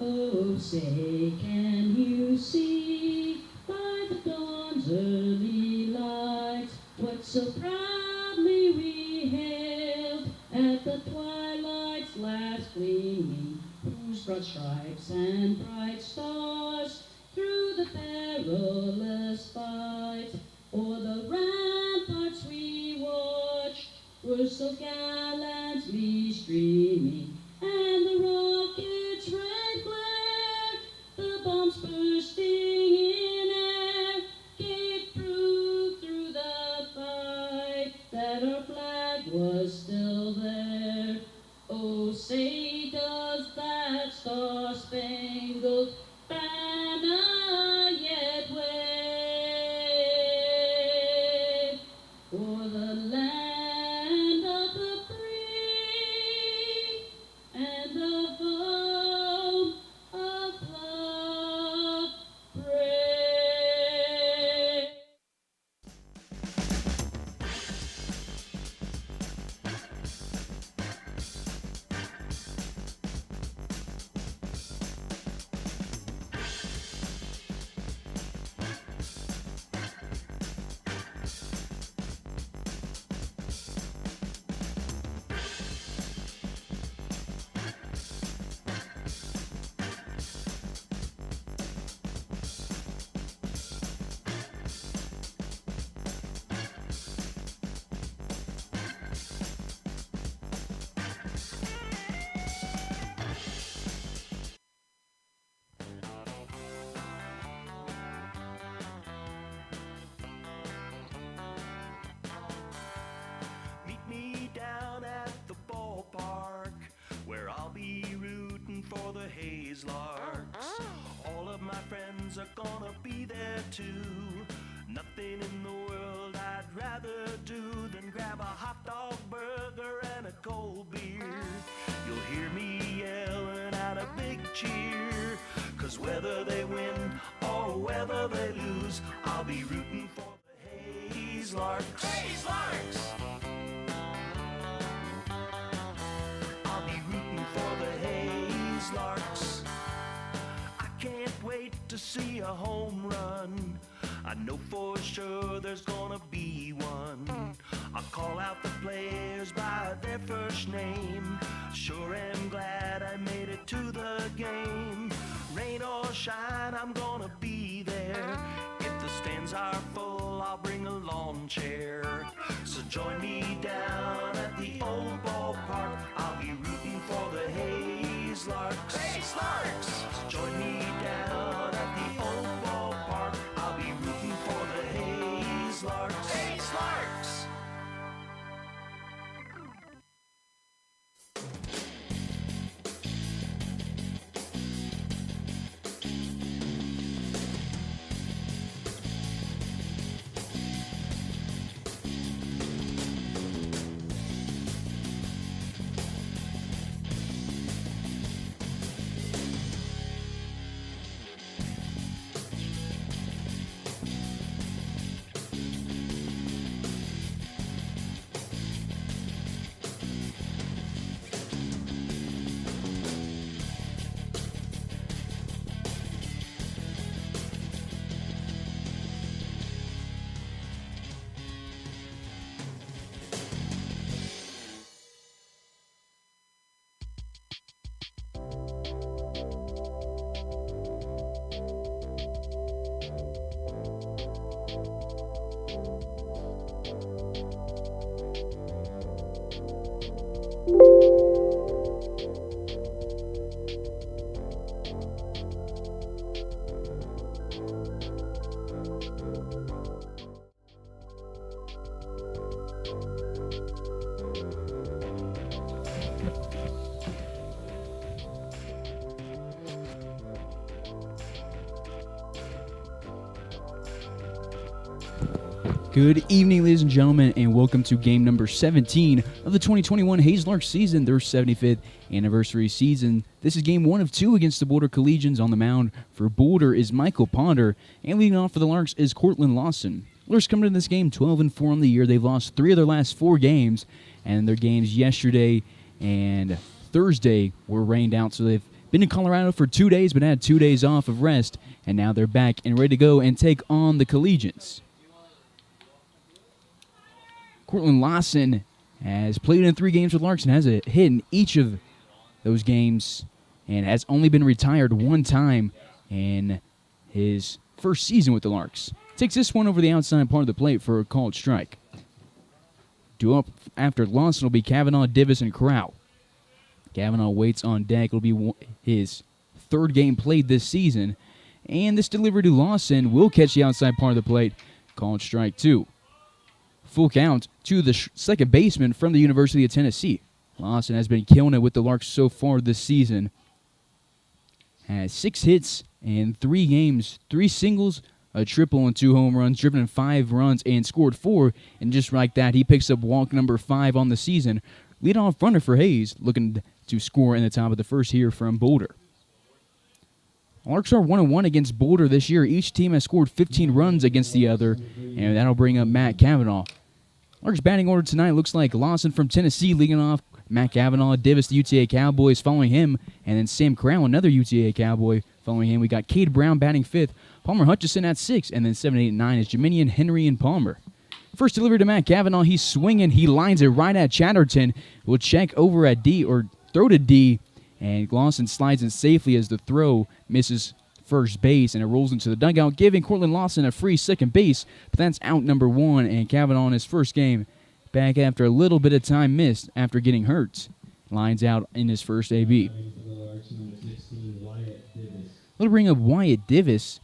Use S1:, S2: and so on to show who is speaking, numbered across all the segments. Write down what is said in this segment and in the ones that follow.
S1: Oh, say, can you see by the dawn's early light what so proudly we hailed at the twilight's last gleaming, whose broad stripes and bright stars through the perilous fight o'er the ramparts we watched were so gallantly streaming, and the rocket's red glare, the bombs bursting in air, gave proof through the fight that our flag was still there. Oh, say does that star-spangled banner yet wave o'er the land of the free and the home of the brave?
S2: Meet me down at the ballpark, where I'll be rooting for the Hayes Larks. All of my friends are gonna be there too. Nothing in the world I'd rather do than grab a hot dog burger and a cold beer. You'll hear me yelling out a big cheer, 'cause whether they win or whether they lose, I'll be rooting for the Hayes Larks. Hayes Larks! I'll be rooting for the Hayes Larks. I can't wait to see a home run. I know for sure there's gonna be one. I'll call out the players by their first name. Sure am glad I made it to the game. Rain or shine, I'm gonna be there. If the stands are full, I'll bring a lawn chair. So join me down at the old ballpark. I'll be rooting for the Hayes Larks. Hayes Larks! So join me down at the old ballpark. I'll be rooting for the Hayes Larks. Hayes Larks!
S3: Good evening, ladies and gentlemen, and welcome to game number 17 of the 2021 Hayes Larks season, their 75th anniversary season. This is game 1 of 2 against the Boulder Collegians. On the mound for Boulder is Michael Ponder, and leading off for the Larks is Cortland Lawson. Larks coming into this game 12-4 on the year. They've lost 3 of their last 4 games, and their games yesterday and Thursday were rained out, so they've Been in Colorado for 2 days, but had 2 days off of rest, and now they're back and ready to go and take on the Collegians. Cortland Lawson has played in 3 games with Larks and has a hit in each of those games and has only been retired 1 time in his first season with the Larks. Takes this one over the outside part of the plate for a called strike. Due up after Lawson will be Kavanaugh, Divis, and Crow. Kavanaugh waits on deck. It'll be his 3rd game played this season. And this delivery to Lawson will catch the outside part of the plate. Called strike 2. Full count to the second baseman from the University of Tennessee. Lawson has been killing it with the Larks so far this season. Has 6 hits in 3 games, 3 singles, a triple, and 2 home runs, driven in 5 runs, and scored 4. And just like that, he picks up walk number 5 on the season. Leadoff runner for Hayes, looking to score in the top of the first here from Boulder. Larks are 1-1 against Boulder this year. Each team has scored 15 runs against the other, and that'll bring up Matt Kavanaugh. Larks batting order tonight looks like Lawson from Tennessee leading off, Matt Kavanaugh, Divis, the UTA Cowboys following him, and then Sam Crow, another UTA Cowboy, following him. We got Cade Brown batting 5th, Palmer Hutchison at 6, and then 7, 8, and 9 is Jeminian, Henry, and Palmer. First delivery to Matt Kavanaugh, he's swinging, he lines it right at Chatterton. Will check over at D, or throw to D, and Lawson slides in safely as the throw misses first base, and it rolls into the dugout, giving Cortland Lawson a free second base, but that's out number 1, and Kavanaugh in his first game, back after a little bit of time missed after getting hurt, lines out in his first AB. Let's bring up Wyatt Divis.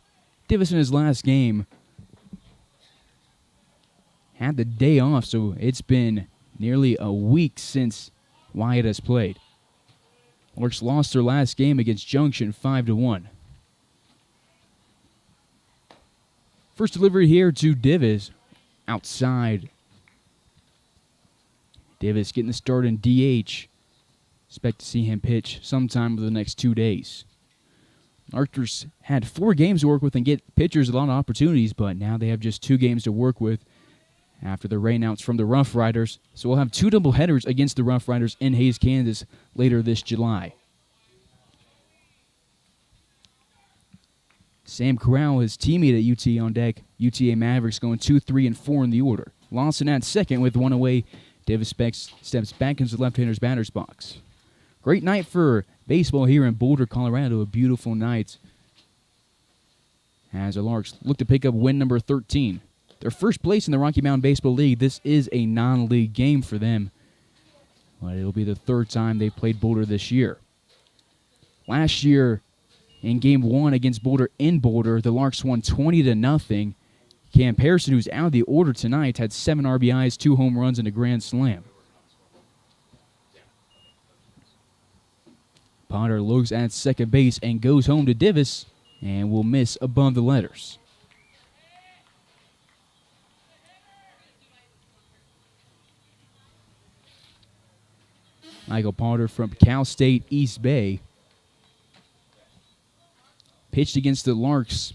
S3: Divis in his last game had the day off, so it's been nearly a week since Wyatt has played. Larks lost their last game against Junction 5-1. First delivery here to Divis, outside. Divis getting the start in DH. Expect to see him pitch sometime over the next 2 days. Larks had 4 games to work with and get pitchers a lot of opportunities, but now they have just 2 games to work with after the rainouts from the Rough Riders. So we'll have 2 doubleheaders against the Rough Riders in Hays, Kansas later this July. Sam Corral, his teammate at UT on deck. UTA Mavericks going 2, 3, and 4 in the order. Lawson at second with 1 away. Davis steps back into the left-hander's batter's box. Great night for baseball here in Boulder, Colorado. A beautiful night as the Larks look to pick up win number 13. Their first place in the Rocky Mountain Baseball League. This is a non-league game for them, but it'll be the 3rd time they played Boulder this year. Last year, in Game 1 against Boulder in Boulder, the Larks won 20-0. Cam Pearson, who's out of the order tonight, had 7 RBIs, 2 home runs, and a grand slam. Potter looks at second base and goes home to Divis and will miss above the letters. Michael Potter from Cal State East Bay pitched against the Larks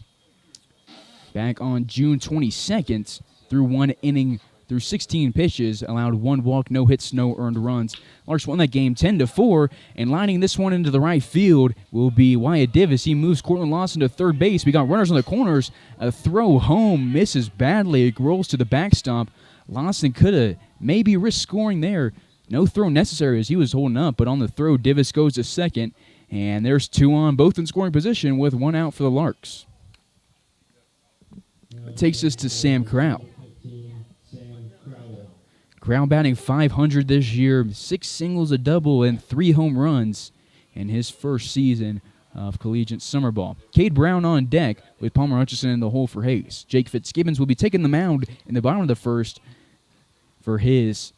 S3: back on June 22nd through 1 inning, through 16 pitches, allowed 1 walk, no hits, no earned runs. Larks won that game 10-4, and lining this one into the right field will be Wyatt Divis. He moves Cortland Lawson to third base. We got runners on the corners. A throw home misses badly. It rolls to the backstop. Lawson could have maybe risked scoring there. No throw necessary as he was holding up, but on the throw, Divis goes to second, and there's 2 on, both in scoring position with 1 out for the Larks. It takes us to Sam Crow. Crow batting .500 this year, 6 singles, a double, and 3 home runs in his first season of collegiate summer ball. Cade Brown on deck with Palmer Hutchison in the hole for Hayes. Jake Fitzgibbons will be taking the mound in the bottom of the first for his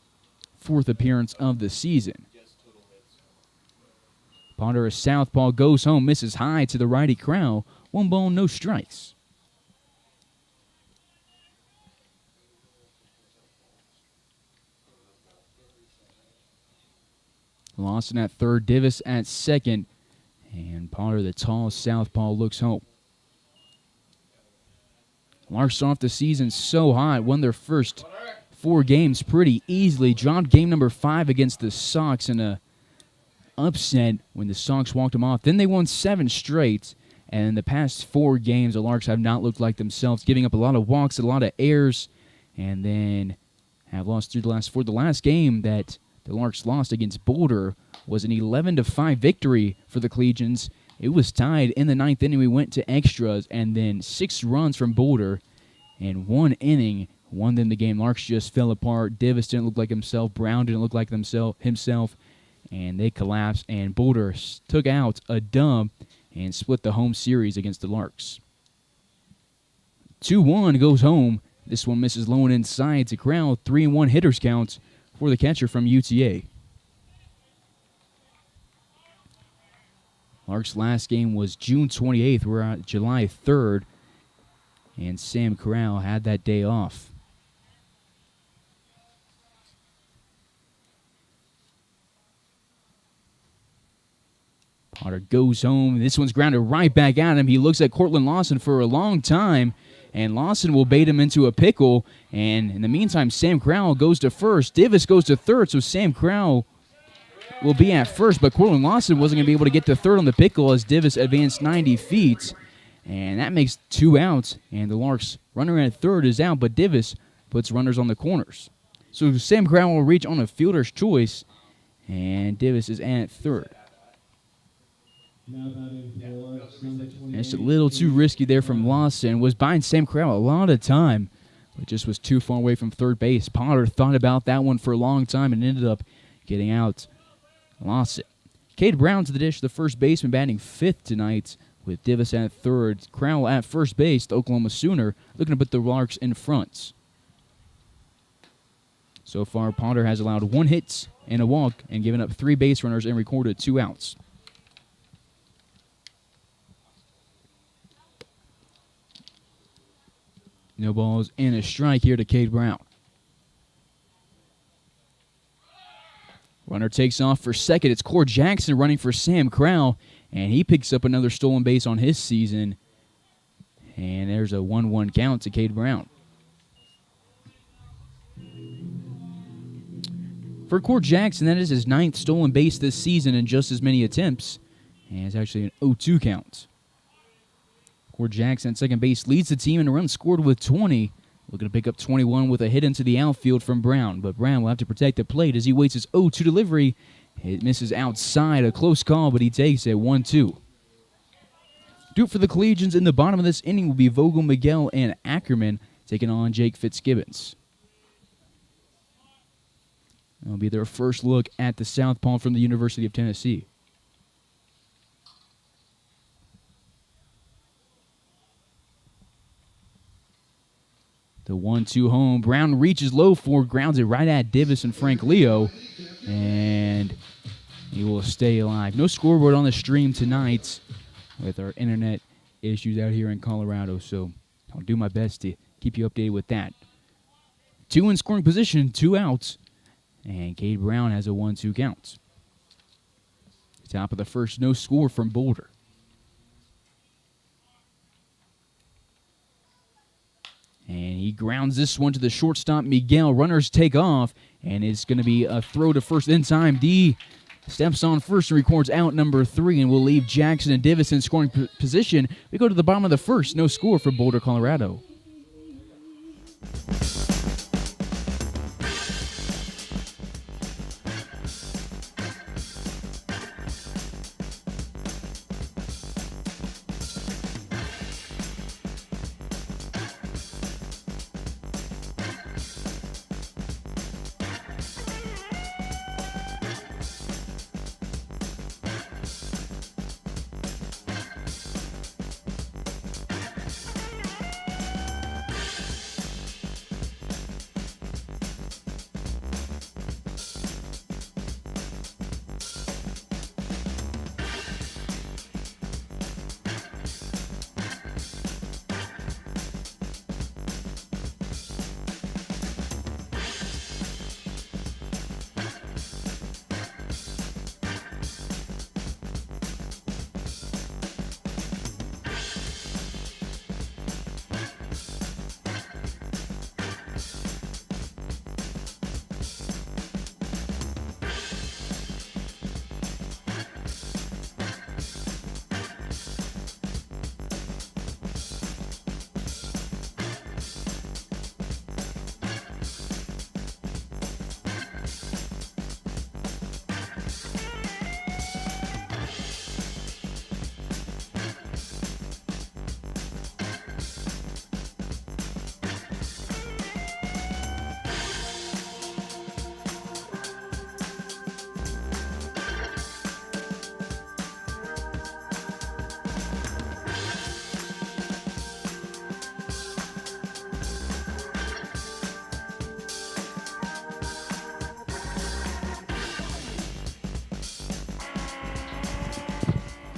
S3: 4th appearance of the season. Potter, a southpaw, goes home, misses high to the righty Crow. 1 ball, no strikes. Lawson at third, Divis at second, and Potter, the tall southpaw, looks home. Larks off the season so hot, won their first 4 games pretty easily, dropped game number 5 against the Sox in a upset when the Sox walked them off. Then they won 7 straight. And in the past 4 games, the Larks have not looked like themselves, giving up a lot of walks, a lot of errors, and then have lost through the last 4. The last game that the Larks lost against Boulder was an 11-5 victory for the Collegians. It was tied in the 9th inning. We went to extras, and then 6 runs from Boulder, and 1 inning won them the game. Larks just fell apart. Divis didn't look like himself. Brown didn't look like himself, and they collapsed, and Boulder took out a dub and split the home series against the Larks. 2-1 goes home. This one misses low and inside to Crowell. 3-1 hitters count for the catcher from UTA. Larks' last game was June 28th. We're at July 3rd, and Sam Corral had that day off. Potter goes home. This one's grounded right back at him. He looks at Cortland Lawson for a long time, and Lawson will bait him into a pickle. And in the meantime, Sam Crowell goes to first. Divis goes to third, so Sam Crowell will be at first, but Cortland Lawson wasn't going to be able to get to third on the pickle as Divis advanced 90 feet. And that makes 2 outs, and the Larks runner at third is out, but Divis puts runners on the corners. So Sam Crowell will reach on a fielder's choice, and Divis is at third. It's a little too risky there from Lawson. Was buying Sam Crowell a lot of time, but just was too far away from third base. Potter thought about that one for a long time and ended up getting out Lawson. Cade Brown to the dish, the first baseman, batting 5th tonight with Divis at third. Crowell at first base, the Oklahoma Sooner looking to put the Larks in front. So far, Potter has allowed 1 hit and a walk and given up 3 base runners and recorded 2 outs. No balls and a strike here to Cade Brown. Runner takes off for second. It's Core Jackson running for Sam Crowell, and he picks up another stolen base on his season. And there's a 1-1 count to Cade Brown. For Core Jackson, that is his 9th stolen base this season in just as many attempts. And it's actually an 0-2 count. Core Jackson at second base leads the team in runs scored with 20. Looking to pick up 21 with a hit into the outfield from Brown. But Brown will have to protect the plate as he waits his 0-2 delivery. It misses outside. A close call, but he takes it 1-2. Due for the Collegians in the bottom of this inning will be Vogel, Miguel, and Ackerman taking on Jake Fitzgibbons. That'll be their first look at the southpaw from the University of Tennessee. The 1-2 home. Brown reaches low for, grounds it right at Divis and Frank Leo. And he will stay alive. No scoreboard on the stream tonight with our internet issues out here in Colorado. So I'll do my best to keep you updated with that. 2 in scoring position, 2 outs. And Cade Brown has a 1-2 count. Top of the first, no score from Boulder. And he grounds this one to the shortstop, Miguel. Runners take off, and it's going to be a throw to first in time. D steps on first and records out number 3, and will leave Jackson and Divis in scoring position. We go to the bottom of the first. No score for Boulder, Colorado.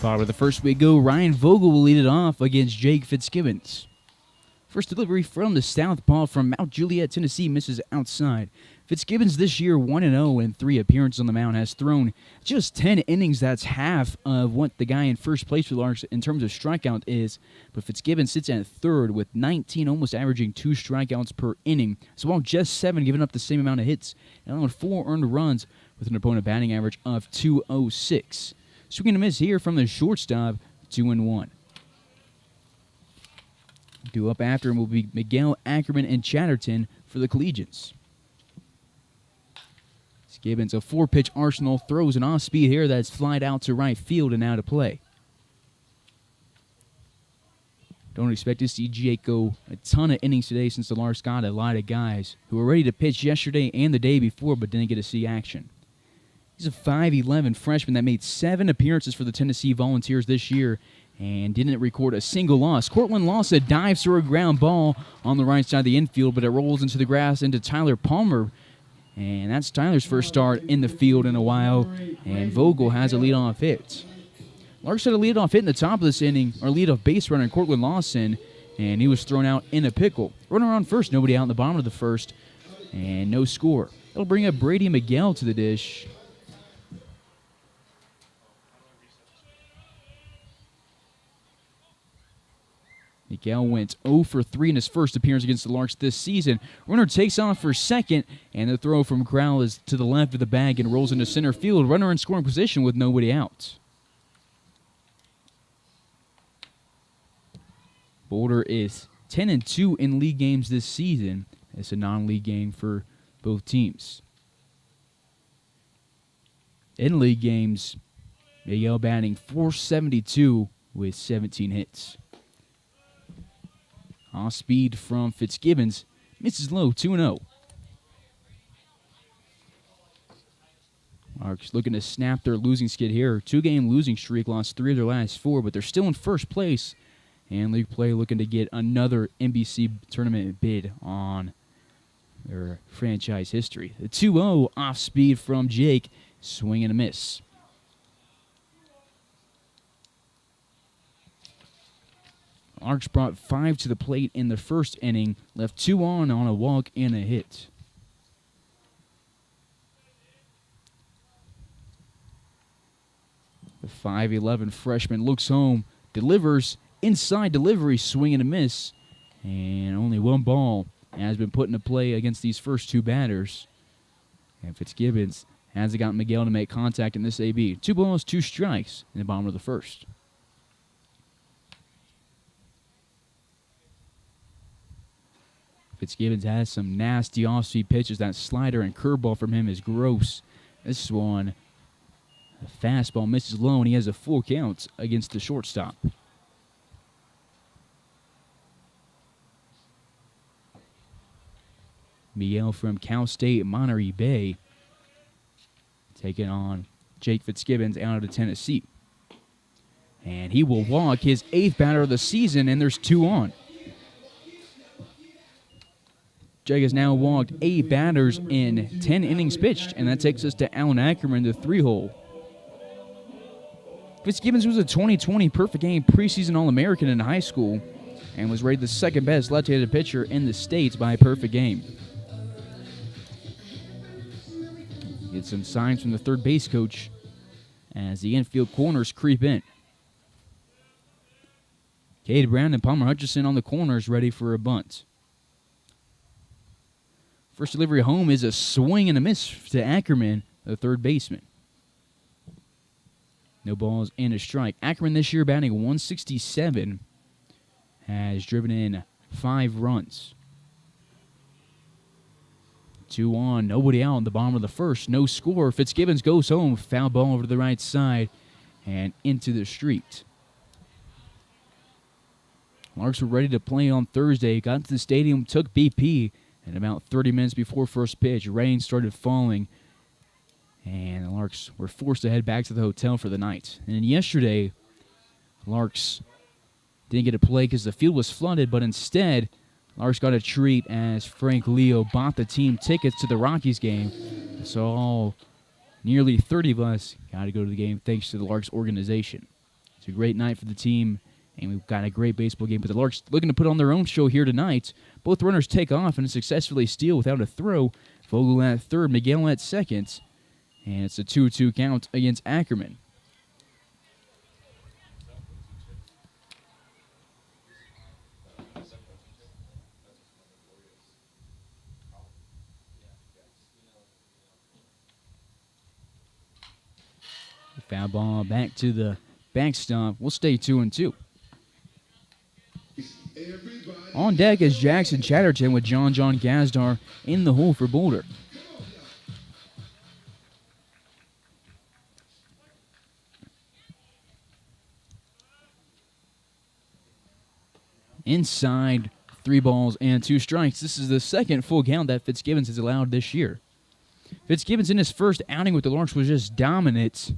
S3: Bottom of the first we go. Ryan Vogel will lead it off against Jake Fitzgibbons. First delivery from the southpaw from Mount Juliet, Tennessee, misses outside. Fitzgibbons this year 1-0 in 3 appearances on the mound, has thrown just 10 innings. That's half of what the guy in first place for Larks in terms of strikeout is. But Fitzgibbons sits at third with 19, almost averaging 2 strikeouts per inning. So while just 7, giving up the same amount of hits, and allowed 4 earned runs with an opponent batting average of 206. Swing and a miss here from the shortstop, 2-1. Due up after him will be Miguel Ackerman and Chatterton for the Collegians. Gibbons, a 4-pitch arsenal, throws an off-speed here that's flied out to right field and out of play. Don't expect to see Jake go a ton of innings today since the Larks got a lot of guys who were ready to pitch yesterday and the day before but didn't get to see action. He's a 5'11 freshman that made 7 appearances for the Tennessee Volunteers this year and didn't record a single loss. Cortland Lawson dives for a ground ball on the right side of the infield, but it rolls into the grass into Tyler Palmer. And that's Tyler's first start in the field in a while, and Vogel has a leadoff hit. Larks had a leadoff hit in the top of this inning, our leadoff base runner, Cortland Lawson, and he was thrown out in a pickle. Runner on first, nobody out in the bottom of the first, and no score. That'll bring up Brady Miguel to the dish. Miguel went 0 for 3 in his first appearance against the Larks this season. Runner takes off for second, and the throw from Crowell is to the left of the bag and rolls into center field. Runner in scoring position with nobody out. Boulder is 10-2 in league games this season. It's a non-league game for both teams. In league games, Miguel batting .472 with 17 hits. Off speed from Fitzgibbons. Misses low, 2-0. Larks looking to snap their losing skid here. 2-game losing streak, lost 3 of their last 4, but they're still in first place. And league play looking to get another NBC tournament bid on their franchise history. The 2-0 off speed from Jake. Swing and a miss. Larks brought 5 to the plate in the first inning, left 2 on a walk and a hit. The 5'11 freshman looks home, delivers, inside delivery, swing and a miss, and only 1 ball has been put into play against these first 2 batters. And Fitzgibbons hasn't gotten Miguel to make contact in this AB. 2 balls, 2 strikes in the bottom of the first. Fitzgibbons has some nasty off-speed pitches. That slider and curveball from him is gross. This one, a fastball misses low, and he has a full count against the shortstop. Miguel from Cal State Monterey Bay taking on Jake Fitzgibbons out of Tennessee. And he will walk his 8th batter of the season, and there's 2 on. Jake has now walked 8 batters in 10 innings pitched, and that takes us to Alan Ackerman, the 3-hole. Fitzgibbons was a 2020 perfect game preseason All-American in high school and was rated the 2nd best left-handed pitcher in the States by perfect game. Get some signs from the third base coach as the infield corners creep in. Cade Brown and Palmer Hutchison on the corners ready for a bunt. First delivery home is a swing and a miss to Ackerman, the third baseman. No balls and a strike. Ackerman this year batting .167 has driven in 5 runs. 2 on, nobody out in the bottom of the first. No score. Fitzgibbons goes home. Foul ball over to the right side and into the street. Larks were ready to play on Thursday. Got to the stadium, took BP. And about 30 minutes before first pitch, rain started falling, and the Larks were forced to head back to the hotel for the night. And yesterday, Larks didn't get to play because the field was flooded, but instead, Larks got a treat as Frank Leo bought the team tickets to the Rockies game. So nearly 30 of us got to go to the game thanks to the Larks organization. It's a great night for the team, and we've got a great baseball game. But the Larks looking to put on their own show here tonight. Both runners take off and successfully steal without a throw. Vogel at third, Miguel at second. And it's a 2-2 count against Ackerman. Foul ball back to the backstop. We'll stay 2-2. On deck is Jackson Chatterton with John Gazdar in the hole for Boulder. Inside, 3 balls and 2 strikes. This is the second full count that Fitzgibbons has allowed this year. Fitzgibbons in his first outing with the Larks was just dominant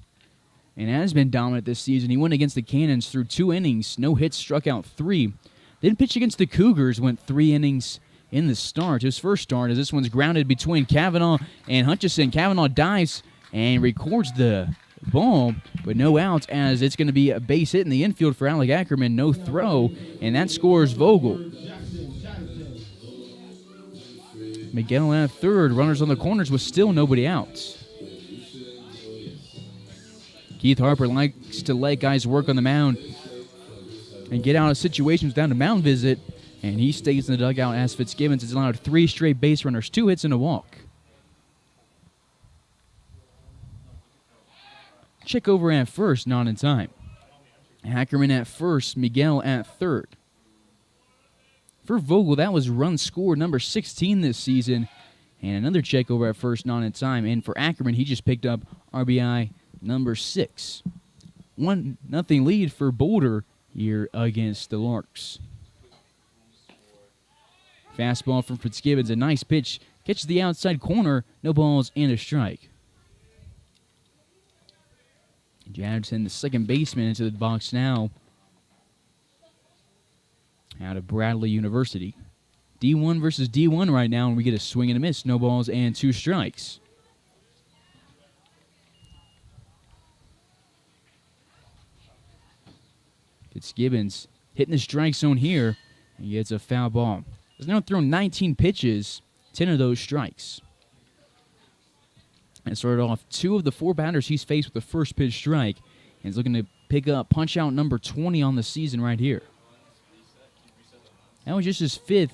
S3: and has been dominant this season. He went against the Cannons through 2 innings, no hits, struck out 3. Then pitched against the Cougars, went 3 innings in the start. His first start, as this one's grounded between Kavanaugh and Hutchison. Kavanaugh dives and records the ball, but no outs, as it's going to be a base hit in the infield for Alec Ackerman. No throw, and that scores Vogel. Miguel at third, runners on the corners with still nobody out. Keith Harper likes to let guys work on the mound and get out of situations without a mound visit, and he stays in the dugout as Fitzgibbons has allowed 3 straight base runners, 2 hits and a walk. Check over at first, not in time. Ackerman at first, Miguel at third. For Vogel, that was run score number 16 this season, and another check over at first, not in time. And for Ackerman, he just picked up RBI number 6. 1-0 lead for Boulder here against the Larks. Fastball from Fitzgibbons, a nice pitch. Catches the outside corner, no balls and a strike. Jadson, the second baseman, into the box now. Out of Bradley University. D1 versus D1 right now, and we get a swing and a miss. No balls and 2 strikes. Fitzgibbons hitting the strike zone here, and he gets a foul ball. He's now thrown 19 pitches, 10 of those strikes. And started off 2 of the 4 batters he's faced with the first pitch strike, and he's looking to pick up punch out number 20 on the season right here. That was just his 5th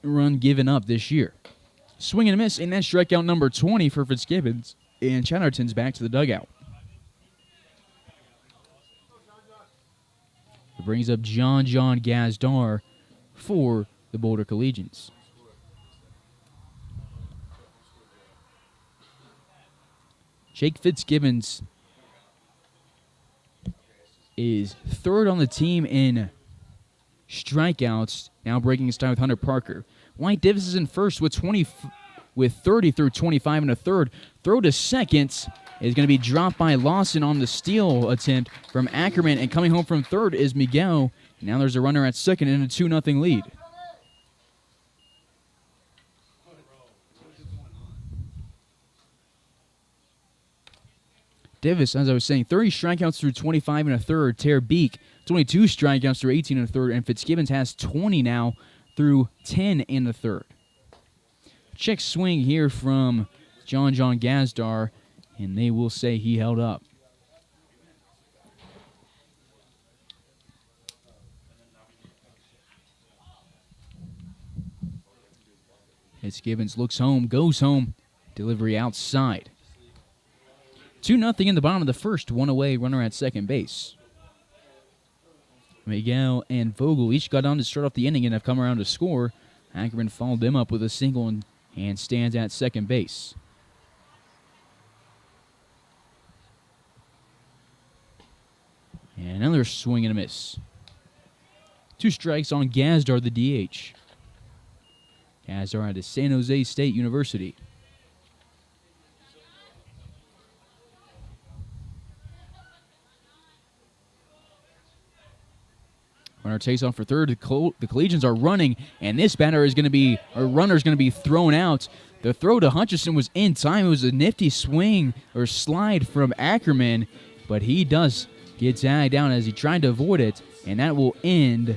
S3: run given up this year. Swing and a miss, and then strikeout number 20 for Fitzgibbons, and Chatterton's back to the dugout. It brings up John Gazdar for the Boulder Collegians. Jake Fitzgibbons is 3rd on the team in strikeouts, now breaking his tie with Hunter Parker. White Davis is in first with 30 through 25 and a third. Throw to second is going to be dropped by Lawson on the steal attempt from Ackerman, and coming home from third is Miguel. Now there's a runner at second and a 2-0 lead. Davis, as I was saying, 30 strikeouts through 25 and a third. Tare Beek, 22 strikeouts through 18 and a third. And Fitzgibbons has 20 now through 10 and a third. Check swing here from John Gazdar, and they will say he held up. Fitzgibbons looks home, goes home. Delivery outside. 2-0 in the bottom of the first. 1 away, runner at second base. Miguel and Vogel each got on to start off the inning and have come around to score. Ackerman followed them up with a single and stands at second base. And another swing and a miss. 2 strikes on Gazdar, the DH. Gazdar out of San Jose State University. Runner takes off for third. The Collegians are running, and this runner is going to be thrown out. The throw to Hutchison was in time. It was a nifty swing or slide from Ackerman, but he does gets tagged down as he tried to avoid it, and that will end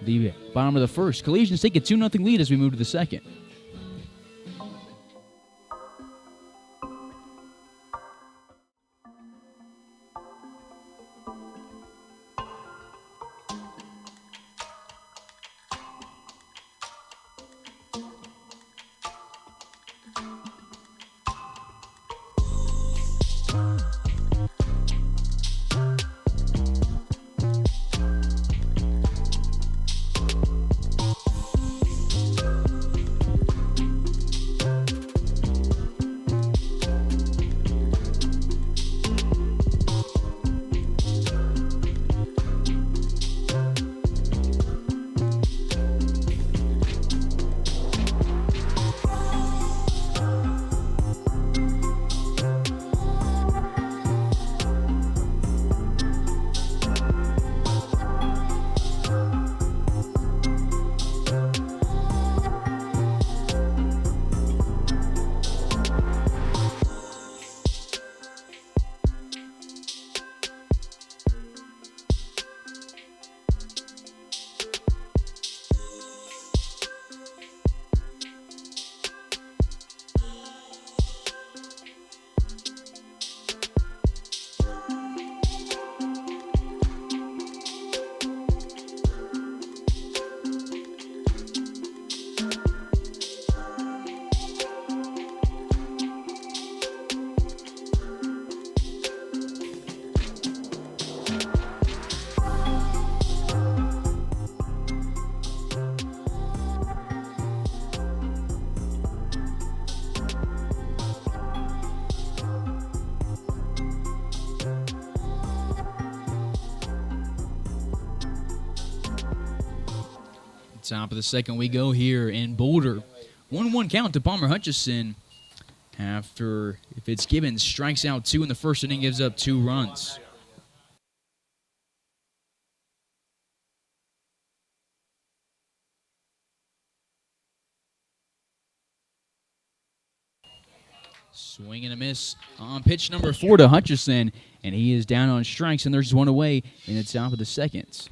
S3: the bottom of the first. Collegians take a 2-0 lead as we move to the second. Top of the second we go here in Boulder. 1-1 count to Palmer Hutchison after Fitzgibbons strikes out 2 in the first inning, gives up 2 runs. Swing and a miss on pitch number 4 to Hutchison, and he is down on strikes, and there's 1 away in the top of the second.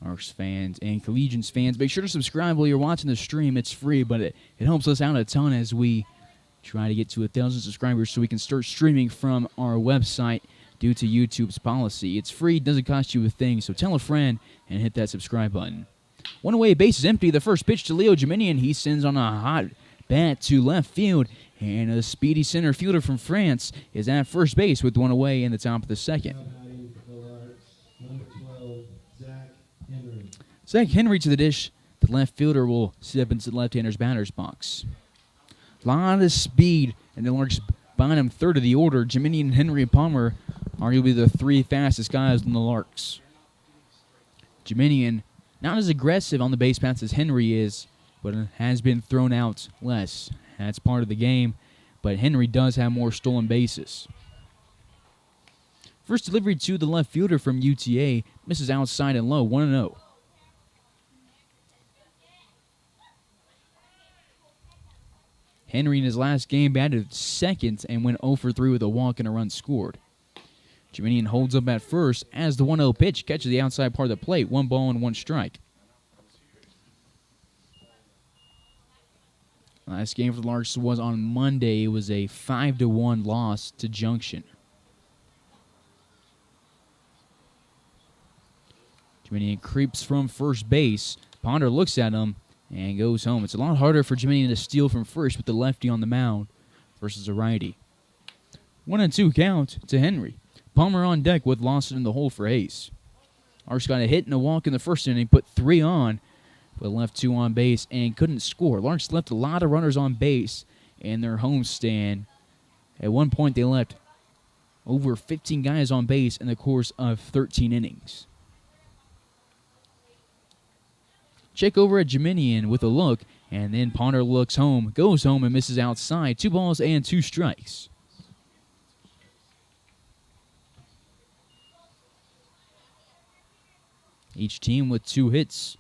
S3: Larks fans and Collegians fans, make sure to subscribe while you're watching the stream. It's free, but it helps us out a ton as we try to get to 1,000 subscribers so we can start streaming from our website due to YouTube's policy. It's free, doesn't cost you a thing, so tell a friend and hit that subscribe button. 1 away, base is empty. The first pitch to Leo Geminian. He sends on a hot bat to left field, and a speedy center fielder from France is at first base with 1 away in the top of the second. Zach Henry to the dish. The left fielder will step into the left-hander's batter's box. A lot of speed, and the Larks bottom third of the order. Geminian, Henry, and Palmer, arguably the 3 fastest guys in the Larks. Geminian, not as aggressive on the base paths as Henry is, but has been thrown out less. That's part of the game, but Henry does have more stolen bases. First delivery to the left fielder from UTA, misses outside and low, 1-0. Henry in his last game batted second and went 0 for 3 with a walk and a run scored. Geminian holds up at first as the 1-0 pitch catches the outside part of the plate. 1 ball and 1 strike. Last game for the Larks was on Monday. It was a 5-1 loss to Junction. Geminian creeps from first base. Ponder looks at him and goes home. It's a lot harder for Geminian to steal from first with the lefty on the mound versus a righty. 1-2 count to Henry. Palmer on deck with Lawson in the hole for ace. Larks got a hit and a walk in the first inning, put 3 on, but left 2 on base and couldn't score. Larks left a lot of runners on base in their homestand. At one point, they left over 15 guys on base in the course of 13 innings. Check over at Geminian with a look, and then Ponder looks home, goes home, and misses outside. 2 balls and 2 strikes. Each team with 2 hits,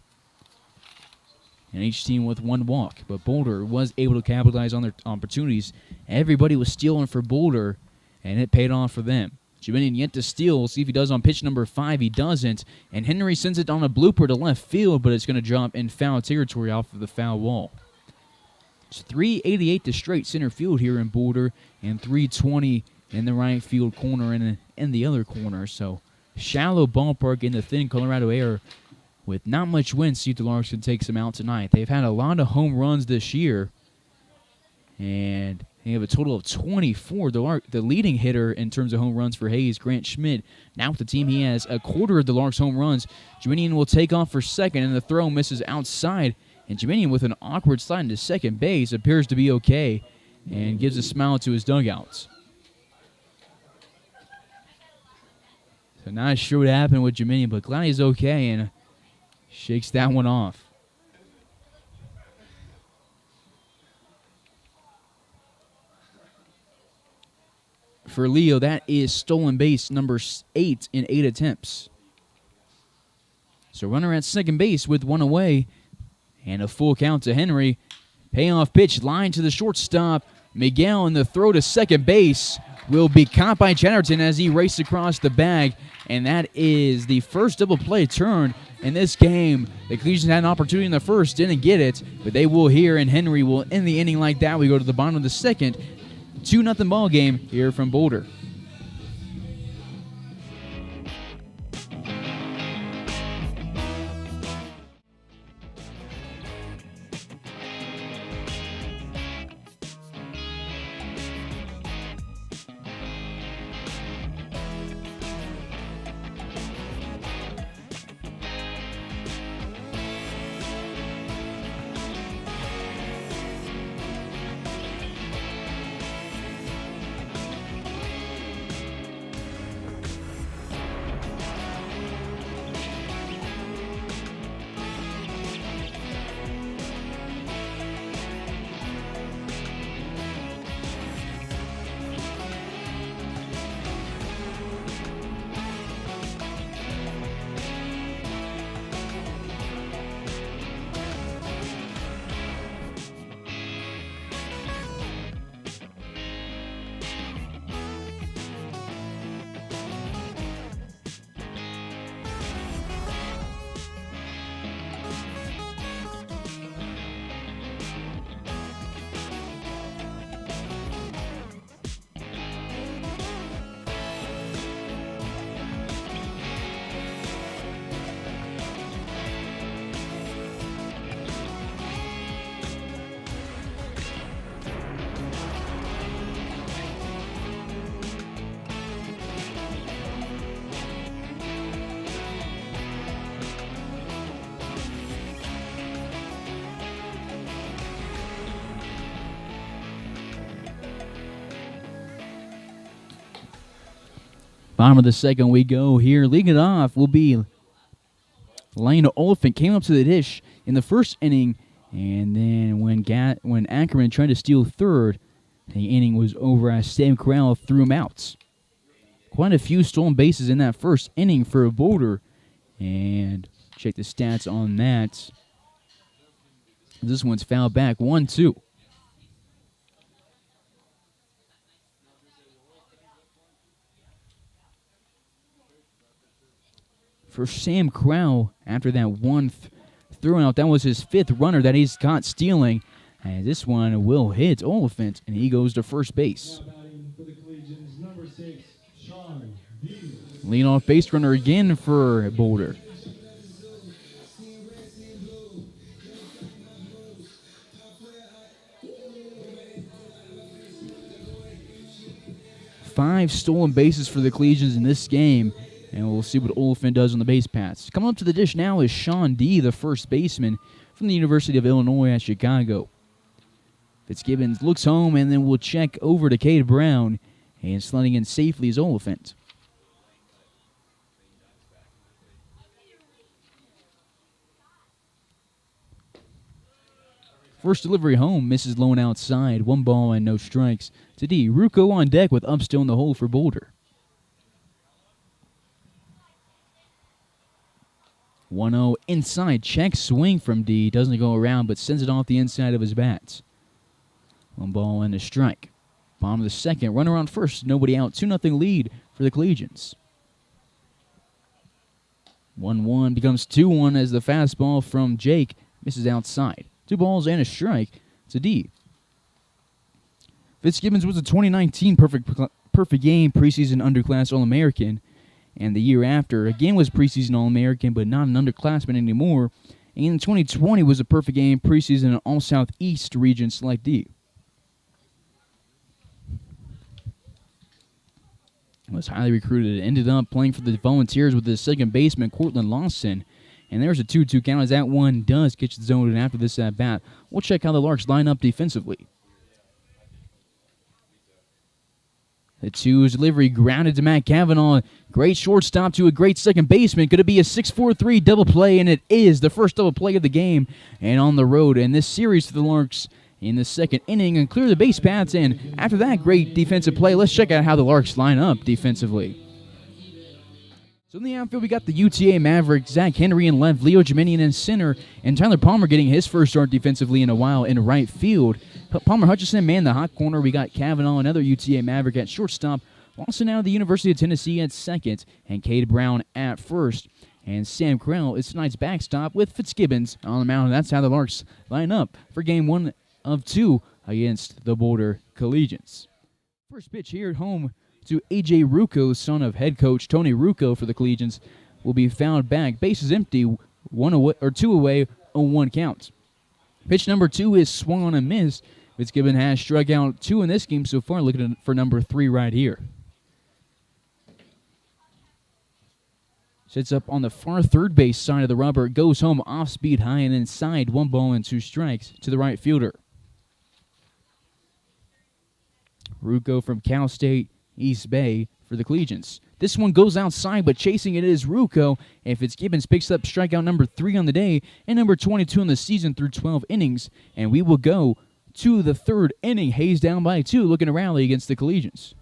S3: and each team with 1 walk. But Boulder was able to capitalize on their opportunities. Everybody was stealing for Boulder, and it paid off for them. Jeminian yet to steal. We'll see if he does on pitch number 5. He doesn't. And Henry sends it on a blooper to left field, but it's going to drop in foul territory off of the foul wall. It's 388 to straight center field here in Boulder, and 320 in the right field corner and in the other corner. So shallow ballpark in the thin Colorado air with not much wind. See if the Larks can take some out tonight. They've had a lot of home runs this year, and they have a total of 24. The leading hitter in terms of home runs for Hayes, Grant Schmidt. Now with the team, he has a quarter of the Larks' home runs. Jeminian will take off for second, and the throw misses outside. And Jeminian, with an awkward slide into second base, appears to be okay and gives a smile to his dugouts. So not sure what happened with Jeminian, but glad he's okay and shakes that one off. For Leo, that is stolen base number 8 in 8 attempts. So runner at second base with one away. And a full count to Henry. Payoff pitch, line to the shortstop. Miguel, and the throw to second base will be caught by Chatterton as he races across the bag. And that is the first double play turned in this game. The Collegians had an opportunity in the first, didn't get it, but they will here, and Henry will end the inning like that. We go to the bottom of the second. 2-0 ball game here from Boulder. Bottom of the second we go here. Leading it off will be Lane Oliphant. Came up to the dish in the first inning, and then when Ackerman tried to steal third, the inning was over as Sam Corral threw him out. Quite a few stolen bases in that first inning for Boulder, and check the stats on that. This one's fouled back, 1-2. For Sam Crow, after that one throw out, that was his 5th runner that he's caught stealing. And this one will hit Oliphant, and he goes to first base. Lead off base runner again for Boulder. Five stolen bases for the Collegians in this game. And we'll see what Oliphant does on the base paths. Coming up to the dish now is Sean D., the first baseman from the University of Illinois at Chicago. Fitzgibbons looks home, and then we'll check over to Cade Brown. And sliding in safely is Oliphant. First delivery home, misses low and outside. 1 ball and no strikes to D. Rucco on deck with up still in the hole for Boulder. 1-0 inside, check swing from D. Doesn't go around, but sends it off the inside of his bats. 1 ball and a strike. Bottom of the second, runner on first, nobody out. 2-0 lead for the Collegians. 1-1 becomes 2-1 as the fastball from Jake misses outside. 2 balls and a strike to D. Fitzgibbons was a 2019 perfect game preseason underclass All-American, and the year after again was preseason All-American but not an underclassman anymore. And in 2020 was a perfect game preseason All-Southeast Region Select D. Was highly recruited, ended up playing for the Volunteers with his second baseman, Cortland Lawson. And there's a 2-2 count as that one does catch the zone, and after this at-bat, we'll check how the Larks line up defensively. The 2's delivery grounded to Matt Cavanaugh. Great shortstop to a great second baseman. Could it be a 6-4-3 double play? And it is the first double play of the game and on the road. And this series for the Larks in the second inning and clear the base paths. And after that great defensive play, let's check out how the Larks line up defensively. So in the outfield, we got the UTA Mavericks, Zach Henry in left, Leo Jiminian in center, and Tyler Palmer getting his first start defensively in a while in right field. Palmer Hutchison man the hot corner. We got Cavanaugh, another UTA Maverick at shortstop. Lawson out of the University of Tennessee at second, and Cade Brown at first. And Sam Krell is tonight's backstop with Fitzgibbons on the mound. That's how the Larks line up for game 1 of 2 against the Boulder Collegians. First pitch here at home to A.J. Rucco, son of head coach Tony Rucco for the Collegians, will be fouled back. Bases empty, 2 away, 0-1 count. Pitch number 2 is swung on and missed. Fitzgibbon has struck out 2 in this game so far, looking for number 3 right here. Sits up on the far third base side of the rubber, goes home off speed high and inside, 1 ball and 2 strikes to the right fielder. Rucco from Cal State East Bay for the Collegians. This one goes outside, but chasing it is Rucco, and Fitzgibbons picks up strikeout number 3 on the day and number 22 in the season through 12 innings, and we will go to the third inning. Hayes down by 2, looking to rally against the Collegians.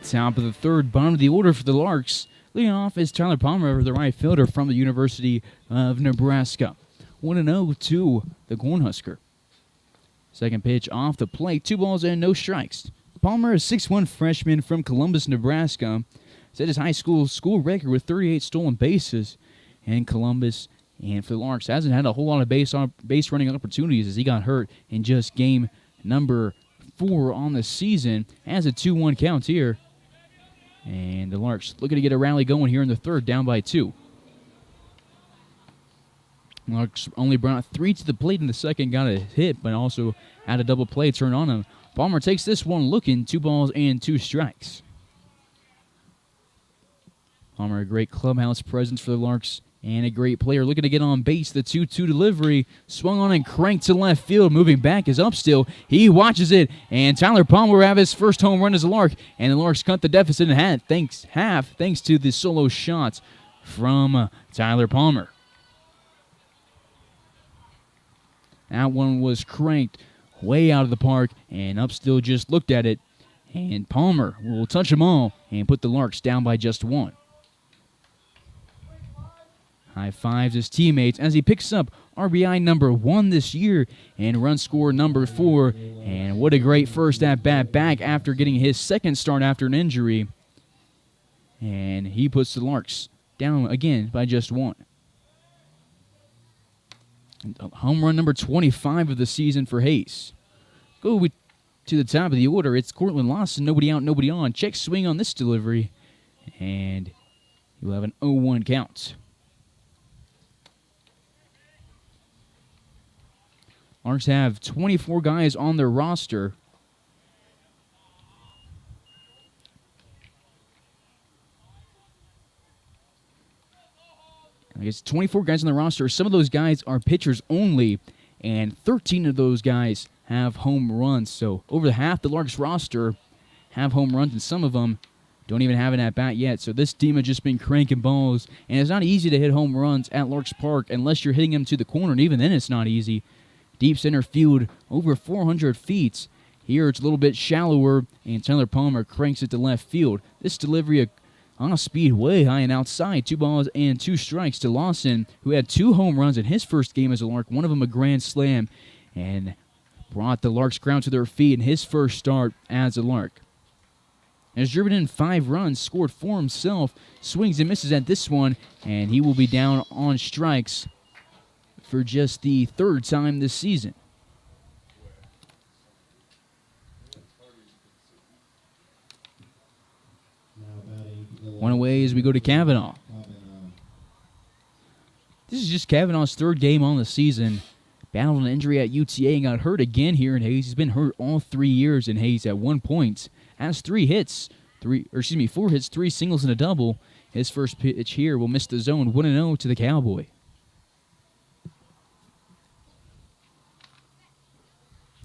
S3: Top of the third, bottom of the order for the Larks. Leading off is Tyler Palmer, the right fielder from the University of Nebraska. 1-0 to the Cornhusker. Second pitch off the plate, 2 balls and no strikes. Palmer, a 6'1 freshman from Columbus, Nebraska, set his high school record with 38 stolen bases in Columbus. And for the Larks, hasn't had a whole lot of base running opportunities as he got hurt in just game number 4 on the season. Has a 2-1 count here. And the Larks looking to get a rally going here in the third, down by 2. Larks only brought 3 to the plate in the second, got a hit, but also had a double play turned on him. Palmer takes this one looking, 2 balls and 2 strikes. Palmer, a great clubhouse presence for the Larks and a great player looking to get on base. The 2-2 delivery, swung on and cranked to left field. Moving back is up still. He watches it, and Tyler Palmer will have his first home run as a Lark, and the Larks cut the deficit in half thanks to the solo shots from Tyler Palmer. That one was cranked way out of the park, and Upstill just looked at it, and Palmer will touch them all and put the Larks down by just one. High fives his teammates as he picks up RBI number 1 this year and run score number 4. And what a great first at-bat back after getting his second start after an injury. And he puts the Larks down again by just 1. Home run number 25 of the season for Hayes. Go to the top of the order. It's Cortland Lawson, nobody out, nobody on. Check swing on this delivery. And you'll have an 0-1 count. Larks have 24 guys on their roster. I guess 24 guys on the roster. Some of those guys are pitchers only, and 13 of those guys have home runs. So over half the Larks roster have home runs, and some of them don't even have an at-bat yet. So this team has just been cranking balls, and it's not easy to hit home runs at Larks Park unless you're hitting them to the corner, and even then it's not easy. Deep center field, over 400 feet. Here it's a little bit shallower, and Tyler Palmer cranks it to left field. This delivery on speed way high and outside. 2 balls and 2 strikes to Lawson, who had 2 home runs in his first game as a Lark, one of them a grand slam, and brought the Larks ground to their feet in his first start as a Lark. Has driven in 5 runs, scored 4 himself, swings and misses at this one, and he will be down on strikes for just the 3rd time this season. One away as we go to Kavanaugh. This is just Kavanaugh's 3rd game on the season. Battled an injury at UTA and got hurt again here in Hayes. He's been hurt all 3 years in Hayes at one point. Has 4 hits, 3 singles and a double. His first pitch here will miss the zone. 1-0 to the Cowboy.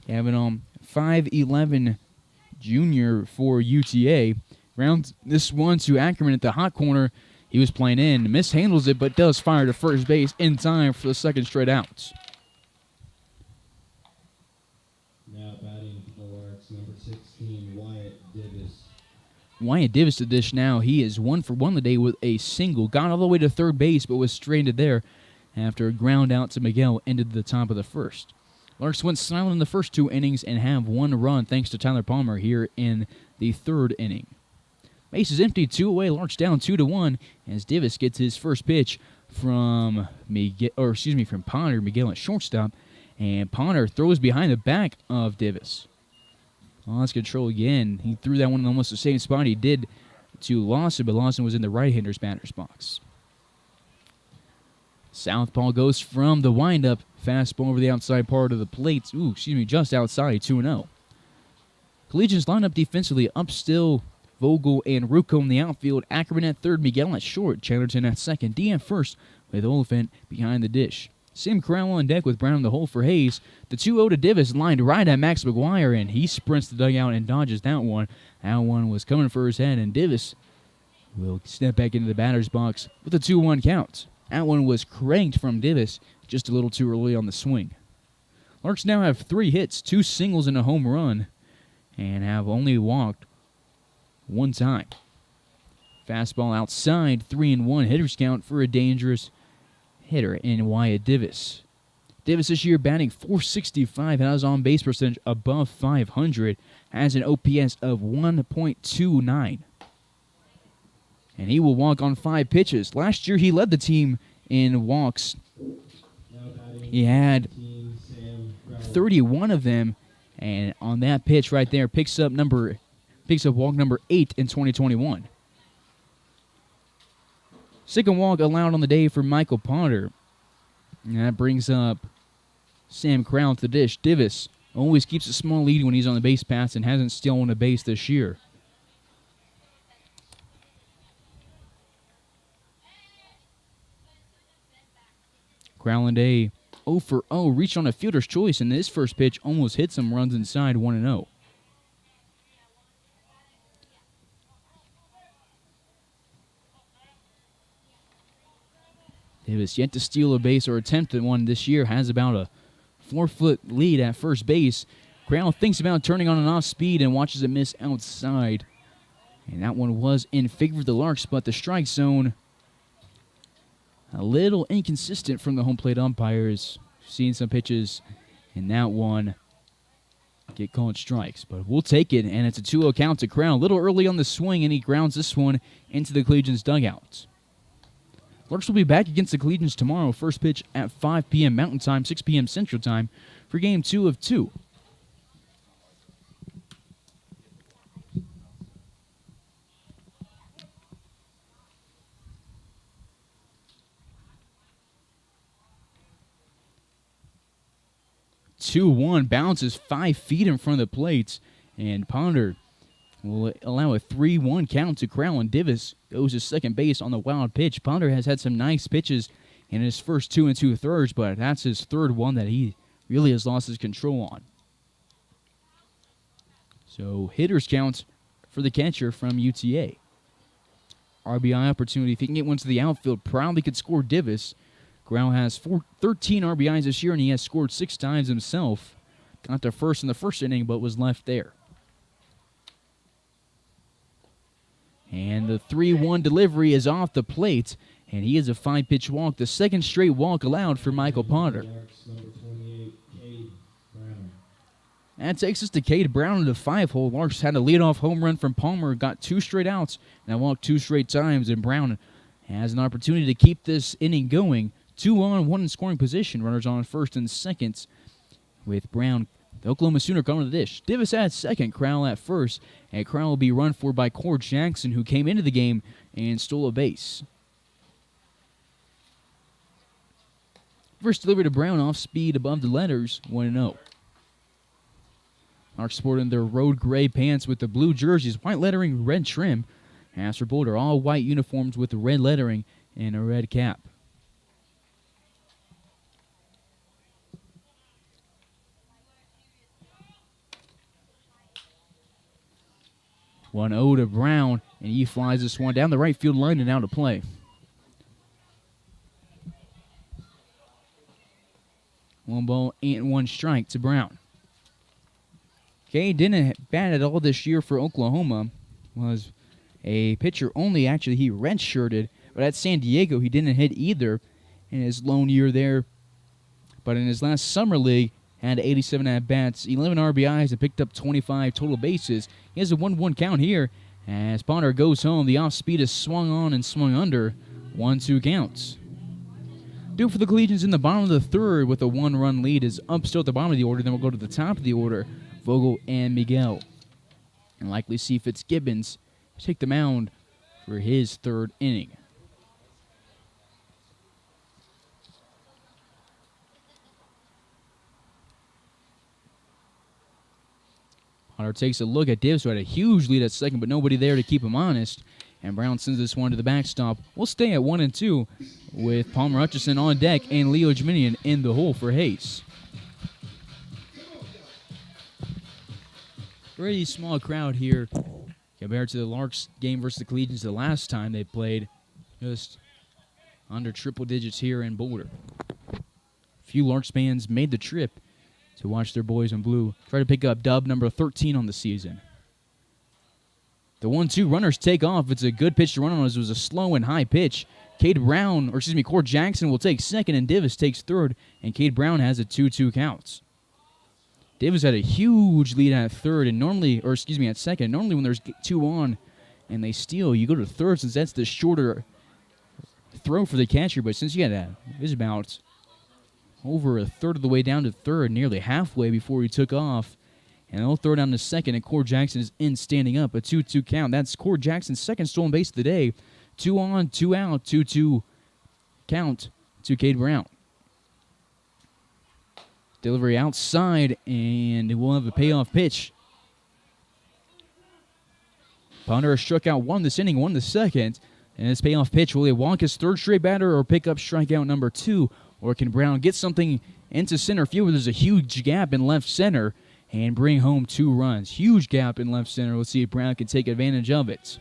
S3: Kavanaugh, 5'11" junior for UTA. Rounds this one to Ackerman at the hot corner. He was playing in, mishandles it, but does fire to first base in time for the second straight out.
S4: Now batting for the Larks, number 16, Wyatt Divis.
S3: Wyatt Divis to dish now. He is 1 for 1 today with a single. Got all the way to third base, but was stranded there after a ground out to Miguel ended the top of the first. Larks went silent in the first 2 innings and have 1 run thanks to Tyler Palmer here in the 3rd inning. Base is empty, 2 away. Larks down 2-1 as Divis gets his first pitch from Ponder. Miguel at shortstop, and Ponder throws behind the back of Divis. Lost control again. He threw that one in almost the same spot he did to Lawson, but Lawson was in the right-hander's batter's box. Southpaw goes from the windup. Fastball over the outside part of the plate. Just outside, 2-0. Collegians line up defensively. Upstill, Vogel, and Rucco in the outfield. Ackerman at third, Miguel at short, Chatterton at second, D at first, with Oliphant behind the dish. Sim Corral on deck with Brown in the hole for Hayes. The 2-0 to Divis lined right at Max McGuire, and he sprints the dugout and dodges that one. That one was coming for his head, and Divis will step back into the batter's box with a 2-1 count. That one was cranked from Divis just a little too early on the swing. Larks now have 3 hits, 2 singles, and a home run, and have only walked 1 time. Fastball outside, 3-1 hitters count for a dangerous hitter in Wyatt Divis. Divis this year batting .465, has on-base percentage above .500, has an OPS of 1.29. And he will walk on 5 pitches. Last year he led the team in walks. He had 31 of them, and on that pitch right there picks up walk number 8 in 2021. Second walk allowed on the day for Michael Ponder. And that brings up Sam Crown to the dish. Divis always keeps a small lead when he's on the base paths and hasn't stolen a base this year. Crowland A 0 for 0, reached on a fielder's choice, and this first pitch almost hit some runs inside 1-0. Divis yet to steal a base or attempt at one this year, has about a 4-foot lead at first base. Crown thinks about turning on an off speed and watches it miss outside. And that one was in favor of the Larks, but the strike zone a little inconsistent from the home plate umpires. Seeing some pitches in that one get called strikes, but we'll take it, and it's a 2-0 count to Crown. A little early on the swing, and he grounds this one into the Collegians dugout. Larks will be back against the Collegians tomorrow. First pitch at 5 p.m. Mountain Time, 6 p.m. Central Time for Game 2 of 2. Two-one bounces 5 feet in front of the plate, and Ponder will allow a 3-1 count to Crown, and Divis goes to second base on the wild pitch. Ponder has had some nice pitches in his first 2 2/3, but that's his third one that he really has lost his control on. So hitters count for the catcher from UTA. RBI opportunity. If he can get one to the outfield, probably could score Divis. Grau has 13 RBIs this year, and he has scored 6 times himself. Got to first in the first inning, but was left there. And the 3-1 delivery is off the plate, and he is a 5-pitch walk. The second straight walk allowed for Michael Ponder.
S4: Larks, number 28, Cade Brown.
S3: That takes us to Cade Brown in the 5-hole. Larks had a leadoff home run from Palmer, got 2 straight outs, and walked 2 straight times, and Brown has an opportunity to keep this inning going. 2 on, 1 in scoring position. Runners on first and second with Brown. The Oklahoma Sooner coming to the dish. Divis at second, Crowell at first, and Crowell will be run for by Cord Jackson, who came into the game and stole a base. First delivery to Brown off speed above the letters, 1-0. Larks sporting their road gray pants with the blue jerseys, white lettering, red trim. As for Boulder, all white uniforms with the red lettering and a red cap. 1-0 to Brown, and he flies this one down the right field line and out of play. One ball and 1 strike to Brown. Kay didn't bat at all this year for Oklahoma. Was a pitcher only. Actually, he redshirted, but at San Diego he didn't hit either in his lone year there. But in his last summer league, had 87 at-bats, 11 RBIs, and picked up 25 total bases. He has a 1-1 count here as Ponder goes home. The off-speed is swung on and swung under. 1-2 counts. Due for the Collegians in the bottom of the third with a 1-run lead is up still at the bottom of the order. Then we'll go to the top of the order, Vogel and Miguel. And likely see Fitzgibbons take the mound for his third inning. Hunter takes a look at Dibbs, who had a huge lead at second, but nobody there to keep him honest. And Brown sends this one to the backstop. We'll stay at 1-2 with Palmer Hutchison on deck and Leo Jiminian in the hole for Hayes. Pretty small crowd here compared to the Larks game versus the Collegians the last time they played. Just under triple digits here in Boulder. A few Larks fans made the trip to watch their boys in blue try to pick up dub number 13 on the season. The 1-2 runners take off. It's a good pitch to run on as it was a slow and high pitch. Cord Jackson will take second, and Divis takes third, and Cade Brown has a 2-2 count. Divis had a huge lead at third, and at second. Normally when there's 2 on and they steal, you go to third since that's the shorter throw for the catcher, but since you had that, it was about over a third of the way down to third, nearly halfway before he took off. And they'll throw down to second, and Cord Jackson is in standing up. A 2-2 count. That's Cord Jackson's second stolen base of the day. 2 on, 2 out, 2-2 count to Cade Brown. Delivery outside, and we'll have a payoff pitch. Ponder struck out 1 this inning, 1 the second. And this payoff pitch, will he walk his third straight batter or pick up strikeout number 2? Or can Brown get something into center field where there's a huge gap in left center and bring home 2 runs? Huge gap in left center. Let's see if Brown can take advantage of it.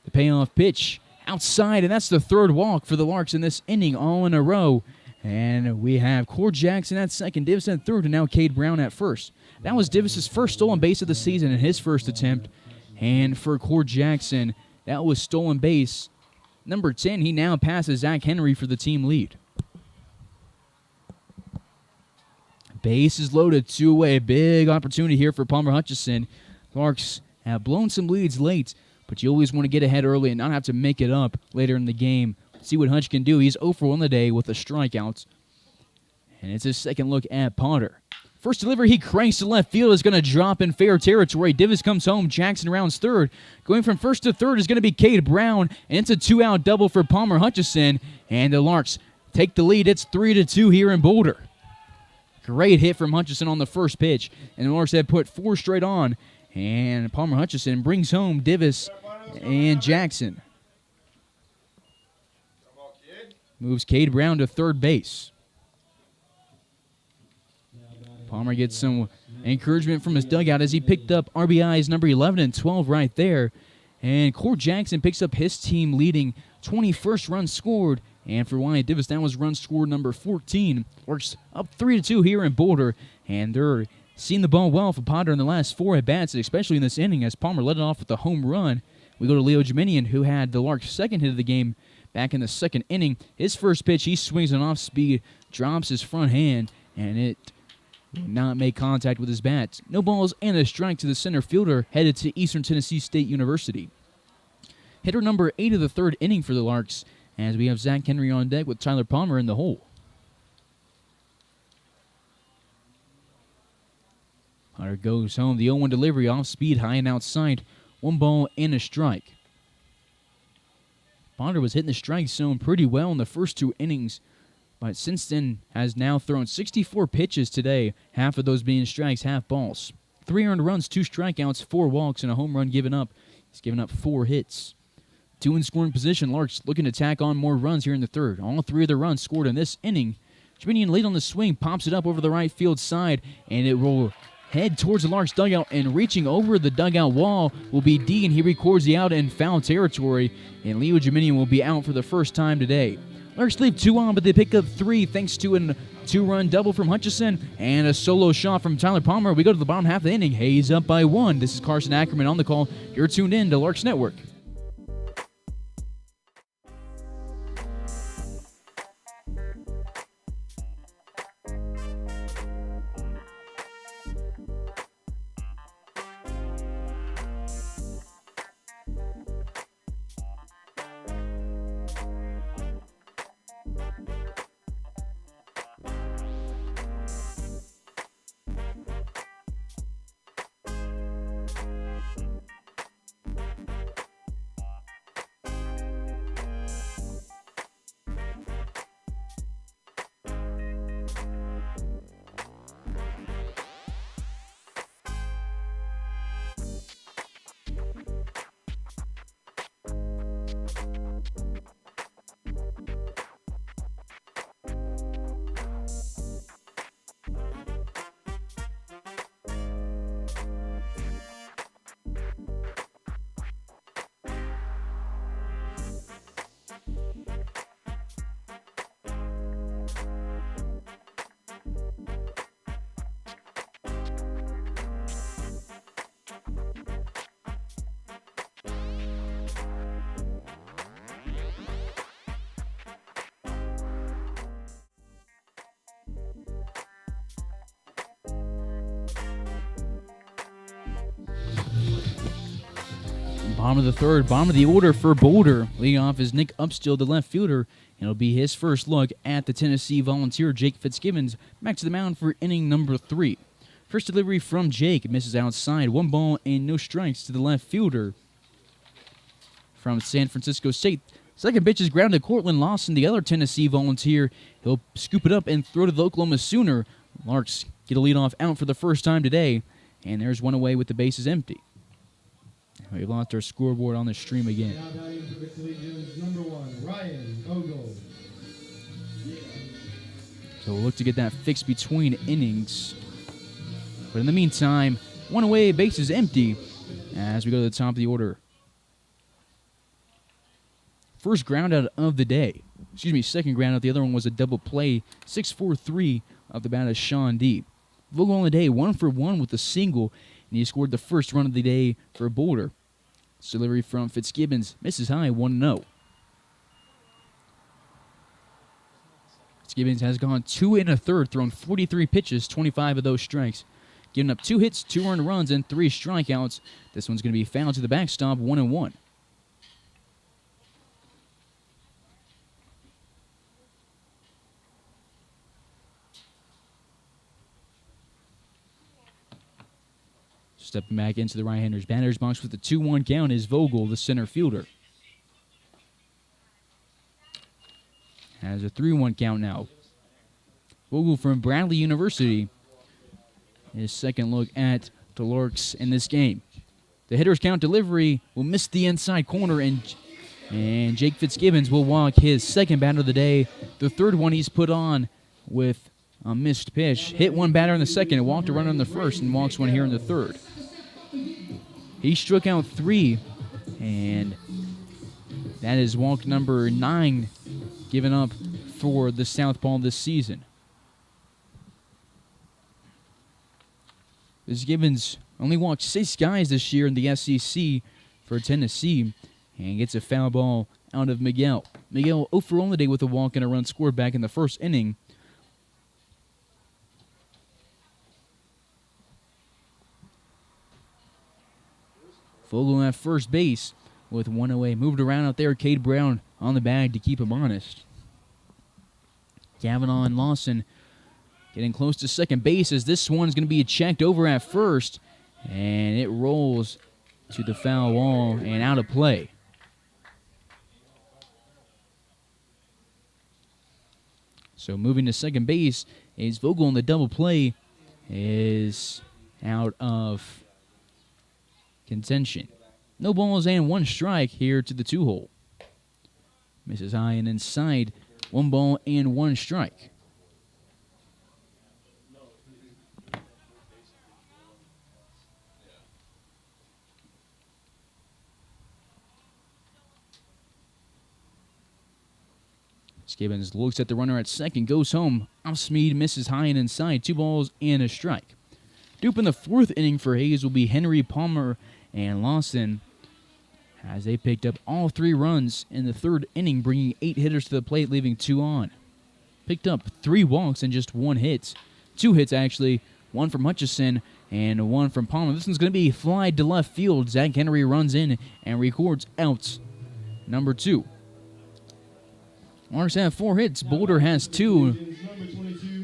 S3: The payoff pitch outside, and that's the third walk for the Larks in this inning, all in a row. And we have Cord Jackson at second, Divis at third, and now Cade Brown at first. That was Divis' first stolen base of the season in his first attempt. And for Cord Jackson, that was stolen base number 10. He now passes Zach Henry for the team lead. Base is loaded, two-away. Big opportunity here for Palmer Hutchison. Larks have blown some leads late, but you always want to get ahead early and not have to make it up later in the game. See what Hutch can do. He's 0 for 1 the day with a strikeout. And it's his second look at Potter. First delivery, he cranks to left field. Is going to drop in fair territory. Divis comes home. Jackson rounds third. Going from first to third is going to be Cade Brown. And it's a 2-out double for Palmer Hutchison. And the Larks take the lead. It's 3-2 here in Boulder. Great hit from Hutchison on the first pitch. And the Larks have put 4 straight on. And Palmer Hutchison brings home Divis and Jackson. Moves Cade Brown to third base. Palmer gets some encouragement from his dugout as he picked up RBIs number 11 and 12 right there. And Cord Jackson picks up his team leading 21st run scored. And for Wyatt Divis, that was run scored number 14. Works up 3-2 here in Boulder. And they're seeing the ball well for Potter in the last 4 at-bats, especially in this inning as Palmer led it off with a home run. We go to Leo Jeminian, who had the Larks' second hit of the game back in the second inning. His first pitch, he swings an off-speed, drops his front hand, and it will not make contact with his bat. No balls and a strike to the center fielder headed to Eastern Tennessee State University. Hitter number 8 of the third inning for the Larks as we have Zach Henry on deck with Tyler Palmer in the hole. Potter goes home. The 0-1 delivery off speed, high and outside. 1 ball and a strike. Potter was hitting the strike zone pretty well in the first 2 innings, but since then has now thrown 64 pitches today, half of those being strikes, half balls. 3 earned runs, 2 strikeouts, 4 walks, and a home run given up. He's given up 4 hits. 2 in scoring position. Larks looking to tack on more runs here in the third. All 3 of the runs scored in this inning. Jeminian late on the swing, pops it up over the right field side, and it will head towards the Larks dugout, and reaching over the dugout wall will be D, and he records the out in foul territory, and Leo Jeminian will be out for the first time today. Larks leave 2 on, but they pick up 3 thanks to a 2-run double from Hutchison and a solo shot from Tyler Palmer. We go to the bottom half of the inning. Hayes up by 1. This is Carson Ackerman on the call. You're tuned in to Larks Network. Bottom of the third, bottom of the order for Boulder. Leading off is Nick Upstill, the left fielder. And it'll be his first look at the Tennessee Volunteer, Jake Fitzgibbons, back to the mound for inning number 3. First delivery from Jake, misses outside. 1 ball and no strikes to the left fielder from San Francisco State. Second pitch is grounded to Cortland Lawson, the other Tennessee Volunteer. He'll scoop it up and throw to the Oklahoma Sooner. Larks get a leadoff out for the first time today. And there's 1 away with the bases empty. We've lost our scoreboard on the stream again.
S4: Now batting for the Collegians, number 1, Ryan Ogle.
S3: So we'll look to get that fixed between innings. But in the meantime, 1 away, bases empty as we go to the top of the order. first ground out of the day. Second ground out. The other one was a double play. 6-4-3 off the bat of Sean D. Vogel on the day, 1 for 1 with a single, and he scored the first run of the day for Boulder. Delivery from Fitzgibbons misses high, 1-0. Fitzgibbons has gone 2 1/3, thrown 43 pitches, 25 of those strikes. Giving up 2 hits, 2 earned runs, and 3 strikeouts. This one's going to be fouled to the backstop, 1-1. Stepping back into the right-hander's batter's box with the 2-1 count is Vogel, the center fielder. Has a 3-1 count now. Vogel from Bradley University. His second look at the Larks in this game. The hitter's count delivery will miss the inside corner, and Jake Fitzgibbons will walk his second batter of the day. The third one he's put on with a missed pitch. Hit one batter in the second and walked a runner in the first and walks one here in the third. He struck out 3, and that is walk number 9 given up for the Southpaw this season. Fitzgibbons only walked 6 guys this year in the SEC for Tennessee and gets a foul ball out of Miguel. Miguel 0 for 1 on the day with a walk and a run scored back in the first inning. Vogel at first base with 1 away. Moved around out there. Cade Brown on the bag to keep him honest. Kavanaugh and Lawson getting close to second base as this one's going to be checked over at first. And it rolls to the foul wall and out of play. So moving to second base is Vogel, on the double play is out of contention. No balls and 1 strike here to the 2-hole. Misses high and inside. 1 ball and 1 strike. Gibbons looks at the runner at second, goes home. Off speed, misses high and inside. 2 balls and a strike. Dupe in the 4th inning for Hayes will be Henry, Palmer, and Lawson, as they picked up all 3 runs in the 3rd inning, bringing 8 hitters to the plate, leaving 2 on. Picked up 3 walks and just 1 hit. 2 hits, actually. 1 from Hutchison and 1 from Palmer. This one's going to be fly to left field. Zach Henry runs in and records out number 2. Larks have 4 hits. Boulder has 2.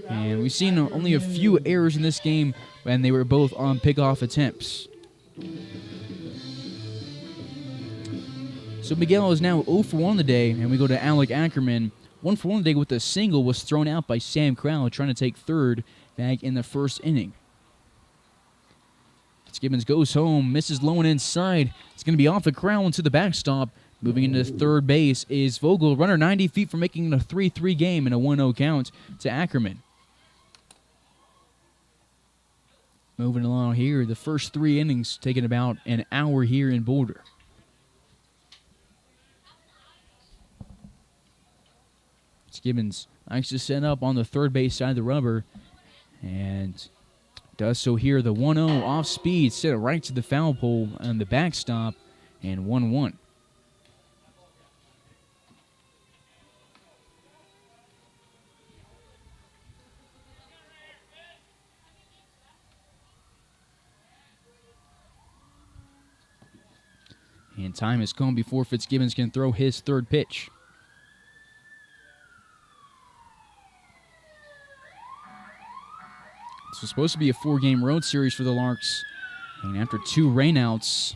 S3: And we've seen only a few errors in this game, and they were both on pickoff attempts. So Miguel is now 0 for 1 on the day, and we go to Alec Ackerman. 1 for 1 on the day with a single was thrown out by Sam Crowell, trying to take third back in the 1st inning. Fitzgibbons goes home, misses low and inside. It's going to be off the Crowell into the backstop. Moving into third base is Vogel. Runner 90 feet for making a 3-3 game and a 1-0 count to Ackerman. Moving along here, the first 3 innings taking about an hour here in Boulder. Gibbons likes to set up on the third base side of the rubber and does so here. The 1-0 off speed, set it right to the foul pole on the backstop, and 1-1. And time has come before Fitzgibbons can throw his 3rd pitch. This was supposed to be a 4-game road series for the Larks. And after 2 rainouts,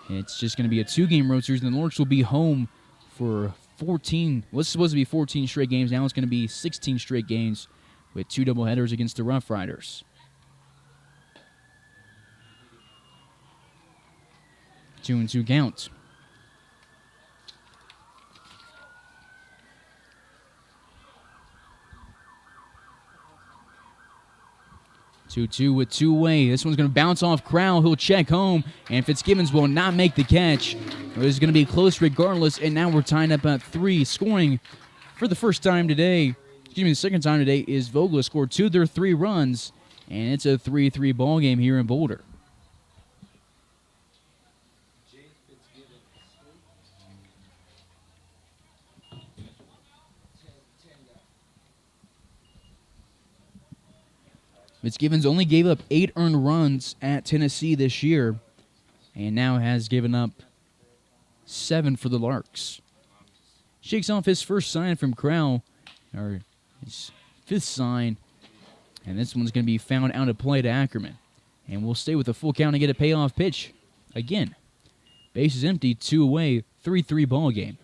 S3: it's just going to be a 2-game road series. And the Larks will be home for 14. Well, it's supposed to be 14 straight games. Now it's going to be 16 straight games with 2 doubleheaders against the Rough Riders. 2-2 count. 2-2 with two-way. This one's going to bounce off Crowell. He'll check home, and Fitzgibbons will not make the catch. It was going to be close regardless, and now we're tying up at 3. Scoring for the first time today, the second time today, is Vogel scored 2 of their 3 runs, and it's a 3-3 ball game here in Boulder. Fitzgibbons only gave up 8 earned runs at Tennessee this year, and now has given up 7 for the Larks. Shakes off his first sign from Crowell, or his 5th sign, and this one's going to be found out of play to Ackerman. And we'll stay with a full count and get a payoff pitch again. Base is empty, 2 away, 3-3 ball game.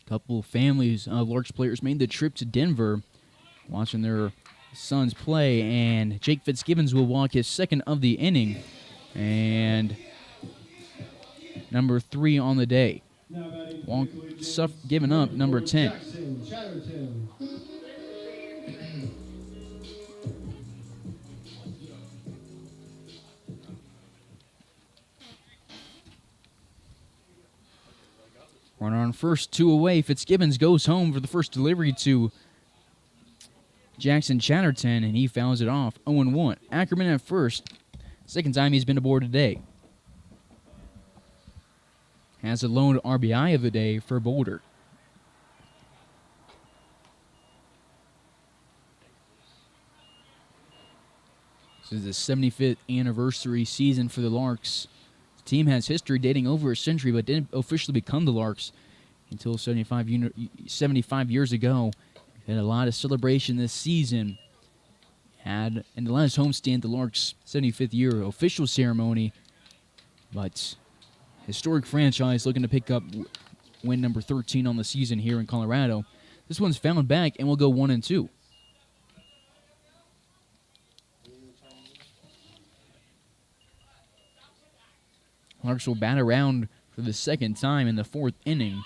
S3: Couple families of Larks players made the trip to Denver, watching their sons play, and Jake Fitzgibbons will walk his second of the inning, and number 3 on the day. Giving up number 10. Runner on first, 2 away. Fitzgibbons goes home for the first delivery to Jackson Chatterton, and he fouls it off. 0-1. Ackerman at first. Second time he's been aboard today. Has a lone RBI of the day for Boulder. This is the 75th anniversary season for the Larks. The team has history dating over a century, but didn't officially become the Larks until 75 years ago. Had a lot of celebration this season. Had in the last homestand the Larks' 75th year official ceremony, but historic franchise looking to pick up win number 13 on the season here in Colorado. This one's found back and will go 1-2. Larks will bat around for the second time in the 4th inning.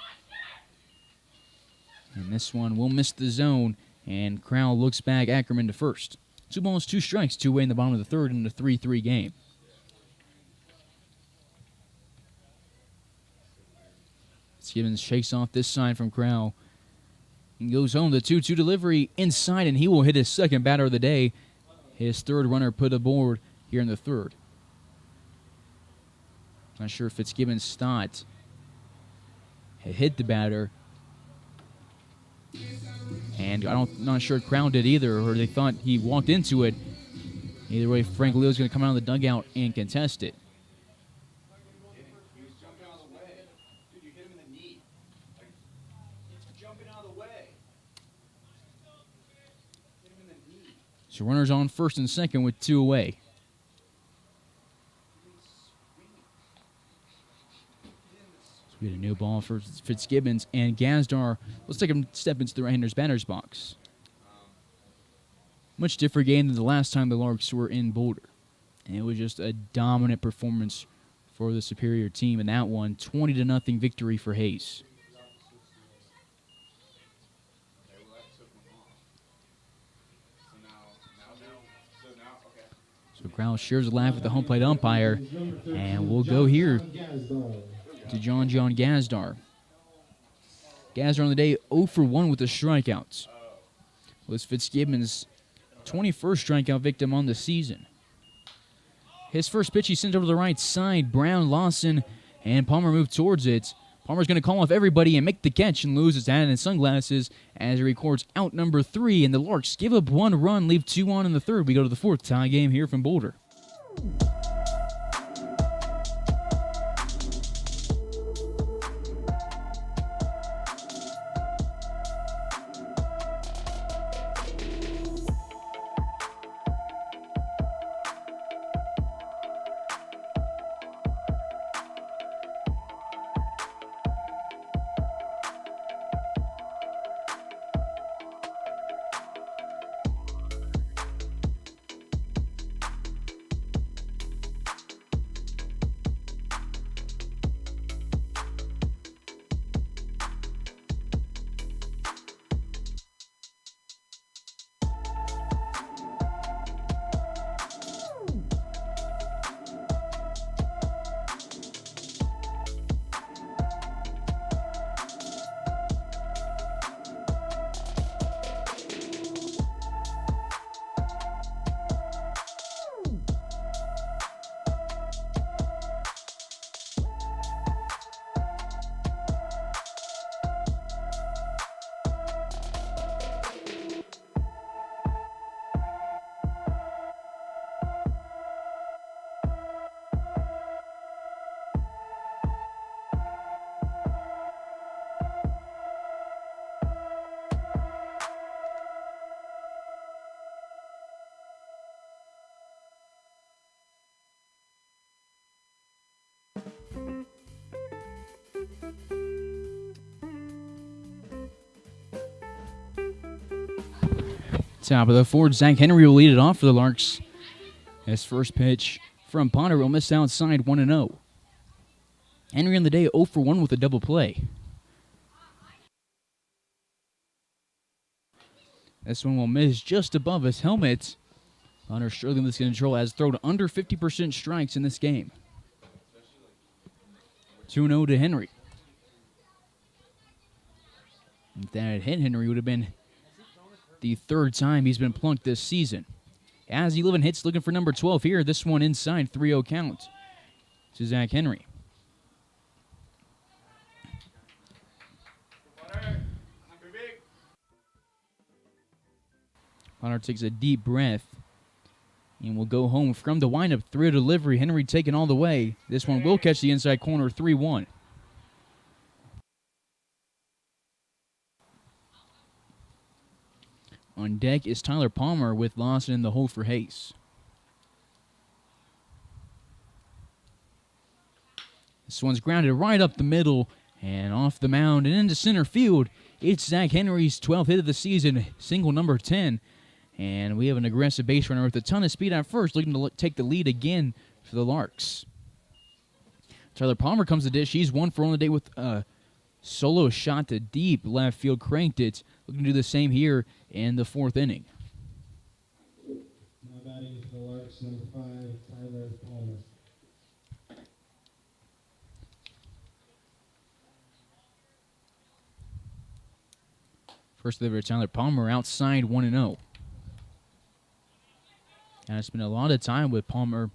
S3: And this one will miss the zone, and Crowell looks back Ackerman to first. 2 balls, 2 strikes, 2 away in the bottom of the 3rd in a 3-3 game. Fitzgibbons shakes off this sign from Crowell and goes home. The 2-2 delivery inside, and he will hit his second batter of the day. His 3rd runner put aboard here in the 3rd. Not sure if Fitzgibbons thought had hit the batter. And not sure Crown did either, or they thought he walked into it. Either way, Frank Leo's going to come out of the dugout and contest it.
S5: He was jumping out of the way. Dude, you hit him in the knee. Like, he's jumping out of the way. Hit him in the knee.
S3: So runners on first and second with 2 away. We had a new ball for Fitzgibbons, and Gazdar, let's take him step into the right-hander's batter's box. Much different game than the last time the Larks were in Boulder. And it was just a dominant performance for the superior team in that one. 20-0 victory for Hayes. So Crowell shares a laugh with the home plate umpire, and we'll go here to John Gazdar. Gazdar on the day 0 for 1 with the strikeouts. Was Fitzgibbons' 21st strikeout victim on the season. His first pitch he sent over to the right side. Brown, Lawson, and Palmer move towards it. Palmer's going to call off everybody and make the catch and lose his hat and sunglasses as he records out number 3. And the Larks give up 1 run, leave 2 on in the 3rd. We go to the 4th tie game here from Boulder. Top of the fourth, Zach Henry will lead it off for the Larks. His first pitch from Potter will miss outside 1-0. Henry on the day 0 for 1 with a double play. This one will miss just above his helmet. Potter struggling with control, has thrown under 50% strikes in this game. 2-0 to Henry. If that had hit Henry, would have been the third time he's been plunked this season. As 11 hits, looking for number 12 here. This one inside, 3-0 count to Zach Henry. Potter takes a deep breath and will go home from the windup. 3 delivery. Henry taking all the way. This one will catch the inside corner, 3-1. On deck is Tyler Palmer with Lawson in the hole for Hayes. This one's grounded right up the middle and off the mound and into center field. It's Zach Henry's 12th hit of the season, single number 10. And we have an aggressive base runner with a ton of speed at first, looking to take the lead again for the Larks. Tyler Palmer comes to dish. He's 1 for 1 on the day with a solo shot to deep left field, cranked it. Looking to do the same here in the 4th inning.
S4: Now batting for the Larks, number 5, Tyler Palmer.
S3: First delivery, Tyler Palmer outside 1-0. And I spent a lot of time with Palmer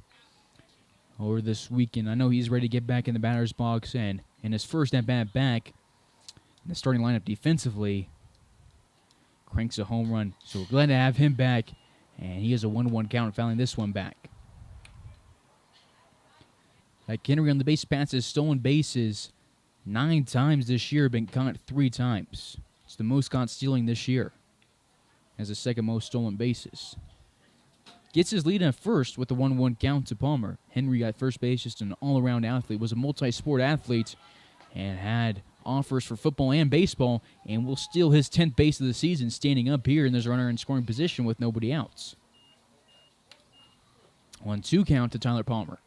S3: over this weekend. I know he's ready to get back in the batter's box, and in his first at-bat back in the starting lineup defensively, cranks a home run. So we're glad to have him back, and he has a 1-1 count, fouling this one back. Henry on the base passes, stolen bases 9 times this year, been caught 3 times. It's the most caught stealing this year. Has the second most stolen bases. Gets his lead at first with the 1-1 count to Palmer. Henry at first base, just an all-around athlete, was a multi-sport athlete, and had offers for football and baseball, and will steal his 10th base of the season standing up here, and there's a runner in scoring position with nobody outs. 1-2 count to Tyler Palmer.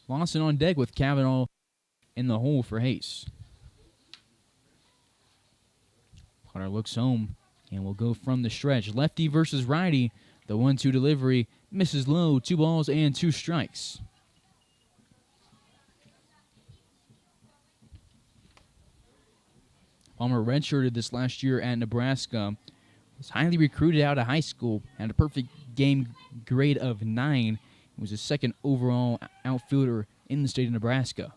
S3: Lawson on deck with Cavanaugh in the hole for Hayes. Potter looks home and will go from the stretch. Lefty versus righty. The 1-2 delivery misses low. 2 balls and 2 strikes. Palmer redshirted this last year at Nebraska. Was highly recruited out of high school. Had a perfect game grade of 9. Was the 2nd overall outfielder in the state of Nebraska.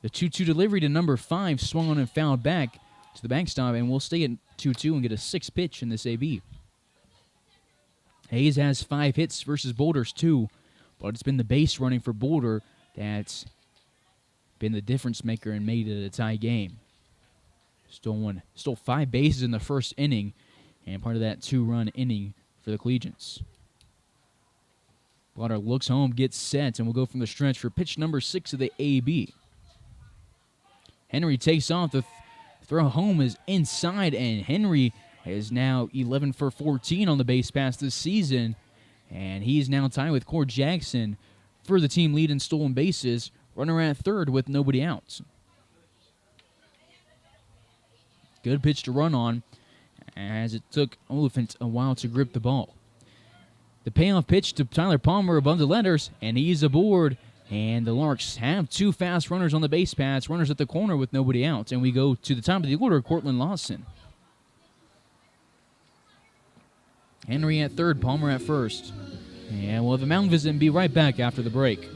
S3: The 2-2 delivery to number 5 swung on and fouled back to the backstop, and will stay at 2-2 and get a 6th pitch in this AB. Hayes has 5 hits versus Boulder's 2, but it's been the base running for Boulder that's been the difference maker and made it a tie game. Stole 5 bases in the first inning, and part of that 2-run inning for the Collegians. Potter looks home, gets set, and will go from the stretch for pitch number 6 of the AB. Henry takes off. The throw home is inside, and Henry is now 11 for 14 on the base pass this season, and he is now tied with Cord Jackson for the team lead in stolen bases. Runner at third with nobody out. Good pitch to run on, as it took Oliphant a while to grip the ball. The payoff pitch to Tyler Palmer above the letters, and he's aboard. And the Larks have 2 fast runners on the base paths, runners at the corner with nobody out. And we go to the top of the order, Cortland Lawson. Henry at third, Palmer at first. And we'll have a mound visit and be right back after the break.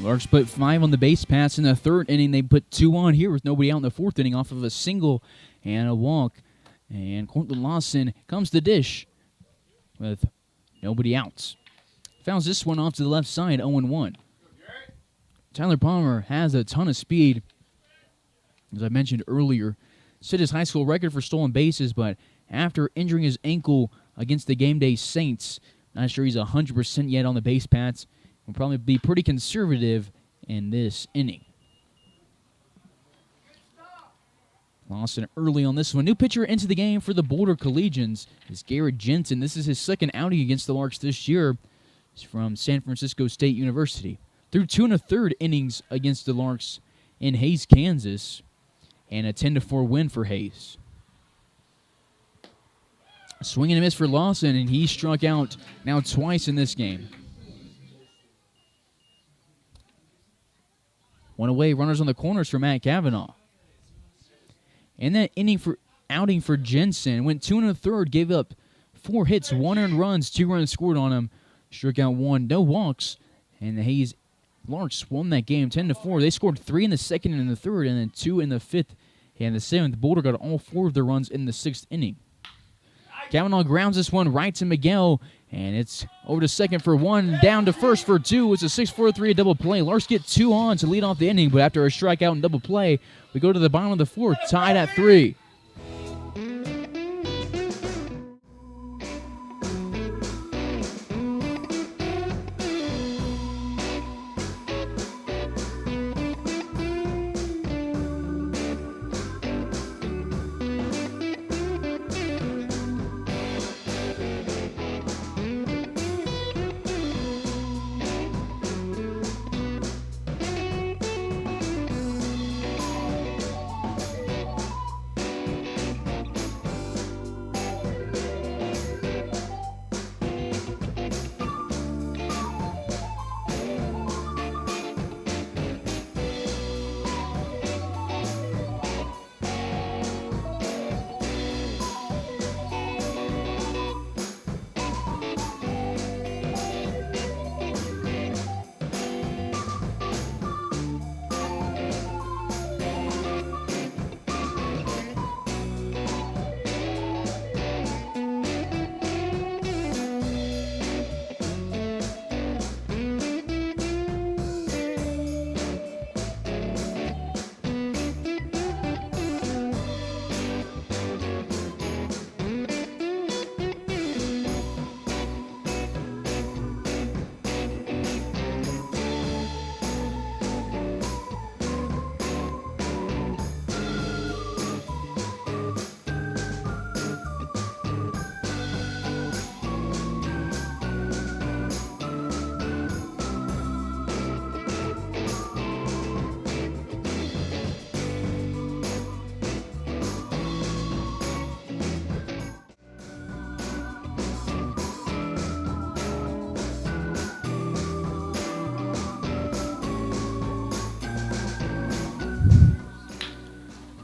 S3: Larks put 5 on the base paths in the third inning. They put 2 on here with nobody out in the fourth inning off of a single and a walk. And Cortland Lawson comes to dish with nobody out. Fouls this one off to the left side, 0-1. Tyler Palmer has a ton of speed. As I mentioned earlier, set his high school record for stolen bases, but after injuring his ankle against the game day Saints, not sure he's 100% yet on the base paths. Will probably be pretty conservative in this inning. Lawson early on this one. New pitcher into the game for the Boulder Collegians is Garrett Jensen. This is his second outing against the Larks this year. He's from San Francisco State University. Through 2 1/3 innings against the Larks in Hays, Kansas, and a 10-4 win for Hays. Swing and a miss for Lawson, and he struck out now twice in this game. One away, runners on the corners for Matt Kavanaugh. And that outing for Jensen went 2 1/3, gave up 4 hits, 1 earned runs, 2 runs scored on him, struck out 1, no walks, and the Hays Larks won that game 10-4. They scored 3 in the second and the third, and then 2 in the fifth and the seventh. Boulder got all 4 of their runs in the sixth inning. Kavanaugh grounds this one right to Miguel, and it's over to second for 1, down to first for 2. It's a 6-4-3 double play. Larks get 2 on to lead off the inning, but after a strikeout and double play, we go to the bottom of the fourth, tied at 3.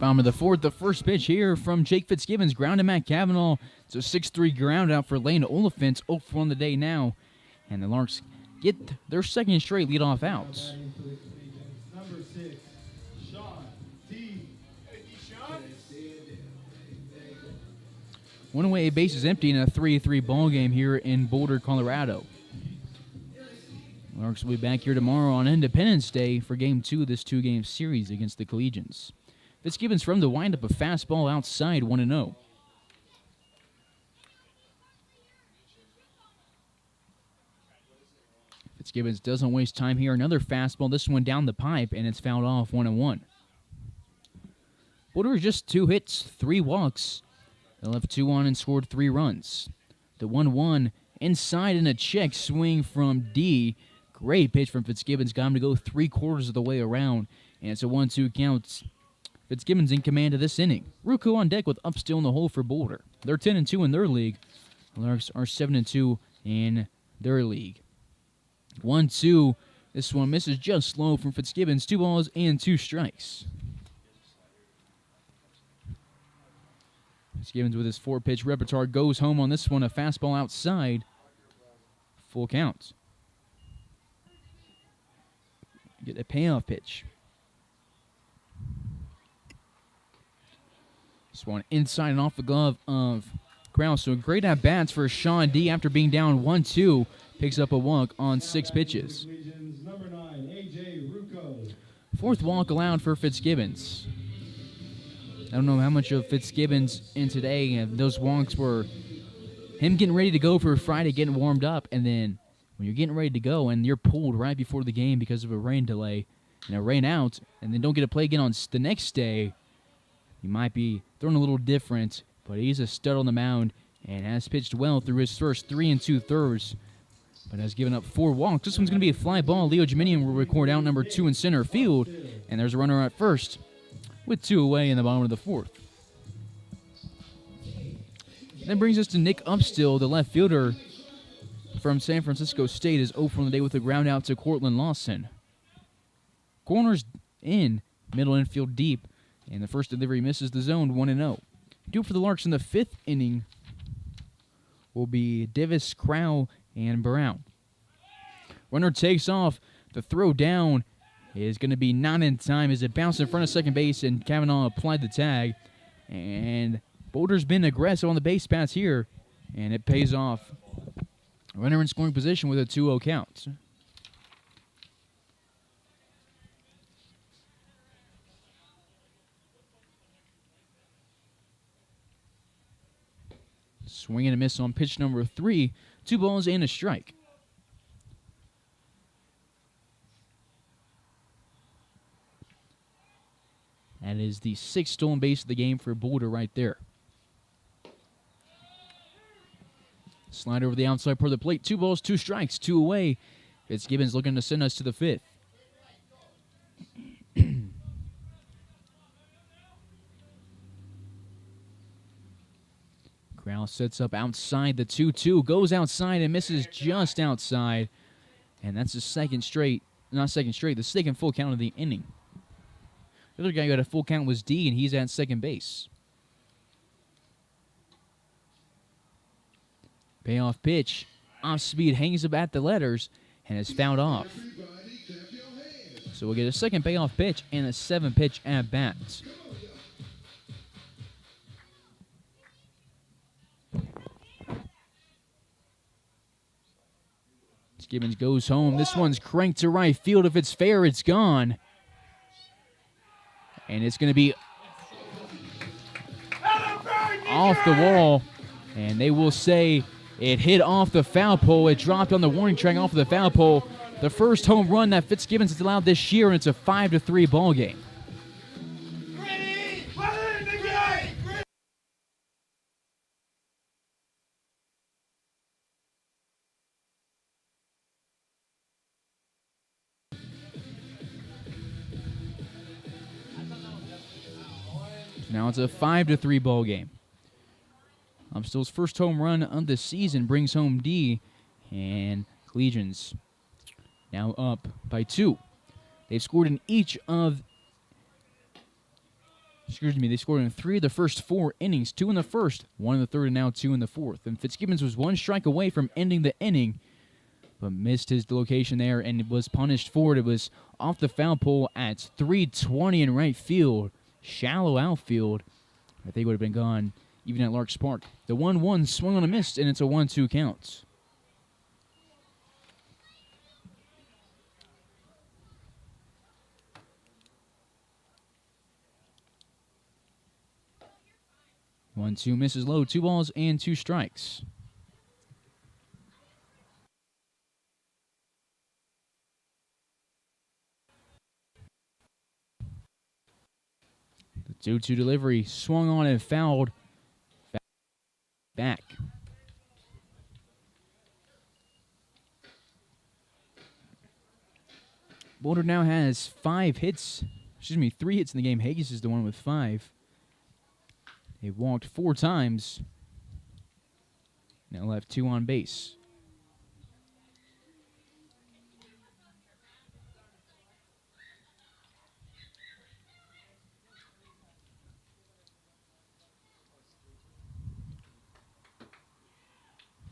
S3: Bottom of the fourth, the first pitch here from Jake Fitzgibbons. Ground to Matt Kavanaugh. It's a 6-3 ground out for Lane Oliphant. 0-4 on the day now. And the Larks get their second straight leadoff out.
S4: Number 6, Sean D.
S3: One away, base is empty in a 3-3 ball game here in Boulder, Colorado. Larks will be back here tomorrow on Independence Day for Game 2 of this 2-game series against the Collegians. Fitzgibbons from the windup, a fastball outside, 1-0. Fitzgibbons doesn't waste time here. Another fastball, this one down the pipe, and it's fouled off, 1-1. Boulder just 2 hits, 3 walks. They left 2 on and scored 3 runs. The 1-1 inside and a check swing from D. Great pitch from Fitzgibbons. Got him to go 3/4 of the way around, and it's a 1-2 count. Fitzgibbons in command of this inning. Ruku on deck with up still in the hole for Boulder. They're 10-2 in their league. The Larks are 7-2 in their league. 1-2. This one misses just low from Fitzgibbons. 2 balls and 2 strikes. Fitzgibbons with his 4-pitch repertoire goes home on this one. A fastball outside. Full count. Get a payoff pitch. This one inside and off the glove of Kraus. So great at bats for Sean D after being down 1-2. Picks up a walk on 6 pitches.
S4: Collegians, number 9, A.J. Rucco.
S3: 4th walk allowed for Fitzgibbons. I don't know how much of Fitzgibbons in today. Those walks were him getting ready to go for Friday, getting warmed up, and then when you're getting ready to go and you're pulled right before the game because of a rain delay and a rain out, and then don't get to play again on the next day, you might be throwing a little different. But he's a stud on the mound and has pitched well through his first 3 2/3, but has given up 4 walks. This one's going to be a fly ball. Leo Jiminian will record out number 2 in center field, and there's a runner at first with 2 away in the bottom of the 4th. That brings us to Nick Upstill, the left fielder from San Francisco State, is 0 from the day with a ground out to Cortland Lawson. Corners in, middle infield deep, and the first delivery misses the zone 1-0. Due for the Larks in the 5th inning will be Davis, Crow, and Brown. Runner takes off. The throw down is going to be not in time as it bounced in front of second base, and Kavanaugh applied the tag. And Boulder's been aggressive on the base paths here, and it pays off. Runner in scoring position with a 2-0 count. Swing and a miss on pitch number 3. 2 balls and a strike. That is the 6th stolen base of the game for Boulder right there. Slide over the outside part of the plate. 2 balls, 2 strikes, 2 away. Fitzgibbons looking to send us to the 5th. Kraus sets up outside the 2-2, goes outside and misses just outside. And that's the second full count of the inning. The other guy who had a full count was D, and he's at second base. Payoff pitch. Off speed, hangs up at the letters, and is fouled off. So we'll get a second payoff pitch and a 7-pitch at bat. Gibbons goes home. This one's cranked to right field. If it's fair, it's gone. And it's going to be off the wall. And they will say it hit off the foul pole. It dropped on the warning track off of the foul pole. The first home run that Fitzgibbons has allowed this year, and it's a 5-3 ball game. Now it's a 5-3 ball game. Upstill's first home run of the season brings home D, and Collegians now up by 2. They've scored in each of, they scored in 3 of the first 4 innings, 2 in the first, 1 in the third, and now 2 in the 4th. And Fitzgibbons was 1 strike away from ending the inning, but missed his location there and was punished for it. It was off the foul pole at 320 in right field. Shallow outfield. I think would have been gone even at Larks Park. The 1-1 swung on a miss, and it's a 1-2 count. One, 2 misses low. 2 balls and 2 strikes. The 2-2 delivery swung on and fouled back. Boulder now has 3 hits in the game. Haggis is the one with 5. They walked 4 times. Now left 2 on base.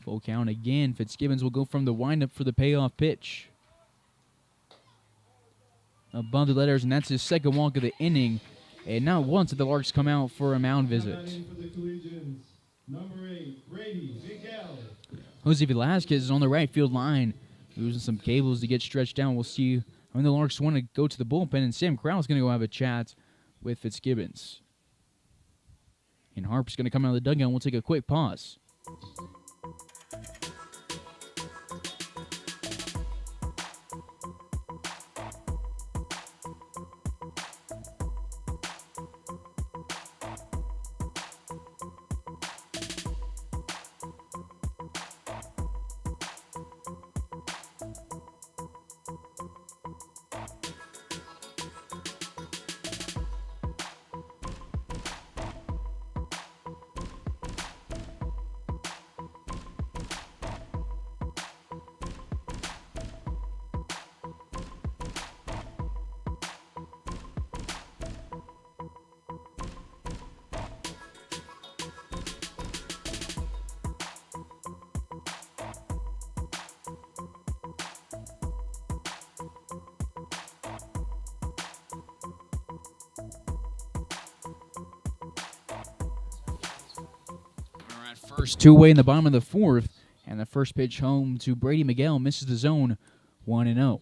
S3: Full count again. Fitzgibbons will go from the windup for the payoff pitch. above the letters, and that's his second walk of the inning. And not once did the Larks come out for a mound visit.
S4: Batting for the Collegians, number 8, Brady Miguel.
S3: Jose Velasquez is on the right field line, using some cables to get stretched down. We'll see when the Larks want to go to the bullpen, and Sam Krau's going to go have a chat with Fitzgibbons. And Harp's going to come out of the dugout, and we'll take a quick pause. First two away in the bottom of the fourth, and the first pitch home to Brady Miguel misses the zone, 1-0.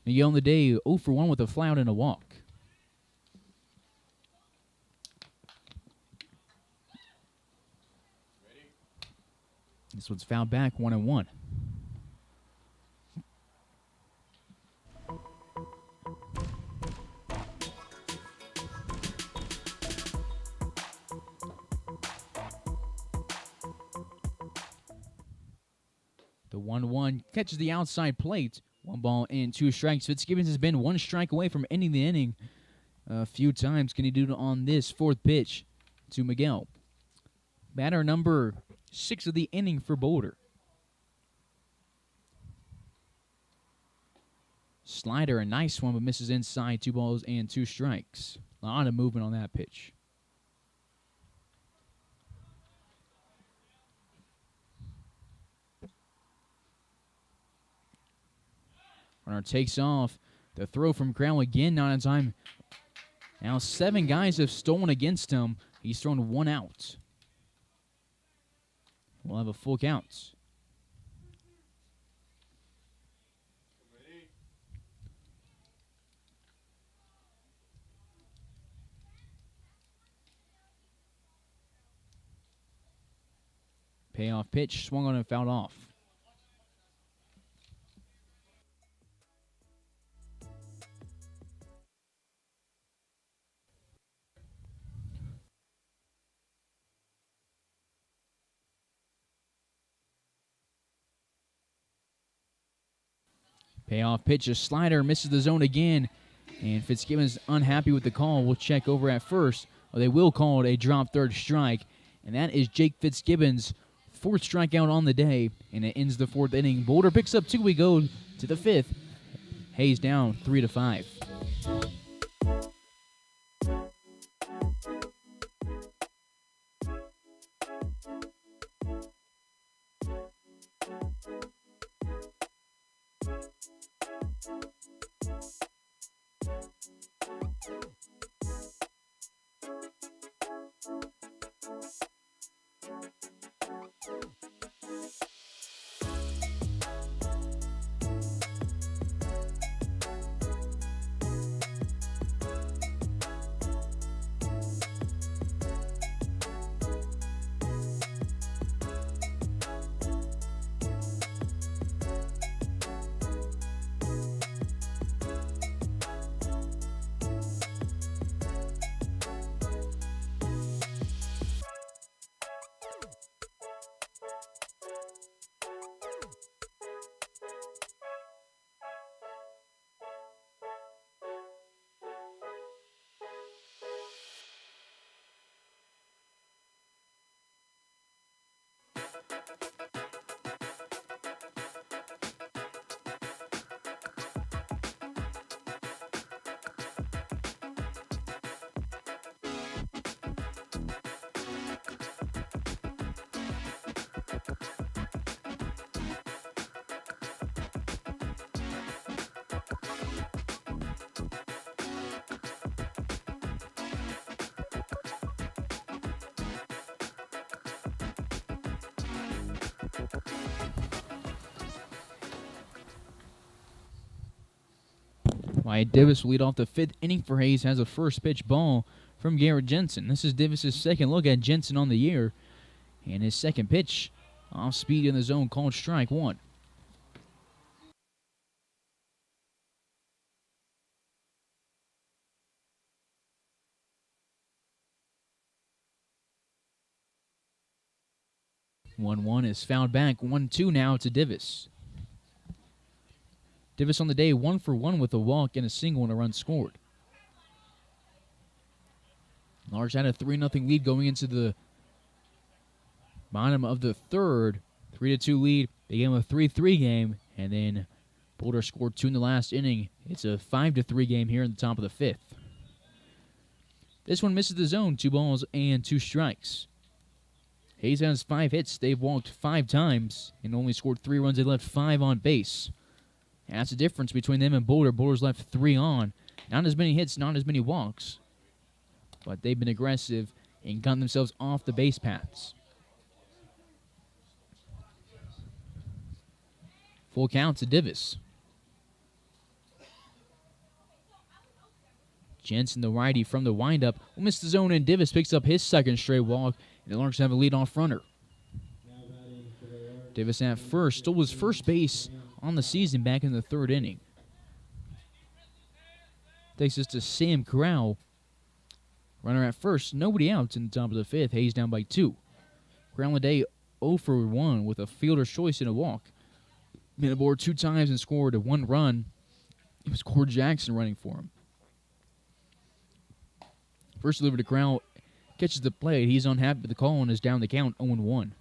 S3: Miguel on the day 0 for 1 with a fly out and a walk. This one's fouled back, 1-1. The 1-1 catches the outside plate. 1 ball and 2 strikes. Fitzgibbons has been 1 strike away from ending the inning a few times. Can he do it on this 4th pitch to Miguel? Batter number 6 of the inning for Boulder. Slider, a nice one, but misses inside. 2 balls and 2 strikes. A lot of movement on that pitch. Runner takes off. The throw from Crown again, not in time. Now 7 guys have stolen against him. He's thrown 1 out. We'll have a full count. Payoff pitch, swung on and fouled off. Payoff pitch, a slider, misses the zone again. And Fitzgibbons unhappy with the call. We'll check over at first. Or they will call it a drop third strike. And that is Jake Fitzgibbons' 4th strikeout on the day. And it ends the 4th inning. Boulder picks up 2. We go to the 5th. Hayes down 3-5. Wyatt Davis will lead off the 5th inning for Hayes. Has a first pitch ball from Garrett Jensen. This is Davis's second look at Jensen on the year. And his second pitch, off speed in the zone, called strike one. One is fouled back. 1-2 now to Davis. Davis on the day 1 for 1 with a walk and a single and a run scored. Larks had a 3-0 lead going into the bottom of the third. 3-2 lead. They gave him a 3-3 game, and then Boulder scored 2 in the last inning. It's a 5-3 game here in the top of the 5th. This one misses the zone, 2 balls and 2 strikes. Hayes has 5 hits. They've walked 5 times and only scored 3 runs. They left 5 on base. And that's the difference between them and Boulder. Boulder's left 3 on. Not as many hits, not as many walks. But they've been aggressive and gotten themselves off the base paths. Full count to Davis. Jensen, the righty from the windup, will miss the zone, and Davis picks up his second straight walk, and the Larks have a leadoff runner. Davis at first, stole his first base on the season back in the 3rd inning. Takes us to Sam Corral. Runner at first, nobody out in the top of the 5th. Hayes down by 2. Corral on the day 0 for 1 with a fielder's choice and a walk. Been aboard 2 times and scored 1 run. It was Cord Jackson running for him. First delivery to Corral, catches the plate. He's unhappy with the call and is down the count 0-1.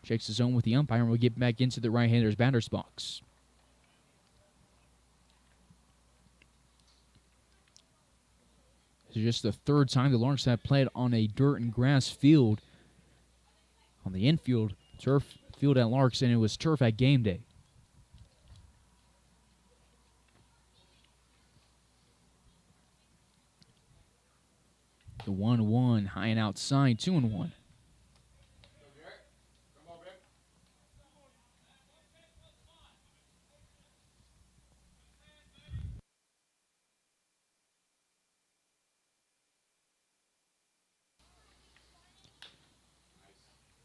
S3: Checks the zone with the umpire and will get back into the right-hander's batter's box. This is just the 3rd time the Larks have played on a dirt and grass field. On the infield, turf field at Larks, and it was turf at game day. The 1-1, high and outside, 2-1.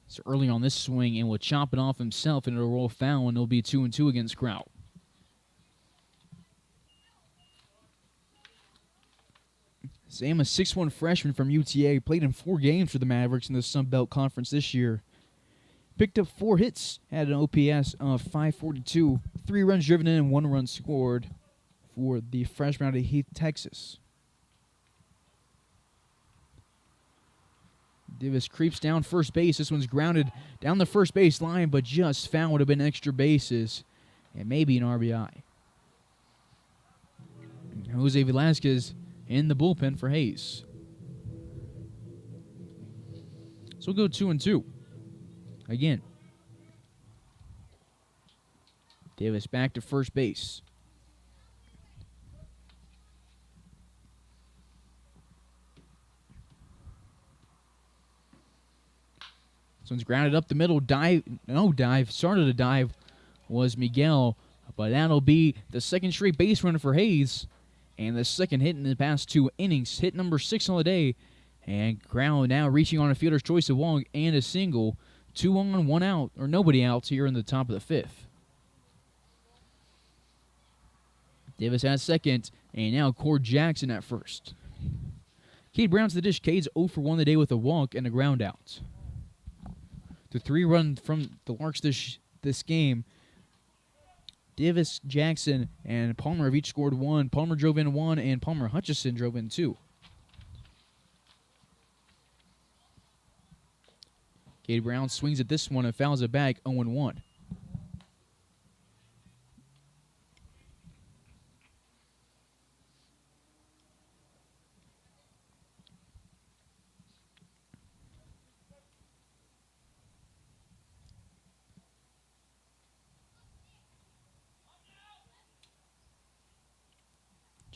S3: So early on this swing, and will chop it off himself, and it'll roll foul, and it'll be 2-2 against Kraut. Sam, a 6'1 freshman from UTA, played in 4 games for the Mavericks in the Sun Belt Conference this year. Picked up 4 hits, had an OPS of .542, 3 runs driven in, and 1 run scored for the freshman out of Heath, Texas. Davis creeps down first base. This one's grounded down the first base line, but just found. Would have been extra bases and maybe an RBI. Jose Velasquez in the bullpen for Hayes. So we'll go 2-2. Again. Davis back to first base. This one's grounded up the middle. Started a dive was Miguel, but that'll be the second straight base runner for Hayes. And the second hit in the past 2 innings. Hit number 6 on the day. And Crown now reaching on a fielder's choice of walk and a single. 2 on, 1 out, or nobody out here in the top of the 5th. Davis at second, and now Cord Jackson at first. Cade Brown's the dish. Cade's 0 for 1 the day with a walk and a ground out. The 3-run from the Larks this game. Davis, Jackson, and Palmer have each scored 1. Palmer drove in 1, and Palmer Hutchison drove in 2. Cade Brown swings at this one and fouls it back 0-1.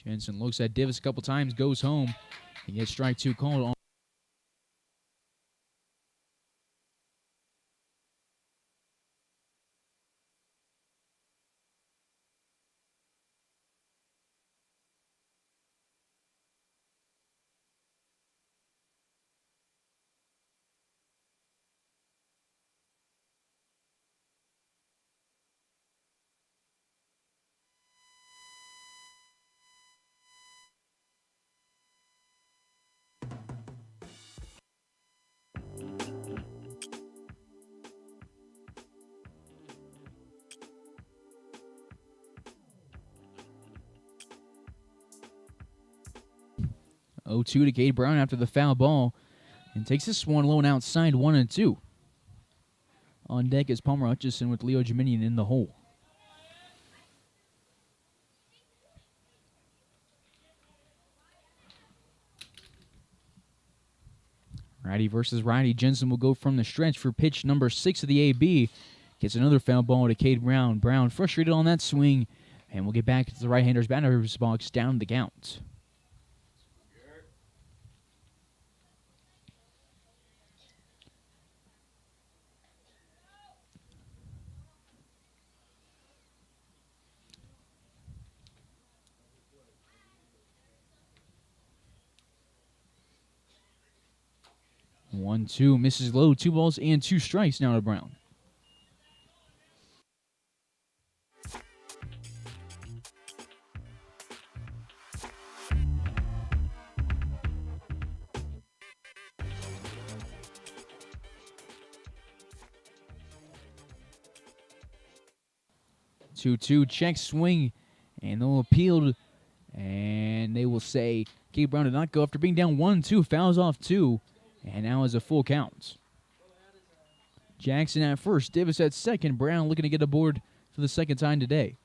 S3: Jensen looks at Davis a couple times, goes home, and gets strike 2 called on. 0-2 to Cade Brown after the foul ball. And takes this one low and outside 1-2. On deck is Palmer Hutchison with Leo Jeminian in the hole. Righty versus righty. Jensen will go from the stretch for pitch number 6 of the AB. Gets another foul ball to Cade Brown. Brown frustrated on that swing. And we'll get back to the right-hander's batter's box down the count. One, two, misses low. 2 balls and 2 strikes now to Brown. Two check swing, and they'll appeal, and they will say Cade Brown did not go after being down 1-2, fouls off 2, and now is a full count. Jackson at first, Davis at second. Brown looking to get aboard for the second time today.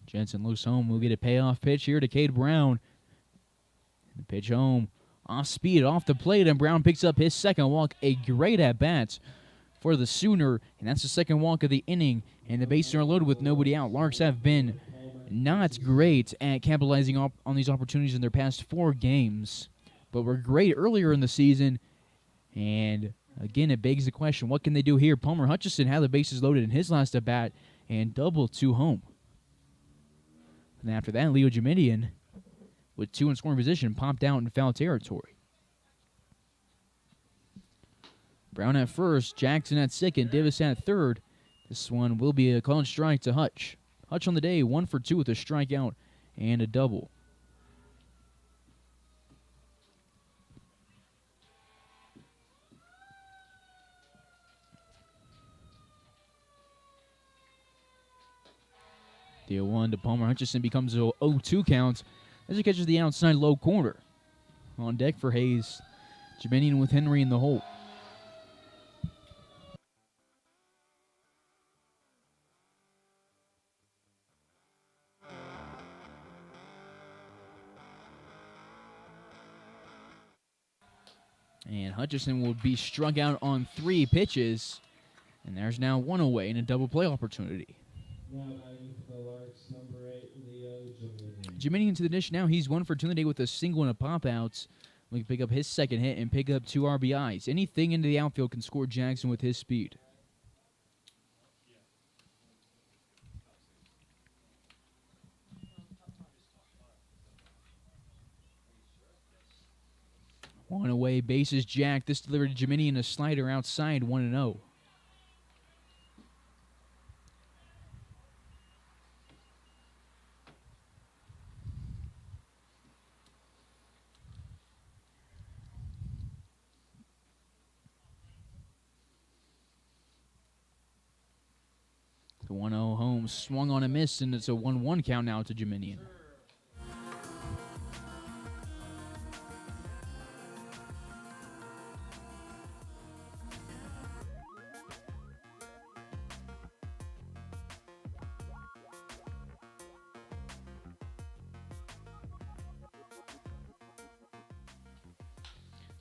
S3: Jensen looks home. We'll get a payoff pitch here to Cade Brown. The pitch home. Off speed, off the plate, and Brown picks up his second walk. A great at-bat for the Sooner, and that's the second walk of the inning, and the bases are loaded with nobody out. Larks have been not great at capitalizing on these opportunities in their past 4 games, but were great earlier in the season, and again, it begs the question, what can they do here? Palmer Hutchison had the bases loaded in his last at-bat and doubled 2 home. And after that, Leo Jeminian, with 2 in scoring position, popped out in foul territory. Brown at first, Jackson at second, Davis at third. This one will be a called strike to Hutch. Hutch on the day, 1 for 2 with a strikeout and a double. The 0-1 to Palmer Hutchison becomes a 0-2 count as he catches the outside low corner. On deck for Hayes, Jeminian with Henry in the hole. And Hutchison will be struck out on 3 pitches. And there's now 1 away in a double play opportunity.
S4: Now batting for the Larks, number 8, Leo Jeminian.
S3: Jeminian to the dish now. He's 1 for 2 today with a single and a pop-out. We can pick up his second hit and pick up 2 RBIs. Anything into the outfield can score Jackson with his speed. One away, bases jacked. This delivered to Jeminian, a slider outside, 1-0. The 1-0 home swung on a miss, and it's a 1-1 count now to Jeminian.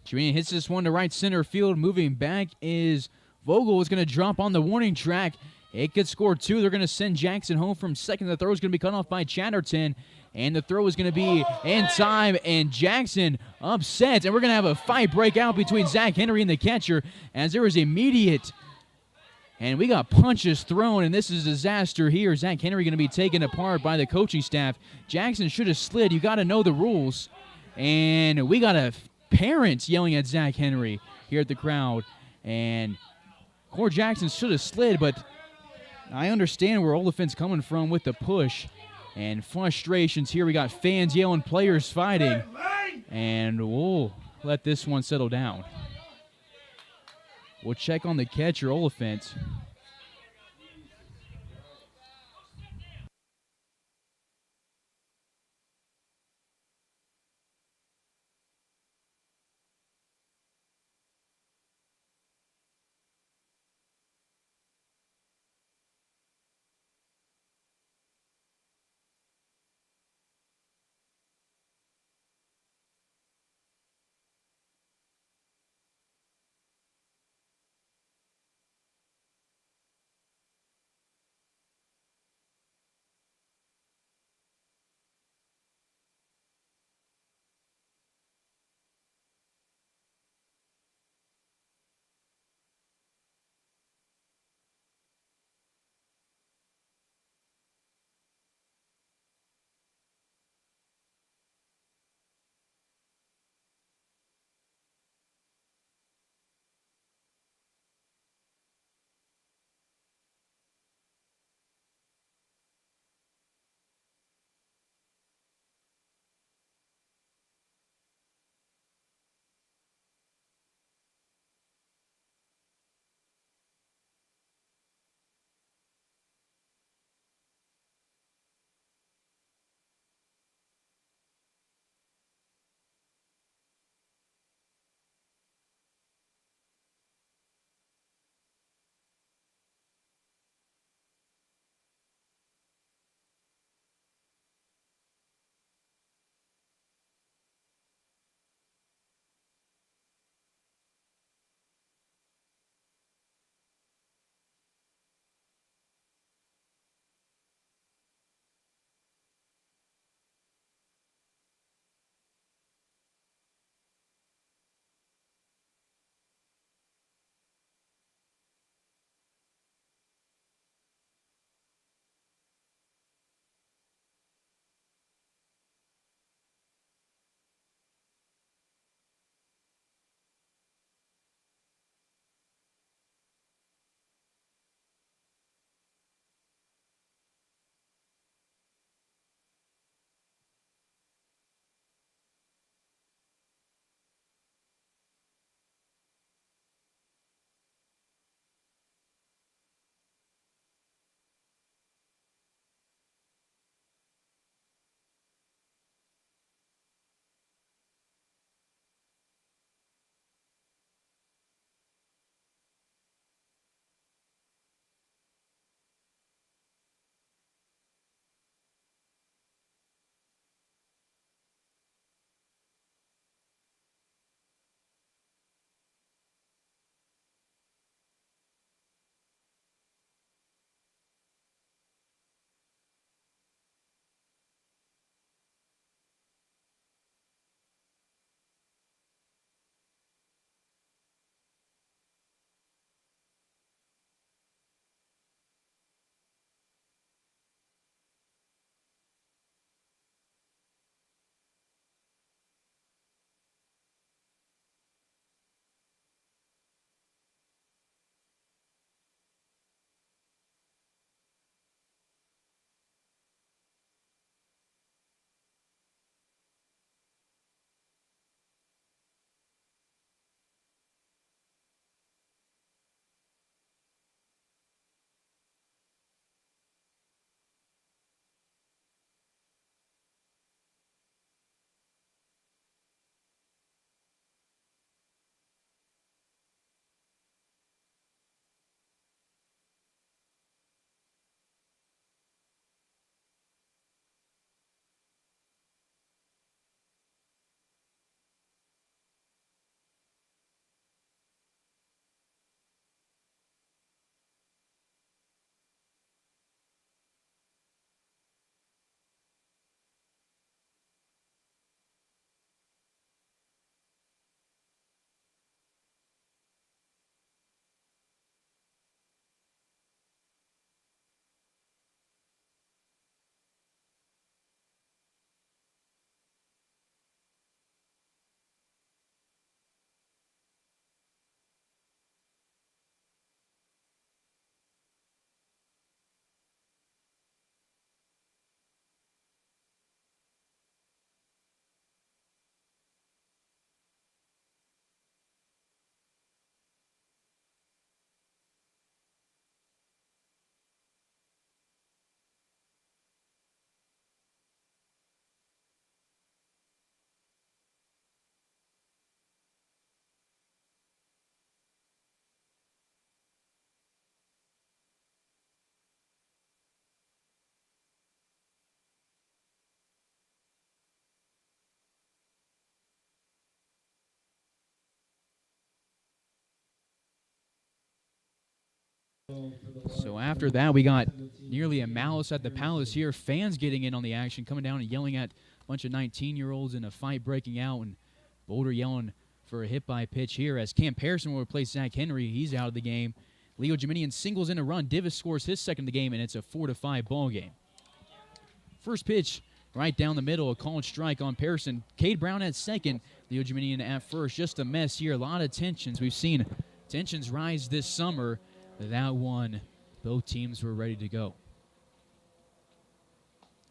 S3: Jeminian hits this one to right center field. Moving back is Vogel. Is going to drop on the warning track. It could score 2. They're going to send Jackson home from second. The throw is going to be cut off by Chatterton. And the throw is going to be in time. And Jackson upset. And we're going to have a fight break out between Zach Henry and the catcher as there is immediate. And we got punches thrown. And this is a disaster here. Zach Henry going to be taken apart by the coaching staff. Jackson should have slid. You got to know the rules. And we got a parents yelling at Zach Henry here at the crowd. And Core Jackson should have slid, but I understand where Oliphant's coming from with the push and frustrations here. We got fans yelling, players fighting, and we'll let this one settle down. We'll check on the catcher, Oliphant. So after that, we got nearly a malice at the palace here. Fans getting in on the action, coming down and yelling at a bunch of 19-year-olds and a fight breaking out. And Boulder yelling for a hit-by pitch here as Cam Pearson will replace Zach Henry. He's out of the game. Leo Jiminian singles in a run. Divis scores his second of the game, and it's a 4-5 ball game. First pitch right down the middle, a called strike on Pearson. Cade Brown at second, Leo Jiminian at first. Just a mess here. A lot of tensions. We've seen tensions rise this summer. That one, both teams were ready to go.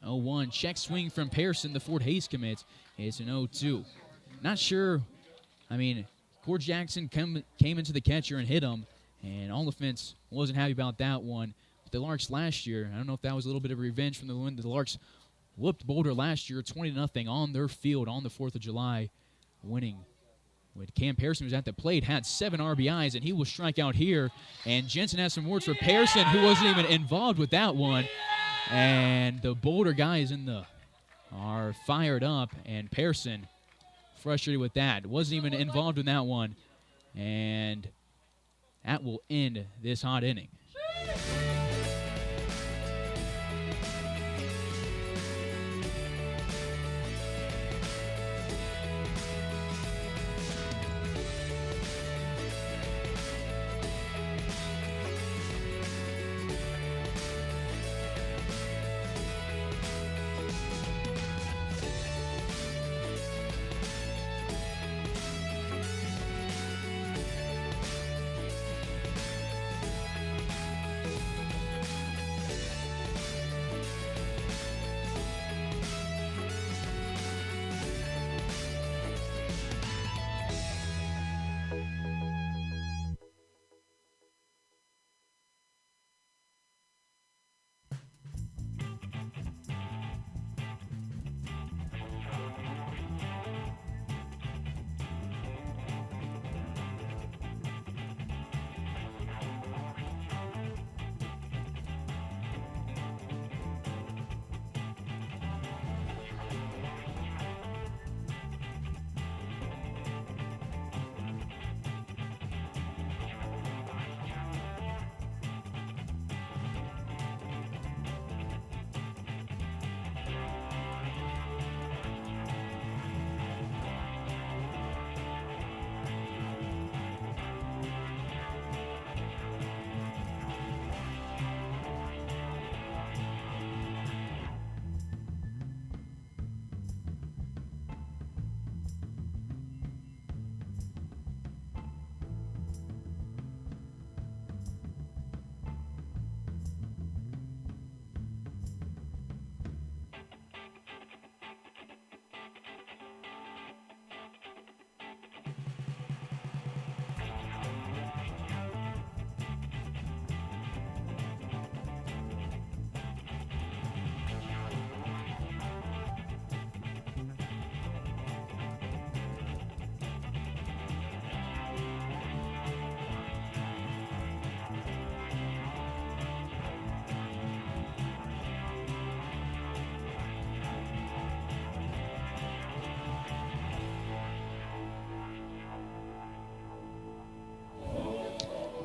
S3: 0-1, check swing from Pearson. The Fort Hays commit. It's an 0-2. Not sure. I mean, Cord Jackson came into the catcher and hit him, and Oliphants wasn't happy about that one. But the Larks last year, I don't know if that was a little bit of revenge from the win. The Larks whooped Boulder last year 20-0 on their field on the 4th of July, winning. When Cam Pearson was at the plate, had 7 RBIs, and he will strike out here. And Jensen has some words for Pearson, who wasn't even involved with that one. And the Boulder guys are fired up, and Pearson frustrated with that. Wasn't even involved in that one. And that will end this hot inning.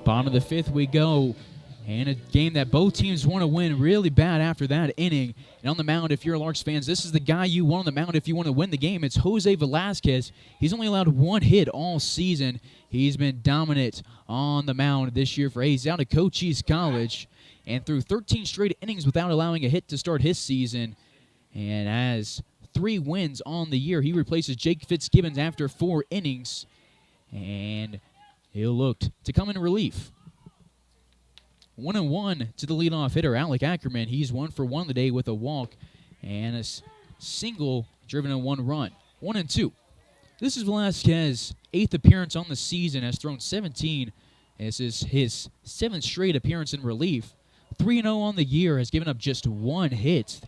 S3: Bottom of the 5th we go, and a game that both teams want to win really bad after that inning. And on the mound, if you're Larks fans, this is the guy you want on the mound if you want to win the game. It's Jose Velasquez. He's only allowed 1 hit all season. He's been dominant on the mound this year for Hayes out of Cochise College, and through 13 straight innings without allowing a hit to start his season. And has 3 wins on the year. He replaces Jake Fitzgibbons after 4 innings, and he'll look to come in relief. 1-1 to the leadoff hitter, Alec Ackerman. He's 1 for 1 today with a walk and a single driven in 1 run. 1-2. This is Velasquez's 8th appearance on the season. Has thrown 17. This is his 7th straight appearance in relief. 3-0 on the year. Has given up just 1 hit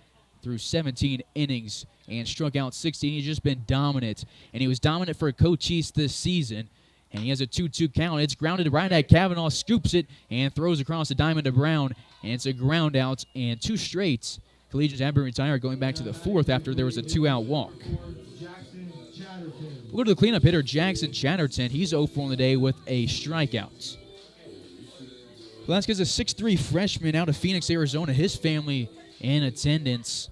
S3: through 17 innings and struck out 16. He's just been dominant, and he was dominant for Cochise this season. And he has a 2-2 count. It's grounded right at Kavanaugh, scoops it, and throws across the diamond to Brown. And it's a ground out, and 2 straights. Collegians have been retired going back to the 4th after there was a 2-out walk. We'll go to the cleanup hitter, Jackson Chatterton. He's 0 for on the day with a strikeout. Velasquez, a 6'3 freshman out of Phoenix, Arizona. His family in attendance.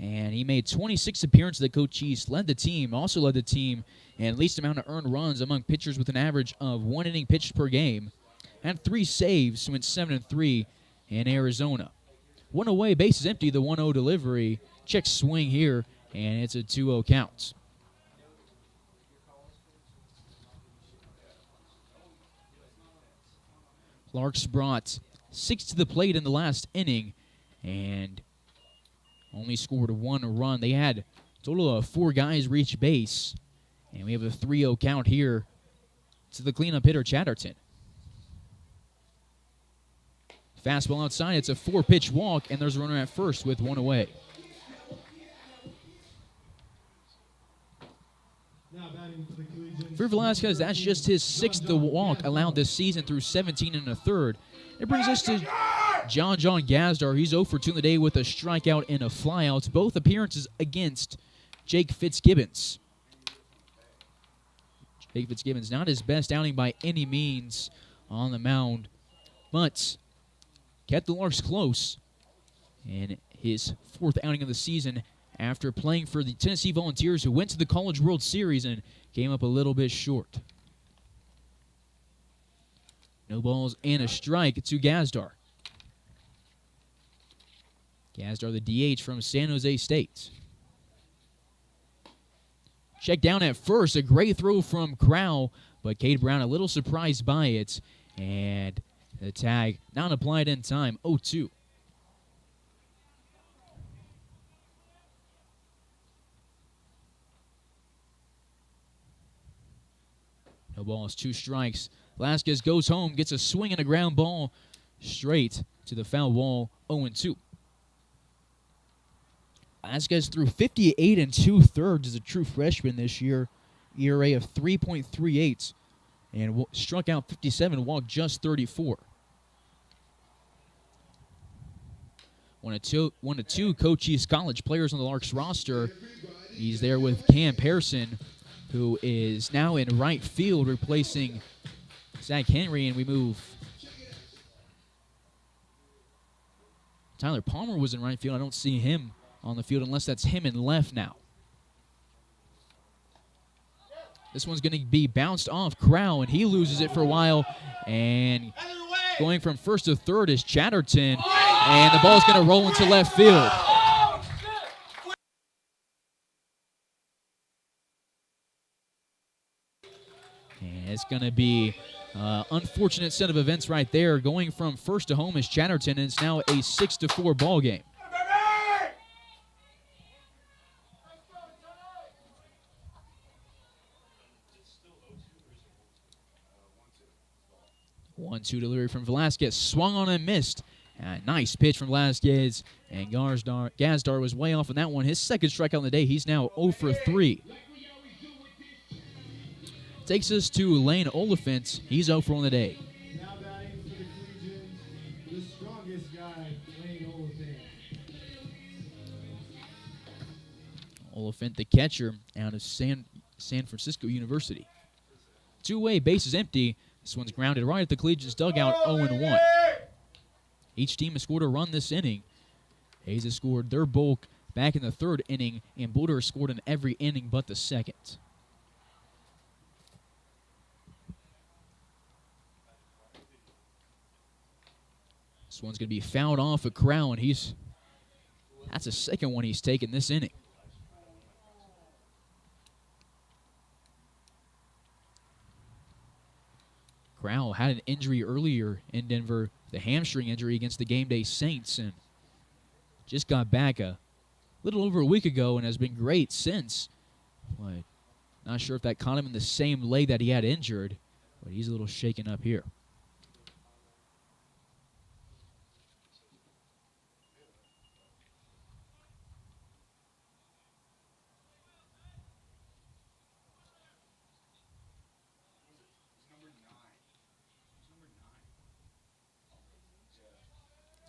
S3: And he made 26 appearances at Coach East, also led the team in least amount of earned runs among pitchers with an average of 1 inning pitched per game. Had 3 saves, went 7-3 in Arizona. 1 away, bases empty, the 1-0 delivery. Check swing here, and it's a 2-0 count. Larks brought 6 to the plate in the last inning and only scored 1 run. They had a total of 4 guys reach base, and we have a 3-0 count here to the cleanup hitter, Chatterton. Fastball outside, it's a 4-pitch walk, and there's a runner at first with 1 away.
S4: Now batting for the Collegians.
S3: For Velasquez, that's just his 6th walk allowed this season through 17 1/3. It brings us to John Gazdar. He's 0 for 2 in the day with a strikeout and a flyout. Both appearances against Jake Fitzgibbons. Jake Fitzgibbons, not his best outing by any means on the mound, but kept the Larks close in his 4th outing of the season after playing for the Tennessee Volunteers, who went to the College World Series and came up a little bit short. No balls and a strike to Gazdar. Gazdar, the DH from San Jose State. Check down at first, a great throw from Crowell, but Cade Brown a little surprised by it, and the tag not applied in time, 0-2. No balls, 2 strikes. Velasquez goes home, gets a swing and a ground ball straight to the foul wall, 0-2. Velasquez threw 58 2/3 as a true freshman this year, ERA of 3.38, and struck out 57, walked just 34. One of two Coach East College players on the Larks roster. He's there with Cam Pearson, who is now in right field replacing Zach Henry, and we move. Tyler Palmer was in right field. I don't see him on the field unless that's him in left now. This one's going to be bounced off Crowell, and he loses it for a while. And going from first to third is Chatterton, and the ball's going to roll into left field. And it's going to be an unfortunate set of events right there. Going from first to home is Chatterton, and it's now a 6-4 ball game. 1-2 delivery from Velasquez. Swung on and missed. Nice pitch from Velasquez. And Gazdar was way off on that one. His 2nd strikeout of the day. He's now 0 for 3. Takes us to Lane Oliphant. He's 0 for 1 the day.
S4: Now batting for the Collegians, the strongest guy, Lane Oliphant.
S3: Oliphant, the catcher out of San Francisco University. 2-way, base is empty. This one's grounded right at the Collegians dugout, 0-1. Each team has scored a run this inning. Hayes has scored their bulk back in the 3rd inning, and Boulder has scored in every inning but the 2nd. This one's going to be fouled off a Crowell, and that's the 2nd one he's taken this inning. Crowell had an injury earlier in Denver, the hamstring injury against the Game Day Saints, and just got back a little over a week ago and has been great since. But not sure if that caught him in the same leg that he had injured, but he's a little shaken up here.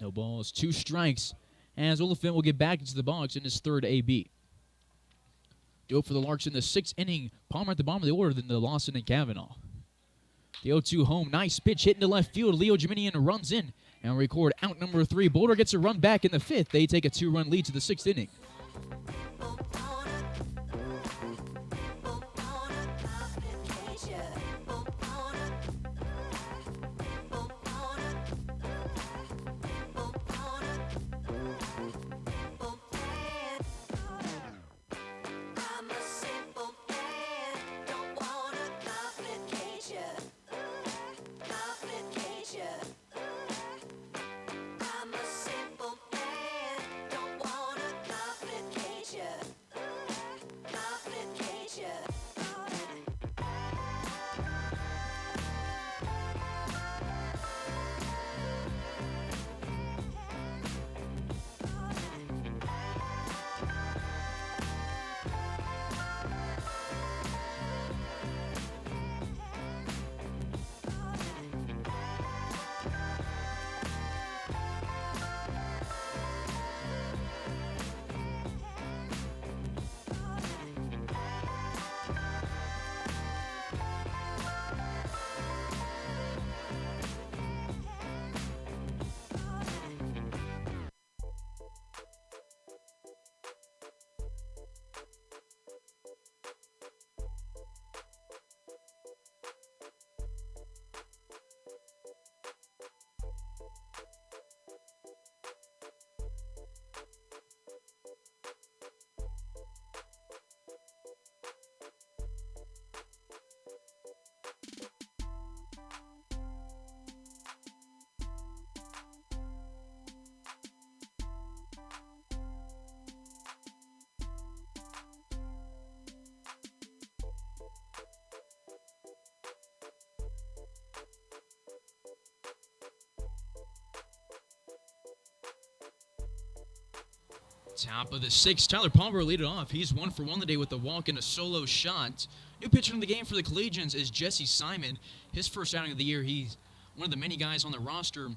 S3: No balls, 2 strikes, as Oliphant will get back into the box in his 3rd AB. Do it for the Larks in the 6th inning. Palmer at the bottom of the order, then the Lawson and Kavanaugh. The 0-2 home. Nice pitch hit into left field. Leo Geminian runs in and record out number 3. Boulder gets a run back in the 5th. They take a 2-run lead to the 6th inning. Top of the 6th, Tyler Palmer lead it off. He's 1 for 1 today with a walk and a solo shot. New pitcher in the game for the Collegians is Jesse Simon. His first outing of the year. He's one of the many guys on the roster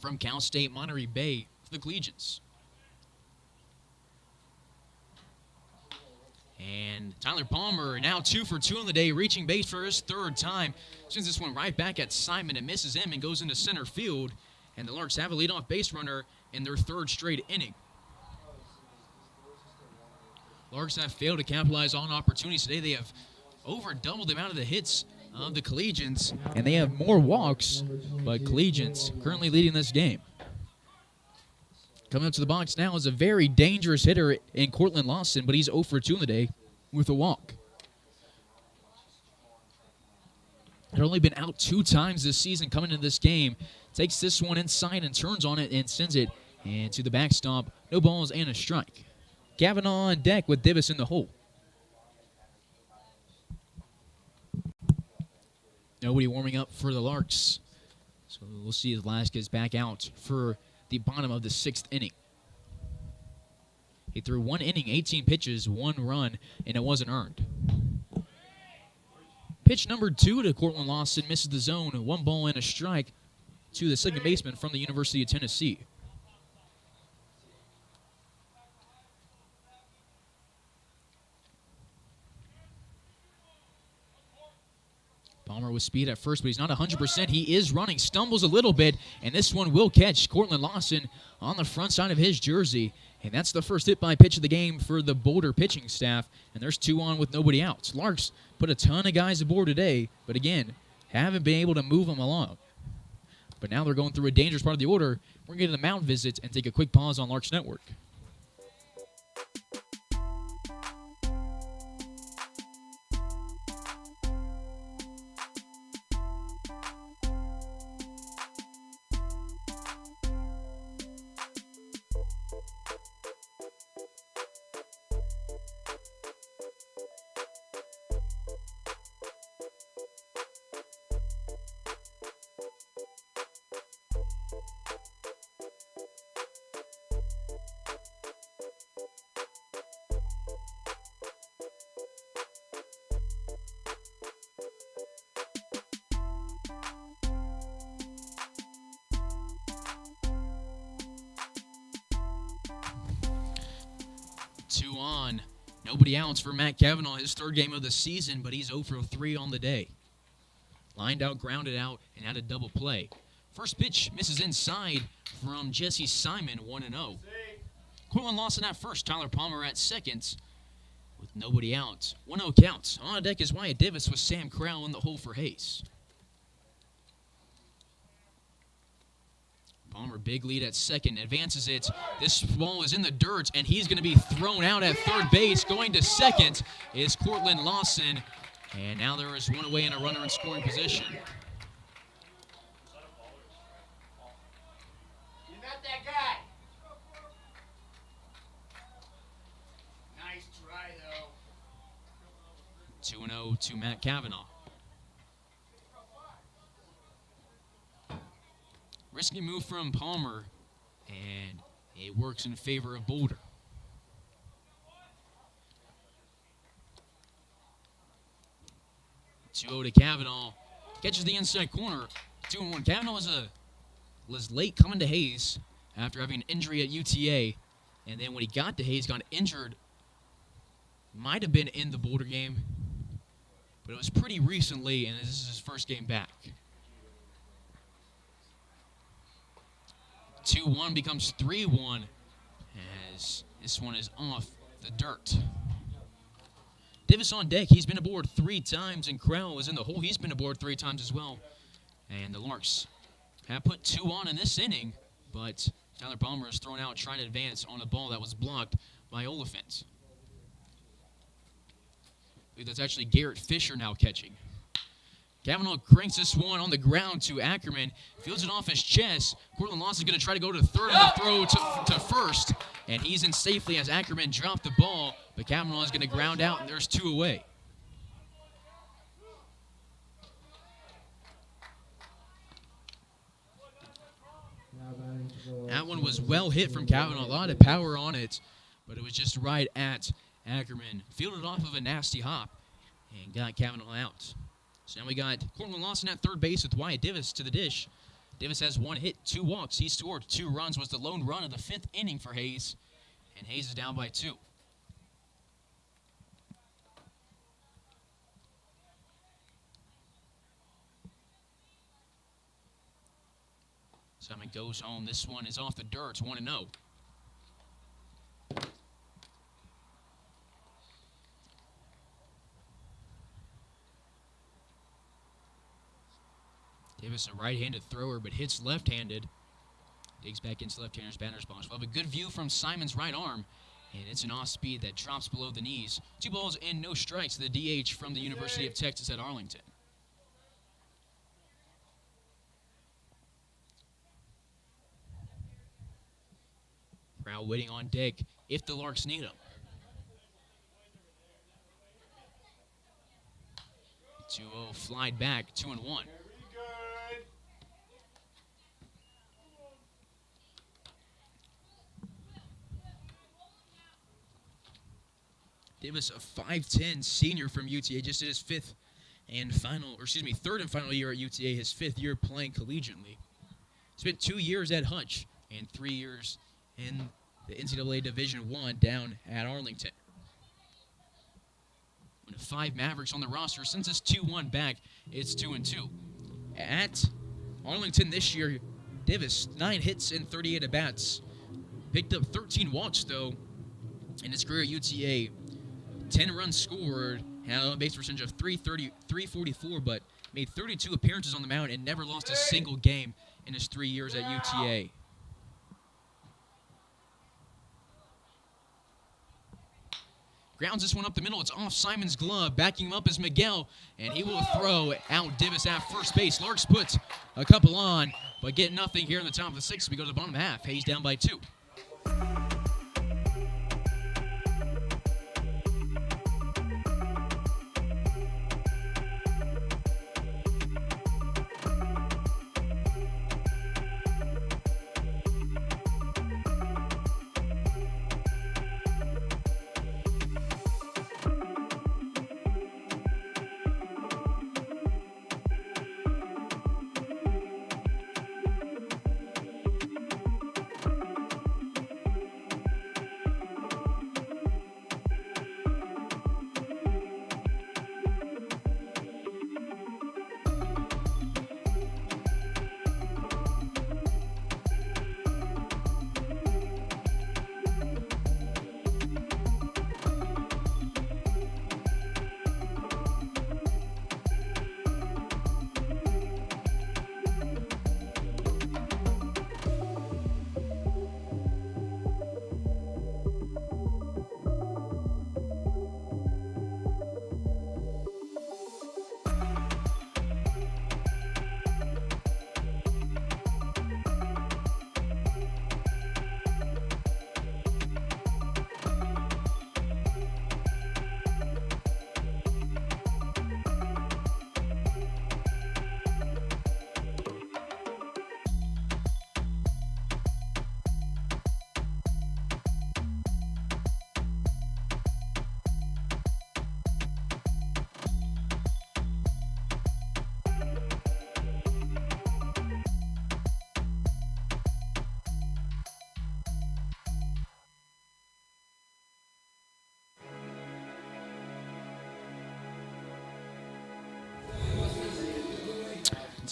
S3: from Cal State Monterey Bay for the Collegians. And Tyler Palmer now 2 for 2 on the day, reaching base for his 3rd time. Sends this one right back at Simon and misses him and goes into center field. And the Larks have a leadoff base runner in their 3rd straight inning. Larks have failed to capitalize on opportunities today. They have over doubled the amount of the hits of the Collegians, and they have more walks, but Collegians currently leading this game. Coming up to the box now is a very dangerous hitter in Cortland Lawson, but he's 0 for 2 in the day with a walk. Had only been out 2 times this season coming into this game. Takes this one inside and turns on it and sends it into the backstop. No balls and a strike. Kavanaugh on deck with Divis in the hole. Nobody warming up for the Larks. So we'll see as Velasquez back out for the bottom of the 6th inning. He threw 1 inning, 18 pitches, 1 run, and it wasn't earned. Pitch number 2 to Cortland Lawson, misses the zone, 1 ball and a strike to the second baseman from the University of Tennessee. Palmer with speed at first, but he's not 100%. He is running, stumbles a little bit, and this one will catch Cortland Lawson on the front side of his jersey. And that's the first hit by pitch of the game for the Boulder pitching staff. And there's 2 on with nobody out. Larks put a ton of guys aboard today, but again, haven't been able to move them along. But now they're going through a dangerous part of the order. We're going to get to the mound visit and take a quick pause on Larks Network. Two on. Nobody outs for Matt Kavanaugh, his 3rd game of the season, but he's 0 for 3 on the day. Lined out, grounded out, and had a double play. First pitch misses inside from Jesse Simon, 1-0. Cortland Lawson at first, Tyler Palmer at second with nobody out. 1-0 count. On deck is Wyatt Davis with Sam Crowell in the hole for Hayes. Palmer, big lead at second, advances it. This ball is in the dirt, and he's going to be thrown out at third base. Going to second is Cortland Lawson, and now there is one away and a runner in scoring position.
S5: You're not that guy. Nice try, though.
S3: 2-0 to Matt Cavanaugh. Risky move from Palmer, and it works in favor of Boulder. 2-0 to Cavanaugh. Catches the inside corner. 2-1. Cavanaugh was late coming to Hayes after having an injury at UTA. And then when he got to Hayes, got injured. Might have been in the Boulder game, but it was pretty recently, and this is his first game back. 2-1 becomes 3-1 as this one is off the dirt. Davis on deck. He's been aboard 3 times, and Crowell is in the hole. He's been aboard 3 times as well. And the Larks have put 2 on in this inning, but Tyler Palmer is thrown out trying to advance on a ball that was blocked by Oliphant. I believe that's actually Garrett Fisher now catching. Cavanaugh cranks this one on the ground to Ackerman. Fields it off his chest. Cortland Lawson is going to try to go to third on the throw to first. And he's in safely as Ackerman dropped the ball. But Cavanaugh is going to ground out, and there's 2 away. That one was well hit from Cavanaugh. A lot of power on it. But it was just right at Ackerman. Fielded off of a nasty hop and got Cavanaugh out. So now we got Cortland Lawson at third base with Wyatt Davis to the dish. Davis has 1 hit, 2 walks. He scored 2 runs, was the lone run of the 5th inning for Hayes. And Hayes is down by 2. Simon goes home. This one is off the dirt. It's 1-0. Davis, a right-handed thrower, but hits left-handed. Digs back into left-hander's batter's box. We'll have a good view from Simon's right arm, and it's an off-speed that drops below the knees. 2 balls and no strikes. The DH from the University of Texas at Arlington. Crowd waiting on deck if the Larks need him. 2-0 flied back, 2-1. Davis, a 5'10" senior from UTA, just did his third and final year at UTA, his 5th year playing collegiately. Spent 2 years at Hutch and 3 years in the NCAA Division I down at Arlington. One of 5 Mavericks on the roster. Since it's 2-1 back, it's 2-2. At Arlington this year, Davis, 9 hits and 38 at-bats. Picked up 13 walks, though, in his career at UTA. 10 runs scored, had a base percentage of 344, but made 32 appearances on the mound and never lost a single game in his 3 years at UTA. Grounds this one up the middle. It's off Simon's glove. Backing him up is Miguel, and he will throw out Davis at first base. Larks puts a couple on, but get nothing here in the top of the 6th. We go to the bottom half. Hayes down by 2.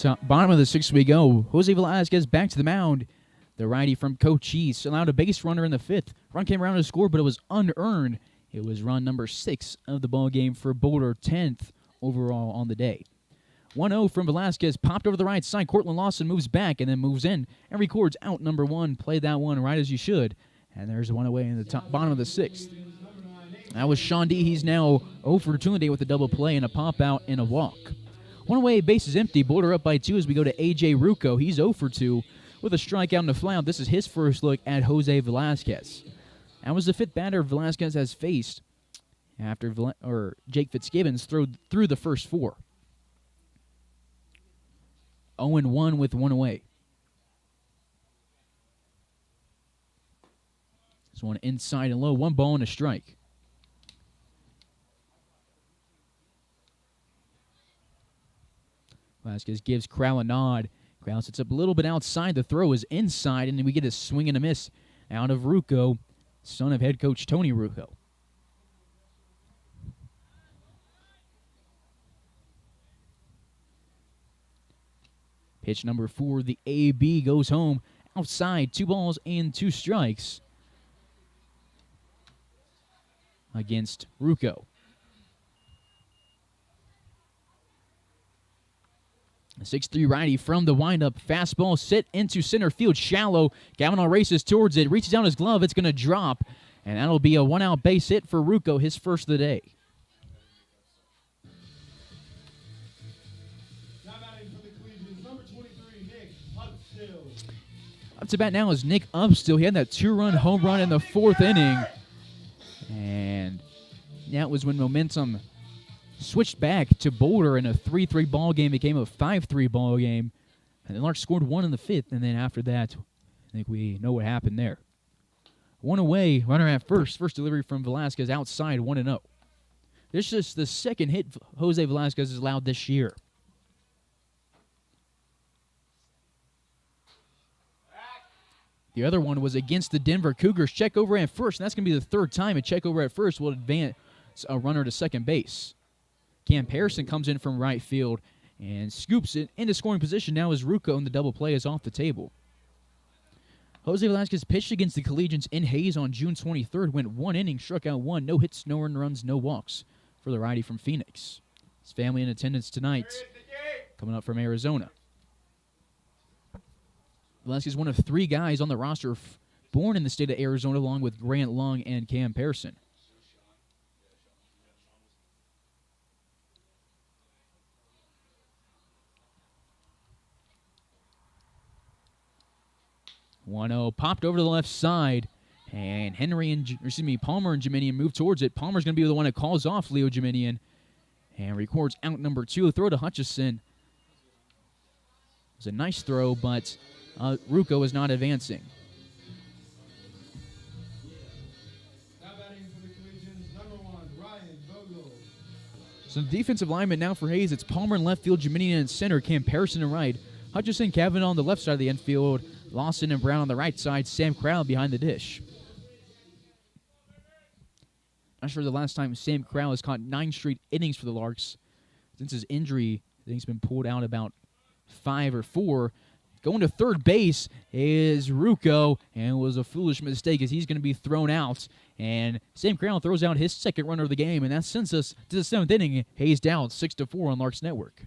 S3: Bottom of the sixth we go. Jose Velasquez back to the mound. The righty from Cochise allowed a base runner in the fifth. Run came around to score, but it was unearned. It was run number 6 of the ball game for Boulder, 10th overall on the day. 1-0 from Velasquez, popped over the right side. Cortland Lawson moves back and then moves in and records out number 1. Played that one right as you should. And there's one away in the bottom of the sixth. That was Sean D. He's now 0 for 2 today with a double play and a pop out and a walk. One away, base is empty. Boulder up by 2 as we go to A.J. Rucco. He's 0 for 2 with a strikeout and a flyout. This is his first look at Jose Velasquez. That was the 5th batter Velasquez has faced after Jake Fitzgibbons threw the first 4. 0-1 with 1 away. This one inside and low. 1 ball and a strike. Velasquez gives Crowell a nod. Crowell sits up a little bit outside. The throw is inside, and we get a swing and a miss out of Rucco, son of head coach Tony Rucco. Pitch number 4, the AB goes home. Outside, 2 balls and 2 strikes against Rucco. A 6-3 righty from the windup. Fastball sit into center field. Shallow. Gavin races towards it. Reaches down his glove. It's going to drop. And that'll be a 1-out base hit for Rucco, his first of the day.
S4: Now batting for the Collegians, number 23, Nick Upstill.
S3: Up to bat now is Nick Upstill. He had that 2-run home run in the 4th inning. And that was when momentum switched back to Boulder, and a 3-3 ball game became a 5-3 ball game. And the Larks scored 1 in the 5th, and then after that, I think we know what happened there. 1 away, runner at first. First delivery from Velasquez outside, 1-0. This is the second hit Jose Velasquez has allowed this year. The other one was against the Denver Cougars. Check over at first, and that's going to be the 3rd time a check over at first will advance a runner to second base. Cam Pearson comes in from right field and scoops it into scoring position. Now as Rucco, and the double play is off the table. Jose Velasquez pitched against the Collegians in Hayes on June 23rd, went 1 inning, struck out 1, no hits, no earned runs, no walks for the righty from Phoenix. His family in attendance tonight, coming up from Arizona. Velasquez is one of 3 guys on the roster born in the state of Arizona, along with Grant Lung and Cam Pearson. Popped over to the left side, and Palmer and Jiminian move towards it. Palmer's going to be the one that calls off Leo Jiminian and records out number 2. Throw to Hutchison. It was a nice throw, but Rucco is not advancing.
S4: Now batting for the Collegians, number 1, Ryan Vogel.
S3: So the defensive lineman now for Hayes, it's Palmer in left field, Jiminian in center, Cam Pearson in right, Hutchison, Kavanaugh on the left side of the infield, Lawson and Brown on the right side, Sam Crowell behind the dish. Not sure the last time Sam Crowell has caught 9 straight innings for the Larks. Since his injury, I think he's been pulled out about 5 or 4. Going to third base is Rucco, and it was a foolish mistake as he's going to be thrown out. And Sam Crowell throws out his second runner of the game, and that sends us to the 7th inning. Hayes down 6-4 on Larks Network.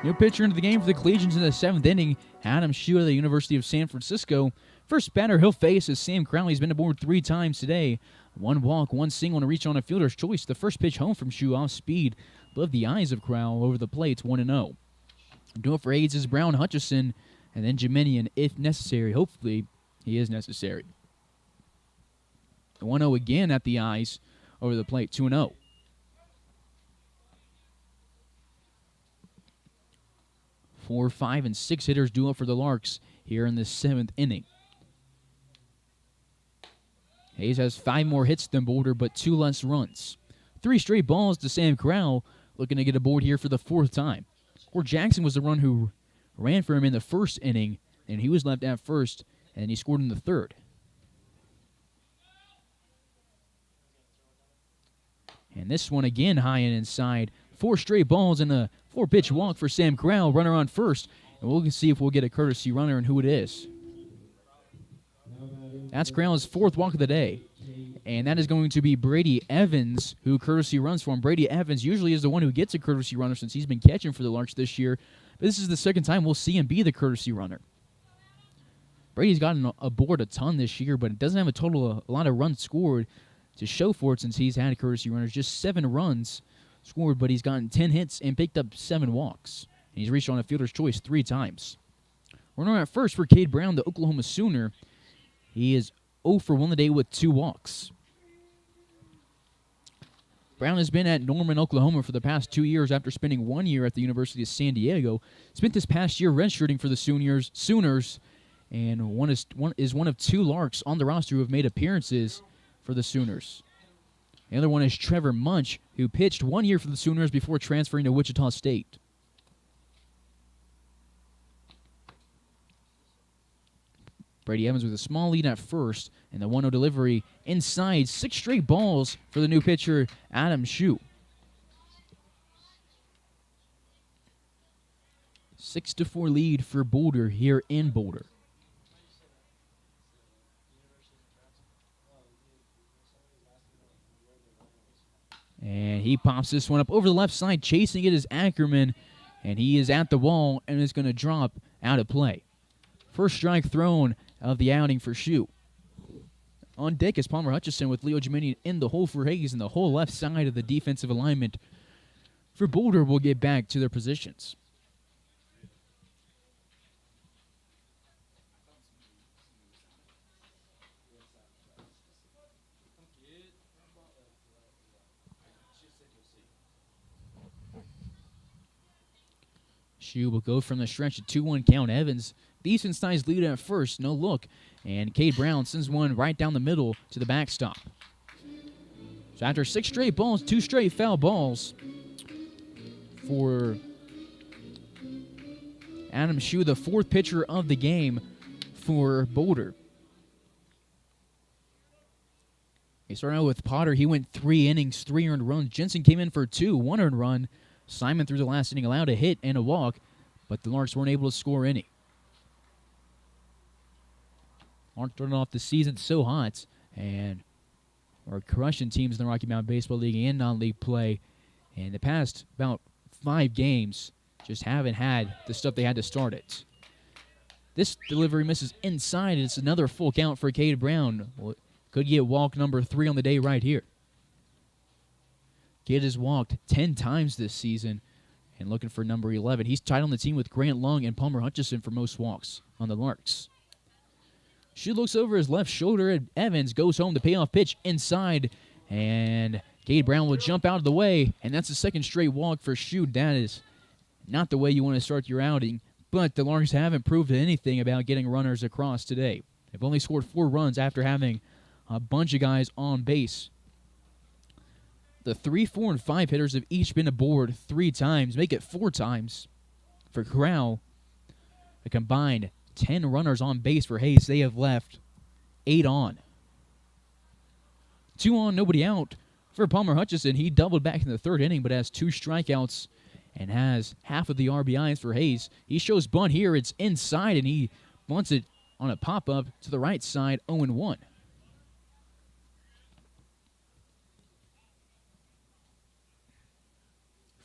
S3: New pitcher into the game for the Collegians in the 7th inning, Adam Shue of the University of San Francisco. First batter he'll face is Sam Crowley. He's been aboard 3 times today. 1 walk, 1 single, and a reach on a fielder's choice. The first pitch home from Shue off speed. Above the eyes of Crowell over the plate, 1-0. Doing it for Hayes is Brown, Hutchison, and then Jeminian if necessary. Hopefully, he is necessary. 1-0 again at the eyes over the plate, 2-0. Four, 5, and 6 hitters do up for the Larks here in the 7th inning. Hayes has 5 more hits than Boulder, but 2 less runs. 3 straight balls to Sam Crowell, looking to get aboard here for the 4th time. Or Jackson was the one who ran for him in the 1st inning, and he was left at first, and he scored in the 3rd. And this one again high and inside. 4 straight balls and a 4-pitch walk for Sam Crowell, runner on first. And we'll see if we'll get a courtesy runner and who it is. That's Crowell's 4th walk of the day. And that is going to be Brady Evans, who courtesy runs for him. Brady Evans usually is the one who gets a courtesy runner since he's been catching for the Larks this year. But this is the 2nd time we'll see him be the courtesy runner. Brady's gotten aboard a ton this year, but it doesn't have a lot of runs scored to show for it since he's had courtesy runners. Just 7 runs scored, but he's gotten 10 hits and picked up 7 walks. And he's reached on a fielder's choice 3 times. Runner at first for Cade Brown, the Oklahoma Sooner. He is 0 for 1 today with 2 walks. Brown has been at Norman, Oklahoma for the past 2 years after spending 1 year at the University of San Diego. Spent this past year redshirting for the Sooners, and one of 2 Larks on the roster who have made appearances for the Sooners. The other one is Trevor Munch, who pitched 1 year for the Sooners before transferring to Wichita State. Brady Evans with a small lead at first, and the 1-0 delivery inside. 6 straight balls for the new pitcher, Adam Shue. 6-4 lead for Boulder here in Boulder. And he pops this one up over the left side. Chasing it is Ackerman, and he is at the wall and is going to drop out of play. First strike thrown of the outing for Shue. On deck is Palmer Hutchison with Leo Jeminian in the hole for Hayes, and the whole left side of the defensive alignment for Boulder will get back to their positions. Shue will go from the stretch, a 2-1 count. Evans, decent sized lead at first, no look. And Cade Brown sends one right down the middle to the backstop. So after 6 straight balls, 2 straight foul balls for Adam Shue, the 4th pitcher of the game for Boulder. They started out with Potter. He went 3 innings, 3 earned runs. Jensen came in for 2, 1 earned run. Simon through the last inning allowed a hit and a walk, but the Larks weren't able to score any. Larks starting off the season so hot and are crushing teams in the Rocky Mountain Baseball League and non-league play. And the past about 5 games just haven't had the stuff they had to start it. This delivery misses inside. It's another full count for Cade Brown. Could get walk number 3 on the day right here. Kid has walked 10 times this season and looking for number 11. He's tied on the team with Grant Lung and Palmer Hutchison for most walks on the Larks. Shue looks over his left shoulder at Evans, goes home. The payoff pitch inside, and Cade Brown will jump out of the way, and that's the 2nd straight walk for Shue. That is not the way you want to start your outing, but the Larks haven't proved anything about getting runners across today. They've only scored 4 runs after having a bunch of guys on base. The 3, 4, and 5 hitters have each been aboard 3 times. Make it 4 times for Crowell. A combined 10 runners on base for Hayes. They have left 8 on. 2 on, nobody out for Palmer Hutchison. He doubled back in the 3rd inning, but has 2 strikeouts and has half of the RBIs for Hayes. He shows bunt here. It's inside, and he bunts it on a pop-up to the right side, 0-1.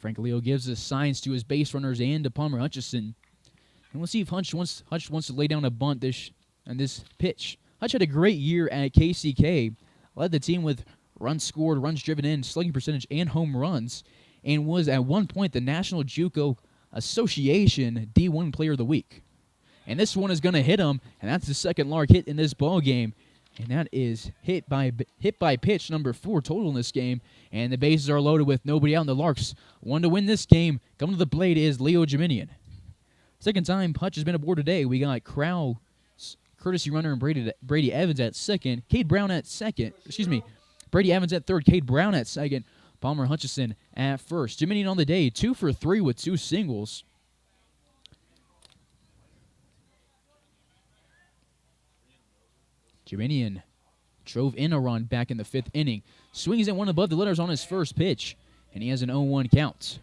S3: Frank Leo gives the signs to his base runners and to Palmer Hutchison. And we'll see if Hutch wants to lay down a bunt on this pitch. Hutch had a great year at KCK, led the team with runs scored, runs driven in, slugging percentage, and home runs, and was at one point the National JUCO Association D1 Player of the Week. And this one is going to hit him, and that's the second Lark hit in this ball game. And that is hit by pitch number 4 total in this game. And the bases are loaded with nobody out, and the Larks one to win this game. Coming to the plate is Leo Jiminian. Second time Hutch has been aboard today. We got Crowell, courtesy runner, and Brady Evans at second. Cade Brown at second. Brady Evans at third. Cade Brown at second. Palmer Hutchison at first. Jiminian on the day, 2 for 3 with 2 singles. Jiminian drove in a run back in the 5th inning. Swings at one above the letters on his first pitch, and he has an 0-1 count.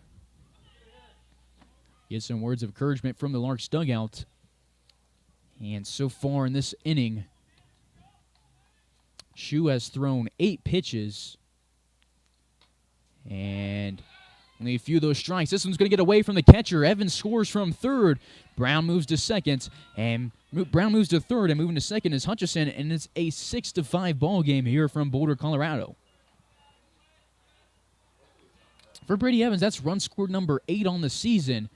S3: Get some words of encouragement from the Larks dugout. And so far in this inning, Shu has thrown 8 pitches. And only a few of those strikes. This one's going to get away from the catcher. Evans scores from third. Brown moves to second. And Brown moves to third, and moving to second is Hutchison. And it's a 6-5 ball game here from Boulder, Colorado. For Brady Evans, that's run scored number 8 on the season.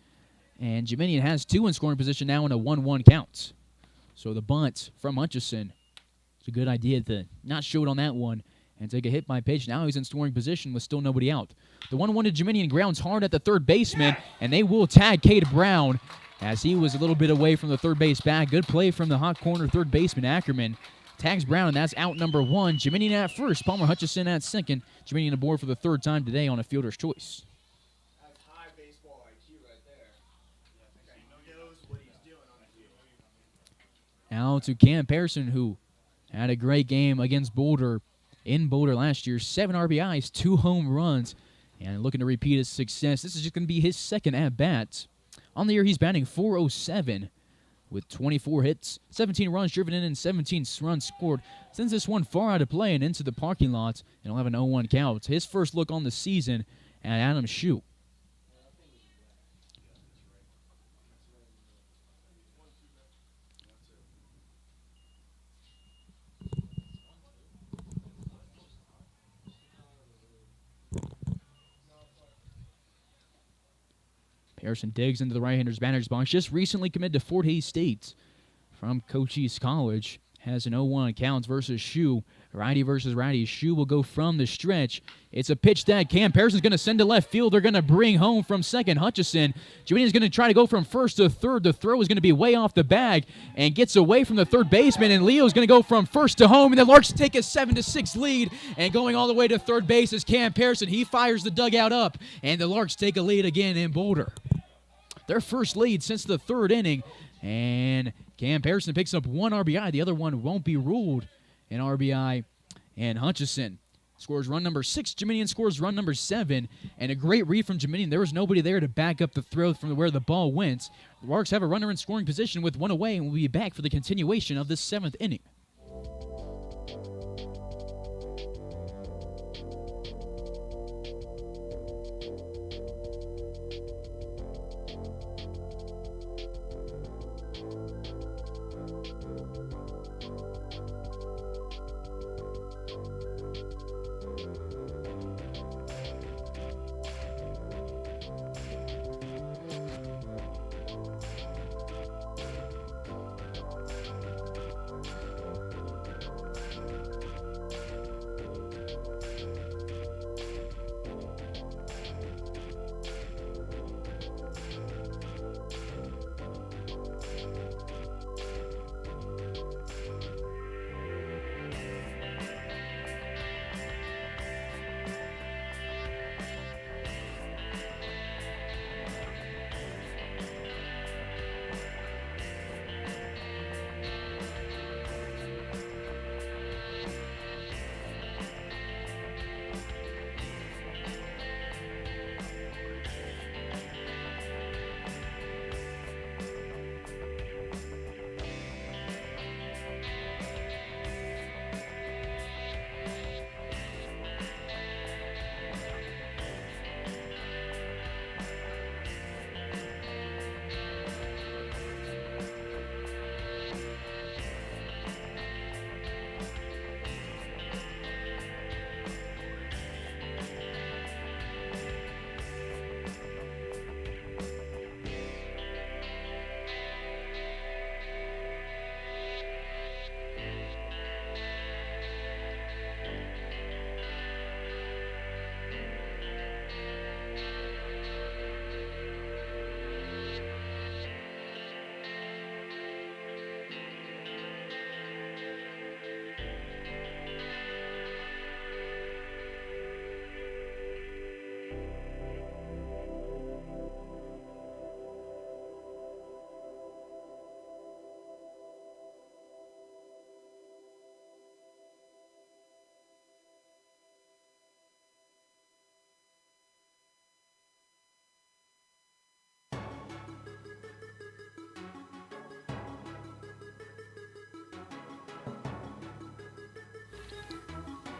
S3: And Jiminian has 2 in scoring position now in a 1-1 count. So the bunt from Hutchison. It's a good idea to not show it on that one and take a hit by pitch. Now he's in scoring position with still nobody out. The 1-1 to Jiminian grounds hard at the third baseman, and they will tag Cade Brown as he was a little bit away from the third base bag. Good play from the hot corner third baseman Ackerman. Tags Brown, and that's out number 1. Jiminian at first, Palmer Hutchison at second. Jiminian aboard for the 3rd time today on a fielder's choice.
S5: That's high baseball IQ right there. That guy knows what he's doing on the field.
S3: Now to Cam Pearson, who had a great game against Boulder in Boulder last year. 7 RBIs, 2 home runs, and looking to repeat his success. This is just going to be his second at-bat. On the year, he's batting .407 with 24 hits, 17 runs driven in, and 17 runs scored. Sends this one far out of play and into the parking lot, and he'll have an 0-1 count. His first look on the season at Adam Shue. Harrison digs into the right-hander's batter's box. Just recently committed to Fort Hays State from Cochise College. Has an 0-1 count versus Shue. Righty versus righty. Shue will go from the stretch. It's a pitch that Cam Pearson's going to send to left field. They're going to bring home from second Hutchison. Jiminian's going to try to go from first to third. The throw is going to be way off the bag and gets away from the third baseman. And Leo's going to go from first to home. And the Larks take a 7-6 lead. And going all the way to third base is Cam Pearson. He fires the dugout up. And the Larks take a lead again in Boulder. Their first lead since the 3rd inning. And Cam Pearson picks up 1 RBI. The other one won't be ruled an RBI. And Hutchison scores run number 6. Jiminian scores run number 7. And a great read from Jiminian. There was nobody there to back up the throw from where the ball went. The Larks have a runner in scoring position with 1 away, and we'll be back for the continuation of this 7th inning.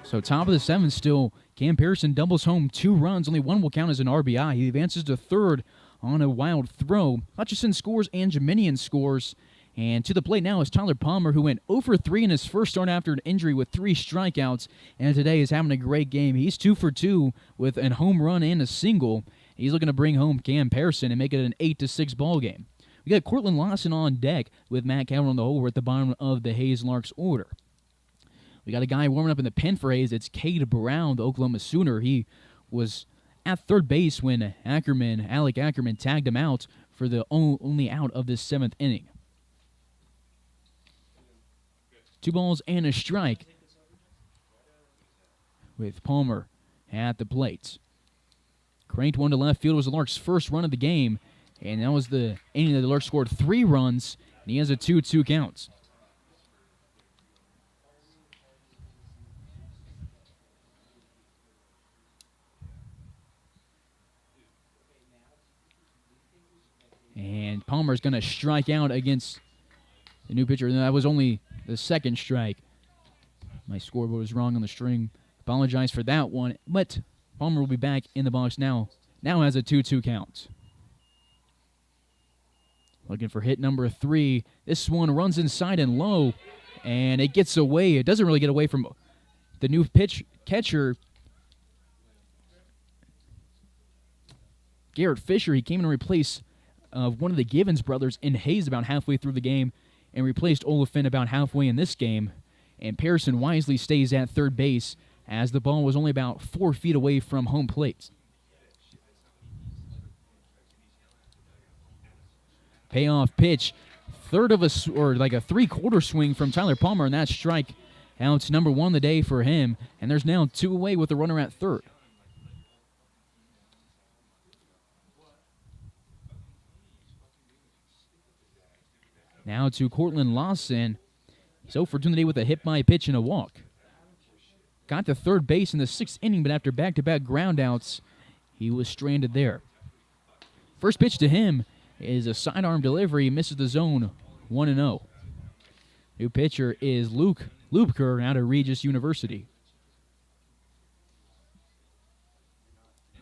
S3: So top of the seventh still, Cam Pearson doubles home 2 runs. Only one will count as an RBI. He advances to third on a wild throw. Hutchison scores and Jeminian scores. And to the plate now is Tyler Palmer, who went 0 for 3 in his first start after an injury with 3 strikeouts. And today is having a great game. He's 2 for 2 with a home run and a single. He's looking to bring home Cam Pearson and make it an 8-6 ball game. We got Cortland Lawson on deck with Matt Cameron on the hole. We're at the bottom of the Hayes Larks order. We got a guy warming up in the pen for Hayes. It's Cade Brown, the Oklahoma Sooner. He was at third base when Alec Ackerman tagged him out for the only out of this 7th inning. 2 balls and a strike with Palmer at the plate. Cranked one to left field was the Larks' first run of the game, and that was the inning that the Larks scored 3 runs, and he has a 2-2 count. And Palmer's going to strike out against the new pitcher. That was only the second strike. My scoreboard was wrong on the string. Apologize for that one. But Palmer will be back in the box now. Now has a 2-2 count. Looking for hit number 3. This one runs inside and low, and it gets away. It doesn't really get away from the new pitch catcher, Garrett Fisher. He came in to replace one of the Givens brothers in Hayes about halfway through the game and replaced Olafin about halfway in this game. And Pearson wisely stays at third base as the ball was only about 4 feet away from home plate. Payoff pitch, third of a 3/4 swing from Tyler Palmer, and that's strike out number 1 of the day for him. And there's now 2 away with the runner at third. Now to Cortland Lawson. He's 0 for 2 today with a hit by pitch and a walk. Got to third base in the 6th inning, but after back-to-back groundouts, he was stranded there. First pitch to him is a sidearm delivery. Misses the zone, 1-0. New pitcher is Luke Lupker out of Regis University.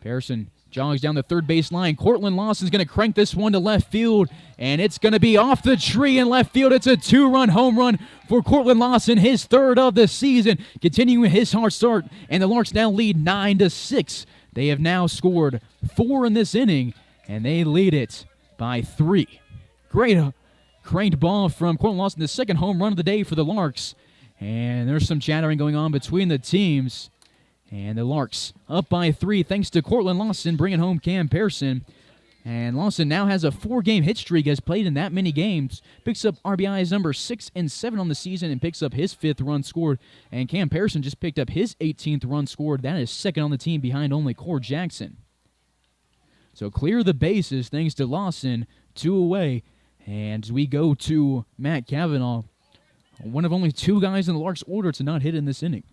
S3: Pearson jogs down the third base line. Cortland Lawson's going to crank this one to left field, and it's going to be off the tree in left field. It's a 2-run home run for Cortland Lawson, his 3rd of the season, continuing his hard start, and the Larks now lead 9-6. They have now scored 4 in this inning, and they lead it by 3. Great cranked ball from Cortland Lawson, the 2nd home run of the day for the Larks, and there's some chattering going on between the teams. And the Larks up by 3 thanks to Cortland Lawson bringing home Cam Pearson. And Lawson now has a 4-game hit streak, has played in that many games. Picks up RBIs number 6 and 7 on the season and picks up his 5th run scored. And Cam Pearson just picked up his 18th run scored. That is 2nd on the team behind only Core Jackson. So clear the bases thanks to Lawson, 2 away. And we go to Matt Cavanaugh, one of only 2 guys in the Larks order to not hit in this inning.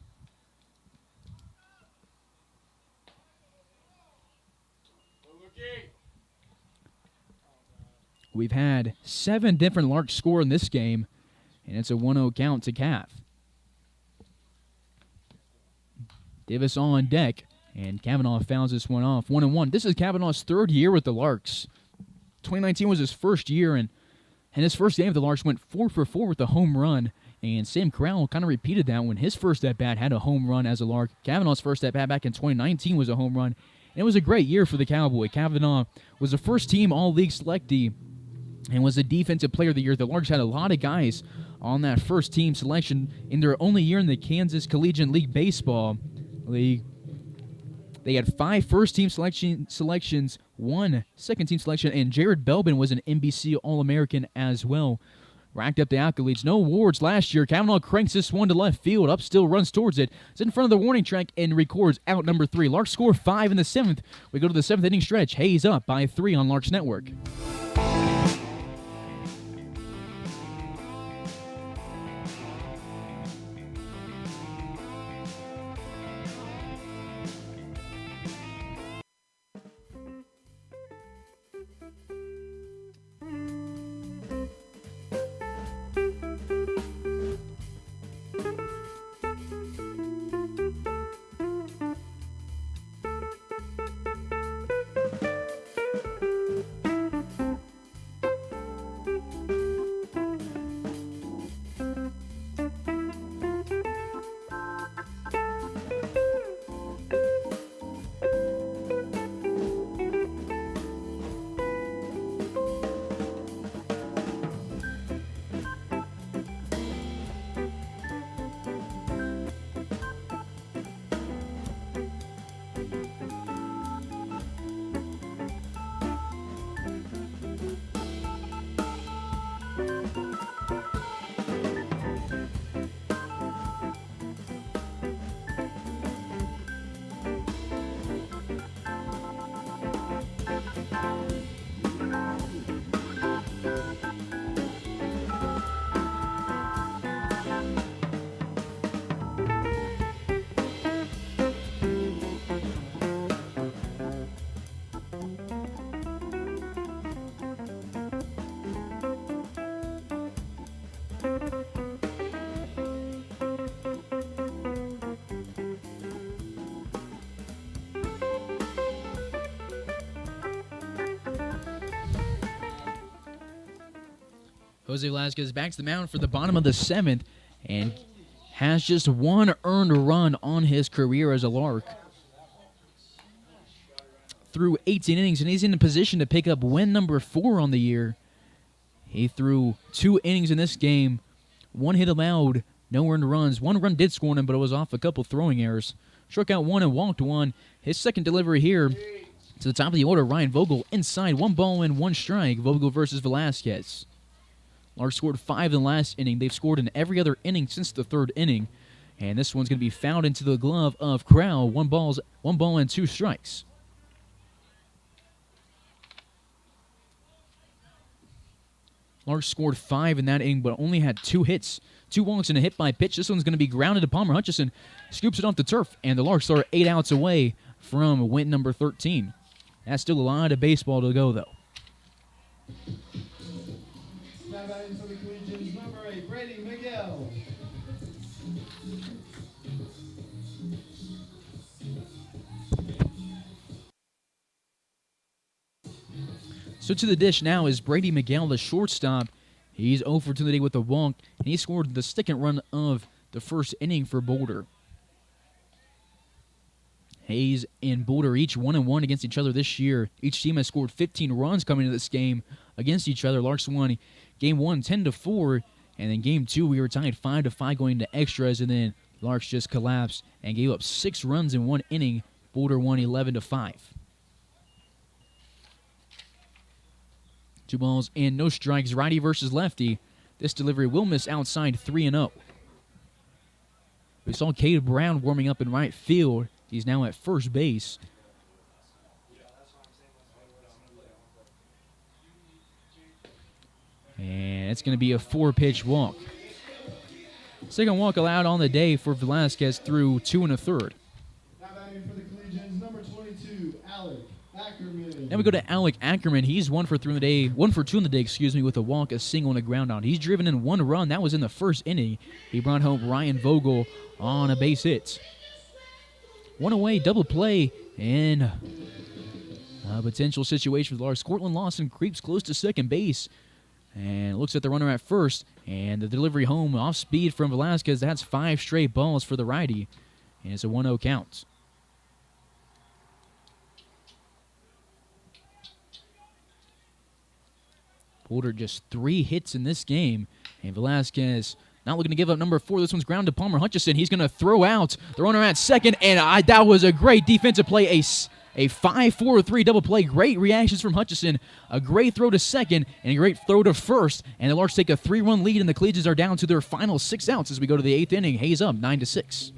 S3: We've had 7 different Larks score in this game, and it's a 1-0 count to Cav. Davis on deck, and Cavanaugh fouls this one off. 1-1. This is Cavanaugh's 3rd year with the Larks. 2019 was his first year, and in his first game, the Larks went 4 for 4 with a home run, and Sam Corral kind of repeated that when his first at-bat had a home run as a Lark. Cavanaugh's first at-bat back in 2019 was a home run, and it was a great year for the Cowboy. Cavanaugh was a first-team All-League selectee and was the Defensive Player of the Year. The Larks had a lot of guys on that first-team selection in their only year in the Kansas Collegian League Baseball League. They had 5 first-team selections, 1 second-team selection, and Jared Belbin was an NBC All-American as well. racked up the accolades. No awards last year. Kavanaugh cranks this one to left field. Up still, runs towards it. It's in front of the warning track and records out number 3. Larks score 5 in the 7th. We go to the 7th inning stretch. Hayes up by 3 on Larks Network. Jose Velasquez backs the mound for the bottom of the 7th and has just one earned run on his career as a Lark. Through 18 innings, and he's in a position to pick up win number 4 on the year. He threw 2 innings in this game, 1 hit allowed, no earned runs. 1 run did score on him, but it was off a couple throwing errors. Struck out 1 and walked 1. His second delivery here to the top of the order, Ryan Vogel inside, 1 ball and 1 strike. Vogel versus Velasquez. Larks scored 5 in the last inning. They've scored in every other inning since the 3rd inning. And this one's going to be fouled into the glove of Crowell. 1 ball and 2 strikes. Larks scored 5 in that inning, but only had 2 hits. 2 walks and a hit by pitch. This one's going to be grounded to Palmer. Hutchison scoops it off the turf, and the Larks are 8 outs away from win number 13. That's still a lot of baseball to go, though.
S4: Now batting for the Collegians, number 8, Brady Miguel.
S3: So to the dish now is Brady Miguel, the shortstop. He's 0 for 2 today with a walk, and he scored the second run of the first inning for Boulder. Hayes and Boulder each 1-1 against each other this year. Each team has scored 15 runs coming into this game against each other. Larks won Game 1 10-4, and then Game 2 we were tied 5-5 going into extras, and then Larks just collapsed and gave up 6 runs in 1 inning. Boulder won 11-5. 2 balls and no strikes, righty versus lefty. This delivery will miss outside 3-0. We saw Cade Brown warming up in right field. He's now at first base. And it's going to be a 4-pitch walk. Second walk allowed on the day for Velasquez through 2 1/3.
S4: Now batting for the Collegians, number 22, Alec Ackerman.
S3: Now we go to Alec Ackerman. He's 1 for 2 on the day, with a walk, a single, and a ground out. He's driven in 1 run. That was in the first inning. He brought home Ryan Vogel on a base hit. 1 away, double play, and a potential situation for the Larks. Cortland Lawson creeps close to second base and looks at the runner at first, and the delivery home off speed from Velasquez. That's 5 straight balls for the righty, and it's a 1-0 count. Boulder just 3 hits in this game, and Velasquez not looking to give up number 4. This one's ground to Palmer Hutchison. He's going to throw out the runner at second, and that was a great defensive play. A A 5-4-3 double play. Great reactions from Hutchison. A great throw to second and a great throw to first. And the Larks take a 3-1 lead, and the Collegians are down to their final 6 outs as we go to the 8th inning. Hayes up 9-6.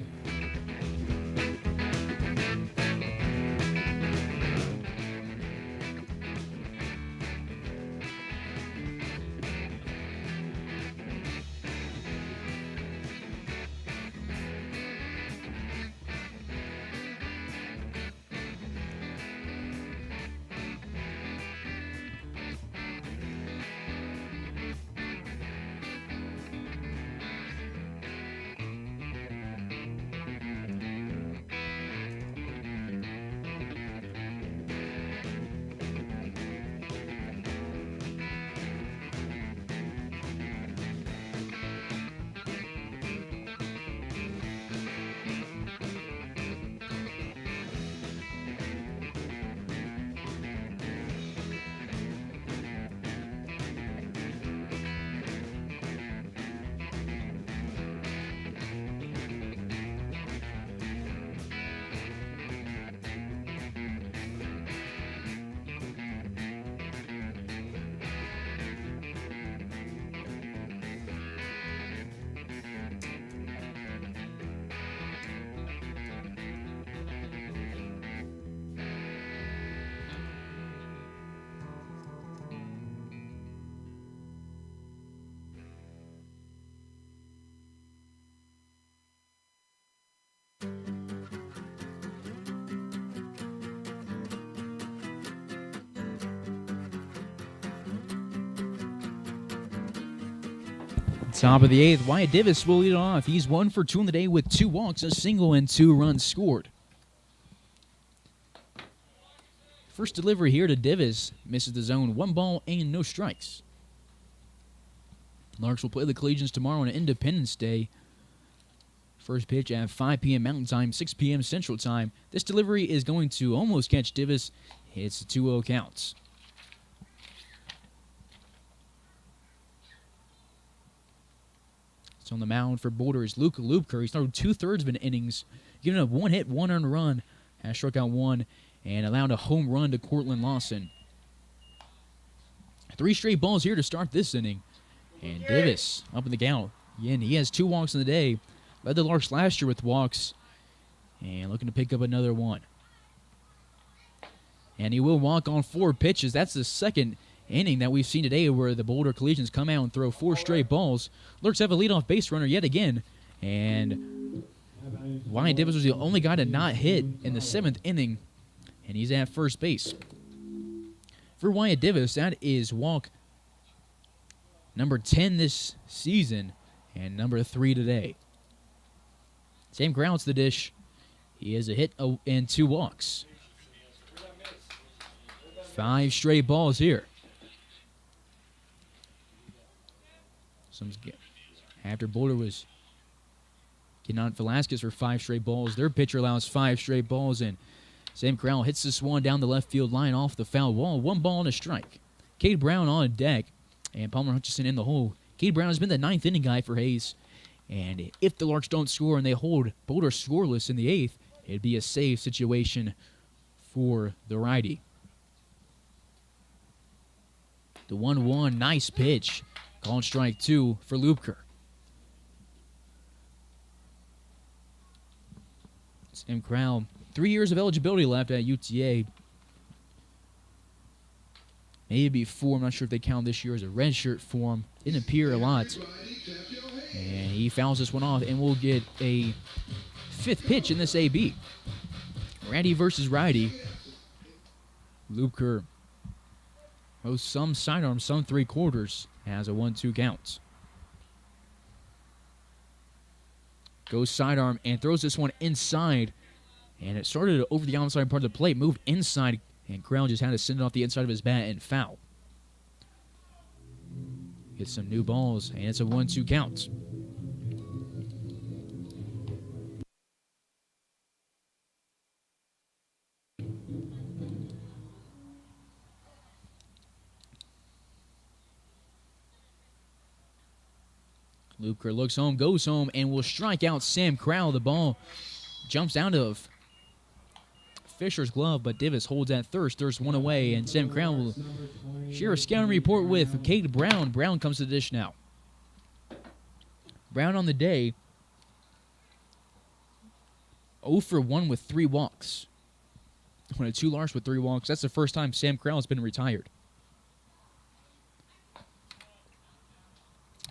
S3: Top of the 8th, Wyatt Divis will lead it off. He's 1 for 2 in the day with 2 walks, a single, and 2 runs scored. First delivery here to Divis. Misses the zone. 1 ball and no strikes. Larks will play the Collegians tomorrow on Independence Day. First pitch at 5 p.m. Mountain Time, 6 p.m. Central Time. This delivery is going to almost catch Divis. It's a 2-0 count. On the mound for Boulder is Luke Lupker. He's thrown 2/3 of an innings, giving up 1 hit, 1 earned run, has struck out 1, and allowed a home run to Cortland Lawson. 3 straight balls here to start this inning. And Divis up in the count. Again, he has 2 walks in the day. Led the Larks last year with walks. And looking to pick up another one. And he will walk on 4 pitches. That's the second inning that we've seen today where the Boulder Collegians come out and throw 4 straight balls. Larks have a leadoff base runner yet again. And Wyatt Divis was the only guy to not hit in the 7th inning. And he's at first base. For Wyatt Divis, that is walk number 10 this season and number 3 today. Sam grounds the dish. He has a hit and 2 walks. 5 straight balls here. After Boulder was getting on Velasquez for 5 straight balls, their pitcher allows 5 straight balls, and Sam Corral hits this one down the left field line off the foul wall. 1 ball and a strike. Cade Brown on deck, and Palmer Hutchison in the hole. Cade Brown has been the 9th inning guy for Hayes, and if the Larks don't score and they hold Boulder scoreless in the 8th, it'd be a safe situation for the righty. The 1-1, nice pitch. Called strike 2 for Lupker. Sam Corral, 3 years of eligibility left at UTA. Maybe 4. I'm not sure if they count this year as a redshirt for him. Didn't appear a lot. And he fouls this one off, and we'll get a 5th pitch in this AB. Righty versus righty. Lupker throws some sidearm, some 3/4. Has a 1-2 count. Goes sidearm and throws this one inside. And it started over the outside part of the plate, moved inside, and Corral just had to send it off the inside of his bat and foul. Gets some new balls, and it's a 1-2 count. Lupker looks home, goes home, and will strike out Sam Corral. The ball jumps out of Fisher's glove, but Divis holds at thirst. There's one away, and Sam Crown will share a scouting report with Kate Brown. Brown comes to the dish now. Brown on the day, 0 for 1 with 3 walks. One of 2 Larks with 3 walks. That's the first time Sam Crown has been retired.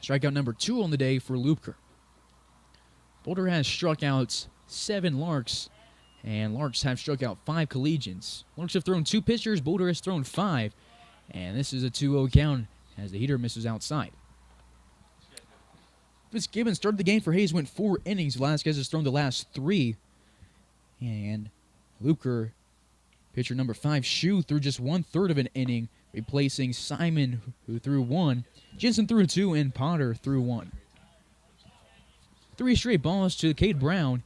S3: Strikeout number 2 on the day for Lupker. Boulder has struck out 7 Larks, and Larks have struck out 5 Collegians. Larks have thrown 2 pitchers, Boulder has thrown 5, and this is a 2-0 count as the heater misses outside. Fitzgibbon started the game for Hayes, went 4 innings. Velasquez has thrown the last 3, and Lupker, pitcher number 5, Shu, threw just 1/3 of an inning, replacing Simon, who threw 1. Jensen threw 2, and Potter threw 1. 3 straight balls to Cade Brown.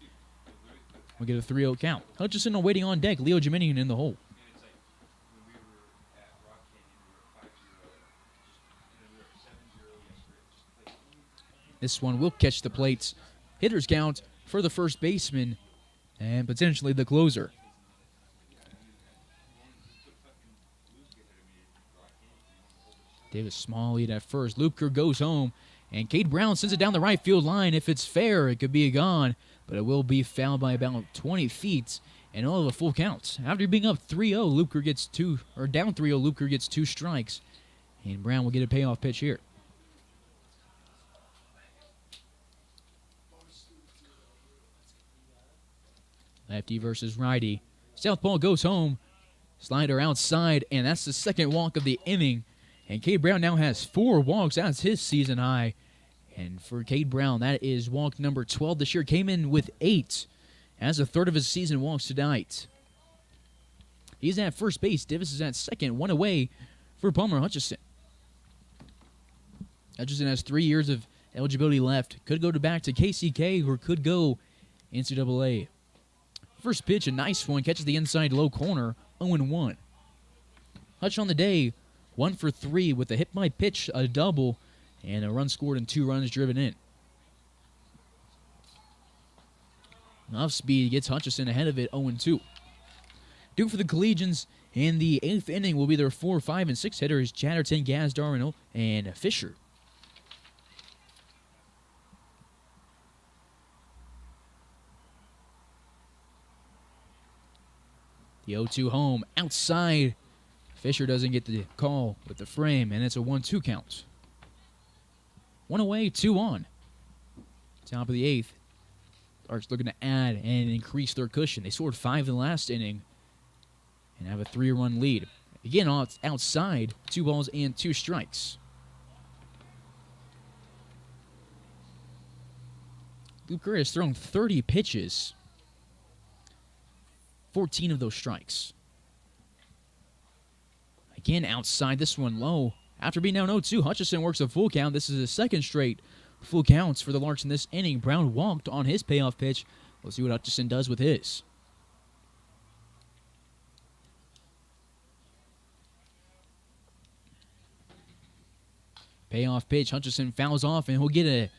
S3: We'll get a 3-0 count. Hutchison waiting on deck. Leo Jiminian in the hole. This one will catch the plates. Hitters count for the first baseman and potentially the closer. Davis small lead at first. Lupker goes home, and Cade Brown sends it down the right field line. If it's fair, it could be a gone, but it will be fouled by about 20 feet, and all of a full count. After being up 3-0, Lupker gets 2, or down 3-0, Lupker gets 2 strikes, and Brown will get a payoff pitch here. Lefty versus righty. Southpaw goes home. Slider outside, and that's the second walk of the inning. And Cade Brown now has 4 walks. That's his season high. And for Cade Brown, that is walk number 12 this year. Came in with 8 as a third of his season walks tonight. He's at first base. Davis is at second. 1 away for Palmer Hutchison. Hutchison has 3 years of eligibility left. Could go back to KCK or could go NCAA. First pitch, a nice one. Catches the inside low corner. 0-1. Hutch on the day, 1 for 3 with a hit by pitch, a double, and a run scored and 2 runs driven in. Off speed gets Hutchison ahead of it, 0-2. Due for the Collegians in the 8th inning will be their 4, 5, and 6 hitters, Chatterton, Gazdar, and Fisher. The 0-2 home outside. Fisher doesn't get the call with the frame, and it's a 1-2 count. 1 away, 2 on. Top of the 8th. Larks looking to add and increase their cushion. They scored 5 in the last inning and have a 3-run lead. Again, outside, 2 balls and 2 strikes. Luker has thrown 30 pitches. 14 of those strikes. Again, outside, this one low. After being down 0-2, Hutchison works a full count. This is his second straight full counts for the Larks in this inning. Brown walked on his payoff pitch. We'll see what Hutchison does with his. Payoff pitch. Hutchison fouls off, and he'll get a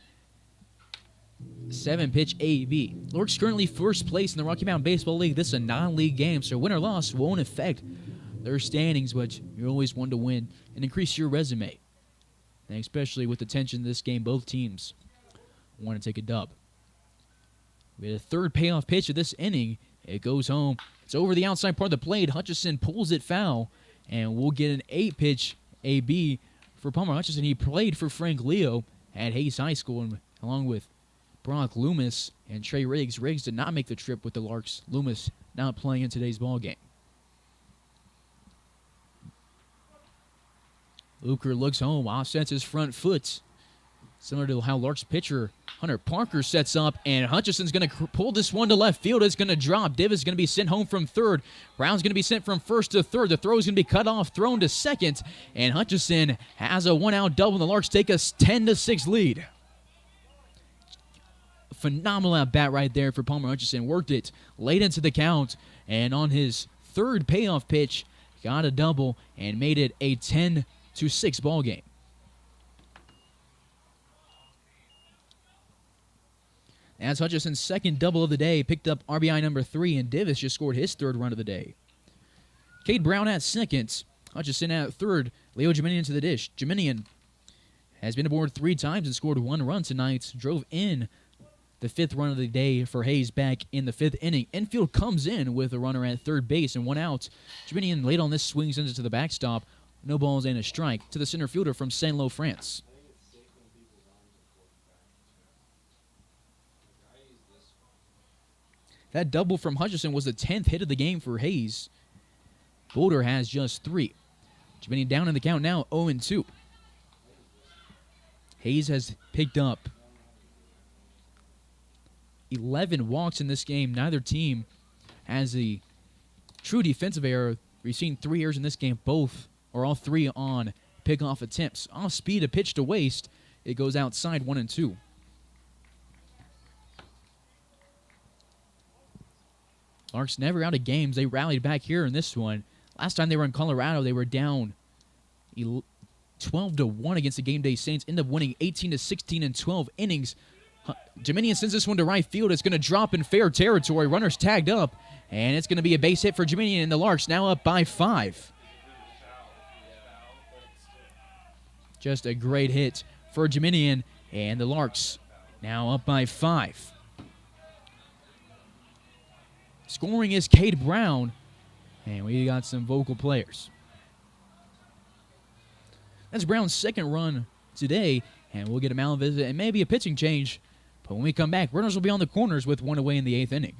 S3: 7-pitch AB. Larks currently first place in the Rocky Mountain Baseball League. This is a non-league game, so win or loss won't affect their standings, but you're always one to win and increase your resume. And especially with the tension of this game, both teams want to take a dub. We had a third payoff pitch of this inning. It goes home. It's over the outside part of the plate. Hutchison pulls it foul, and we'll get an 8-pitch AB for Palmer Hutchison. He played for Frank Leo at Hayes High School, and along with Brock Loomis and Trey Riggs. Riggs did not make the trip with the Larks. Loomis not playing in today's ball game. Luker looks home, offsets his front foot. Similar to how Larks pitcher Hunter Parker sets up, and Hutchison's going to pull this one to left field. It's going to drop. Divis is going to be sent home from third. Brown's going to be sent from first to third. The throw is going to be cut off, thrown to second, and Hutchison has a 1-out double. The Larks take a 10-6 lead. Phenomenal at bat right there for Palmer Hutchison. Worked it late into the count, and on his third payoff pitch, got a double and made it a 10-6 ball game. As Hutchison's second double of the day, picked up RBI number 3, and Divis just scored his third run of the day. Cade Brown at second, Hutchison at third, Leo Geminian to the dish. Geminian has been aboard 3 times and scored 1 run tonight, drove in the 5th run of the day for Hayes back in the 5th inning. Infield comes in with a runner at third base and 1 out. Geminian late on this swing sends it to the backstop. No balls and a strike to the center fielder from Saint-Lô, France. That double from Hutchison was the 10th hit of the game for Hayes. Boulder has just 3. Geminian down in the count now, 0-2. Hayes has picked up 11 walks in this game. Neither team has a true defensive error. We've seen 3 errors in this game, all 3 on pickoff attempts. Off speed, a pitch to waste. It goes outside, 1-2. Larks never out of games. They rallied back here in this one. Last time they were in Colorado, they were down 12-1 against the Game Day Saints. End up winning 18-16 in 12 innings. Geminian sends this one to right field. It's going to drop in fair territory. Runners tagged up, and it's going to be a base hit for Geminian, and the Larks now up by 5. Just a great hit for Geminian, and the Larks now up by 5. Scoring is Cade Brown, and we got some vocal players. That's Brown's second run today, and we'll get a mound visit and maybe a pitching change. But when we come back, runners will be on the corners with 1 away in the 8th inning.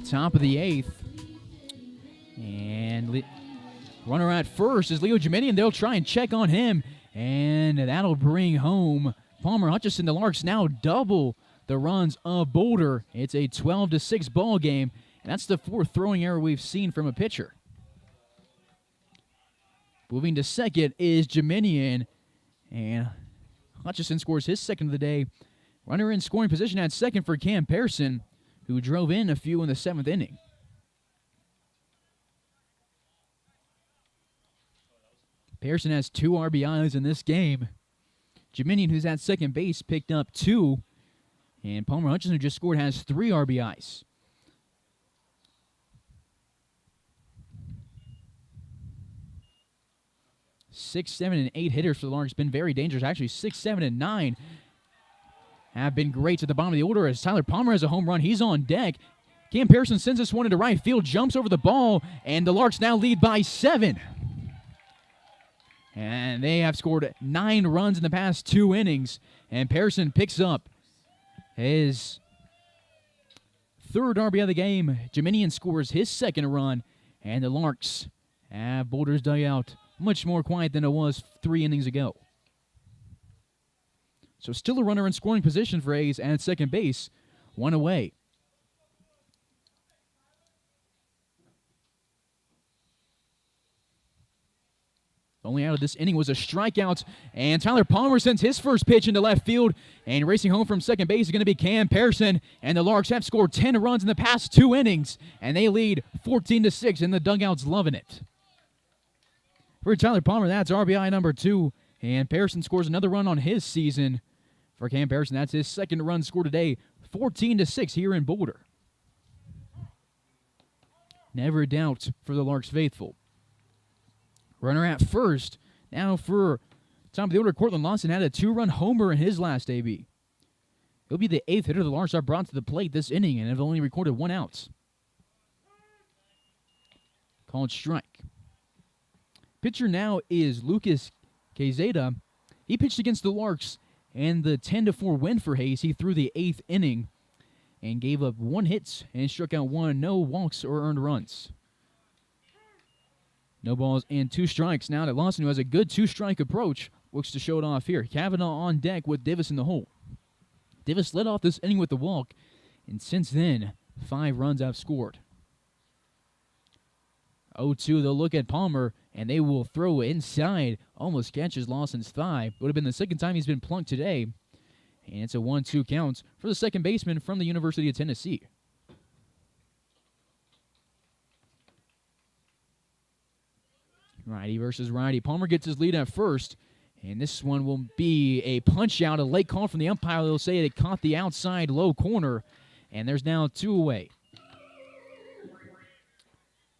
S3: Top of the 8th. And runner at first is Leo Geminian. They'll try and check on him. And that'll bring home Palmer Hutchison. The Larks now double the runs of Boulder. It's a 12-6 ball game. And that's the 4th throwing error we've seen from a pitcher. Moving to second is Geminian. And Hutchison scores his second of the day. Runner in scoring position at second for Cam Pearson, who drove in a few in the 7th inning. Pearson has 2 RBIs in this game. Geminian, who's at second base, picked up 2. And Palmer Hutchison, who just scored, has 3 RBIs. 6, 7, and 8 hitters for the Larks. Been very dangerous. Actually, 6, 7, and 9 have been great at the bottom of the order as Tyler Palmer has a home run. He's on deck. Cam Pearson sends this one into right field, jumps over the ball, and the Larks now lead by 7. And they have scored 9 runs in the past 2 innings. And Pearson picks up his 3rd RBI of the game. Geminian scores his 2nd run. And the Larks Boulder's dugout much more quiet than it was 3 innings ago. So still a runner in scoring position for Hayes at second base. 1 away. Only out of this inning was a strikeout, and Tyler Palmer sends his first pitch into left field, and racing home from second base is going to be Cam Pearson, and the Larks have scored 10 runs in the past 2 innings, and they lead 14-6, and the dugout's loving it. For Tyler Palmer, that's RBI number 2, and Pearson scores another run on his season. For Cam Pearson, that's his second run scored today, 14-6 here in Boulder. Never a doubt for the Larks faithful. Runner at first. Now for top of the order, Cortland Lawson had a 2-run homer in his last AB. He'll be the 8th hitter the Larks have brought to the plate this inning and have only recorded 1 out. Called strike. Pitcher now is Lucas Quezada. He pitched against the Larks and the 10-4 win for Hayes. He threw the 8th inning and gave up 1 hit and struck out 1, no walks or earned runs. No balls and 2 strikes. Now that Lawson, who has a good 2-strike approach, looks to show it off here. Kavanaugh on deck with Divis in the hole. Divis led off this inning with the walk, and since then, 5 runs have scored. 0-2, they'll look at Palmer, and they will throw inside. Almost catches Lawson's thigh. Would have been the second time he's been plunked today. And it's a 1-2 count for the second baseman from the University of Tennessee. Righty versus righty. Palmer gets his lead at first, and this one will be a punch-out, a late call from the umpire. They'll say it caught the outside low corner, and there's now 2 away.